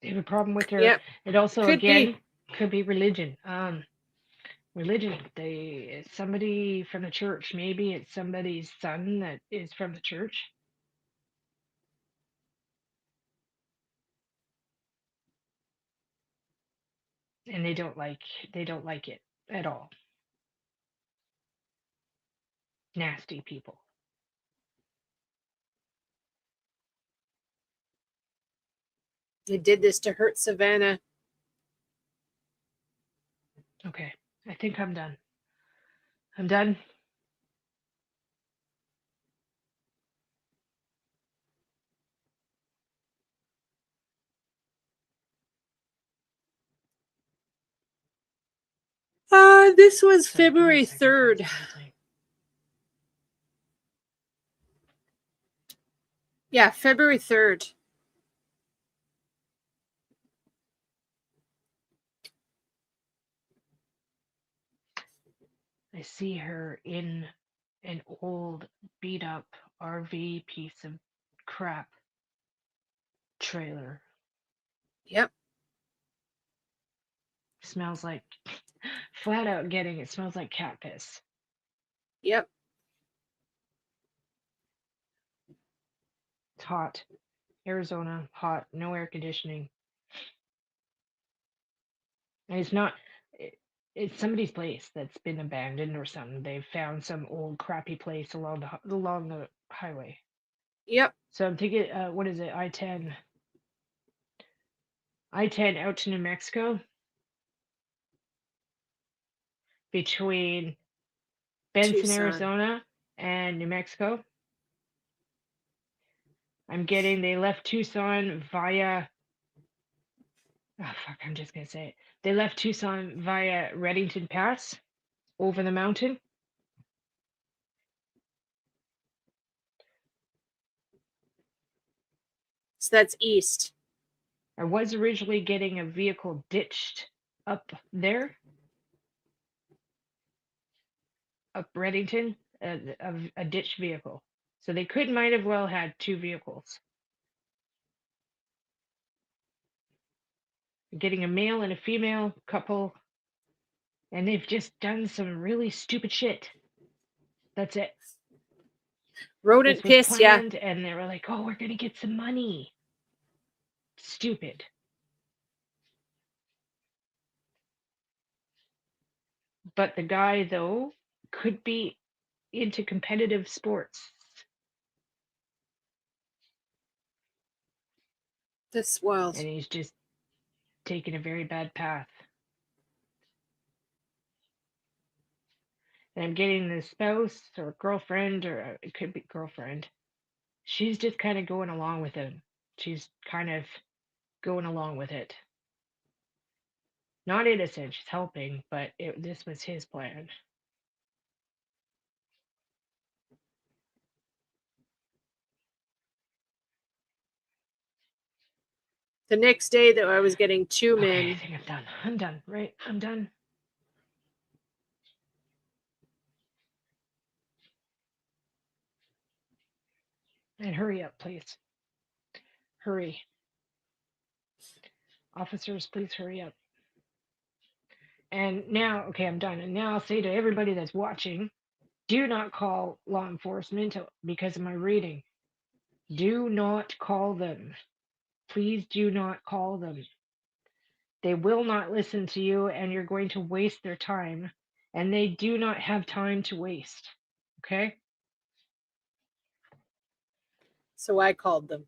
They have a problem with her. Yep. It also Could again could be religion. Religion. It's somebody from the church. Maybe it's somebody's son that is from the church. And they don't like it at all. Nasty people. They did this to hurt Savannah. Okay. I think I'm done. I'm done. This was February 3rd. Yeah, February 3rd. I see her in an old beat up RV piece of crap trailer. Yep. Smells like, flat out getting it, smells like cat piss. Yep. It's hot. Arizona, hot, no air conditioning. And it's not, it's somebody's place that's been abandoned or something. They've found some old crappy place along the highway. Yep. So I'm thinking, what is it, I-10 out to New Mexico? Between Benson, Tucson. Arizona and New Mexico. I'm getting, they left Tucson via, I'm just going to say it. They left Tucson via Reddington Pass over the mountain. So that's east. I was originally getting a vehicle ditched up there. Up Reddington, a ditched vehicle. So they might have well had two vehicles. Getting a male and a female couple, and they've just done some really stupid shit. That's it. Rodent piss, yeah. And they were like, oh, we're going to get some money. Stupid. But the guy, though, could be into competitive sports. That's wild. And he's just taken a very bad path. And I'm getting the spouse or girlfriend, or it could be girlfriend. She's just kind of going along with him. She's kind of going along with it. Not innocent, she's helping, but this was his plan. The next day, though, I was getting two men. I think I'm done. I'm done, right? I'm done. And hurry up, please. Hurry. Officers, please hurry up. And now, okay, I'm done. And now I'll say to everybody that's watching, do not call law enforcement because of my reading. Do not call them. Please do not call them. They will not listen to you, and you're going to waste their time. And they do not have time to waste. Okay? So I called them.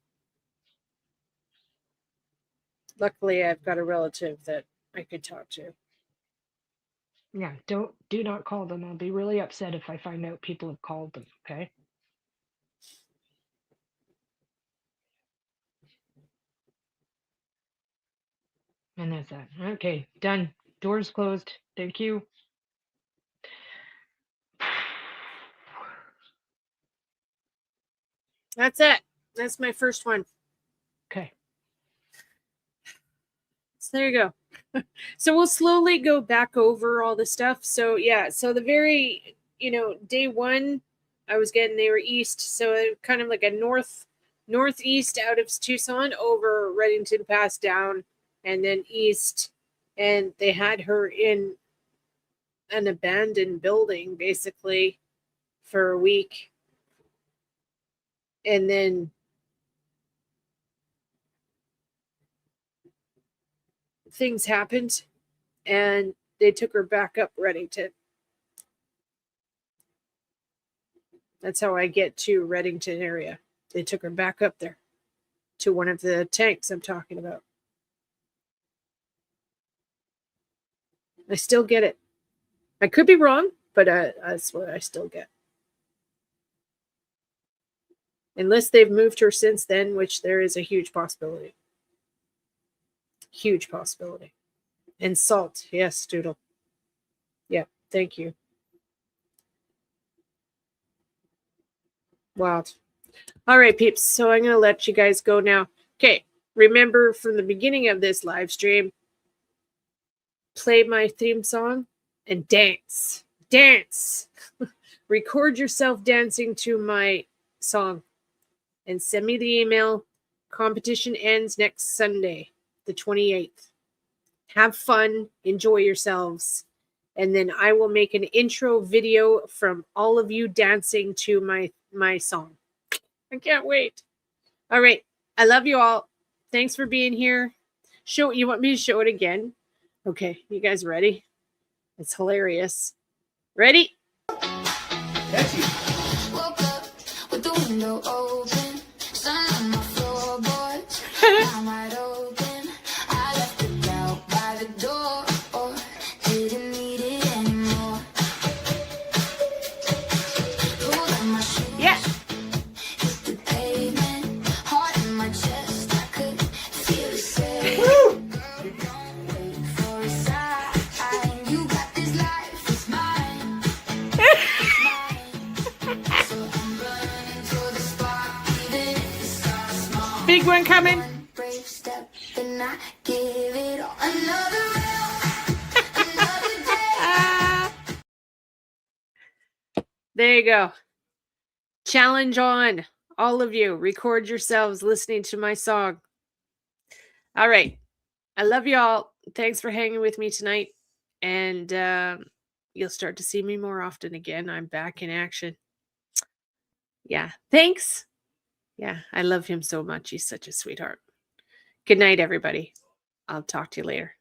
Luckily, I've got a relative that I could talk to. Yeah, do not call them. I'll be really upset if I find out people have called them, okay? And that's that. Okay, done. Doors closed. Thank you. That's it. That's my first one. Okay. So there you go. So we'll slowly go back over all the stuff. So yeah, so the very, day one, I was getting, they were east. So kind of like a northeast out of Tucson over Reddington Pass down and then east. And they had her in an abandoned building basically for a week. And then things happened and they took her back up Reddington. That's how I get to Reddington area. They took her back up there to one of the tanks I'm talking about. I still get it. I could be wrong, but that's what I still get. Unless they've moved her since then, which there is a huge possibility. Huge possibility. And salt. Yes, Doodle. Yeah, thank you. Wow. All right, peeps. So I'm going to let you guys go now. Okay. Remember from the beginning of this live stream, play my theme song and dance. Dance. Record yourself dancing to my song and send me the email. Competition ends next Sunday, the 28th. Have fun. Enjoy yourselves. And then I will make an intro video from all of you dancing to my song. I can't wait. All right. I love you all. Thanks for being here. You want me to show it again? Okay. You guys ready? It's hilarious. Ready? Woke up with the window open, sun on my floorboards, now wide open. I left it out by the door, or didn't need it anymore. Pulled on my shoes, hit the pavement, heart in my chest, I could feel it say, don't wait for a sign. You got this life, it's mine. Big one coming. Brave step, and I give it all. Another There you go. Challenge on. All of you, record yourselves listening to my song. All right. I love you all. Thanks for hanging with me tonight. And you'll start to see me more often again. I'm back in action. Yeah. Thanks. Yeah. I love him so much. He's such a sweetheart. Good night, everybody. I'll talk to you later.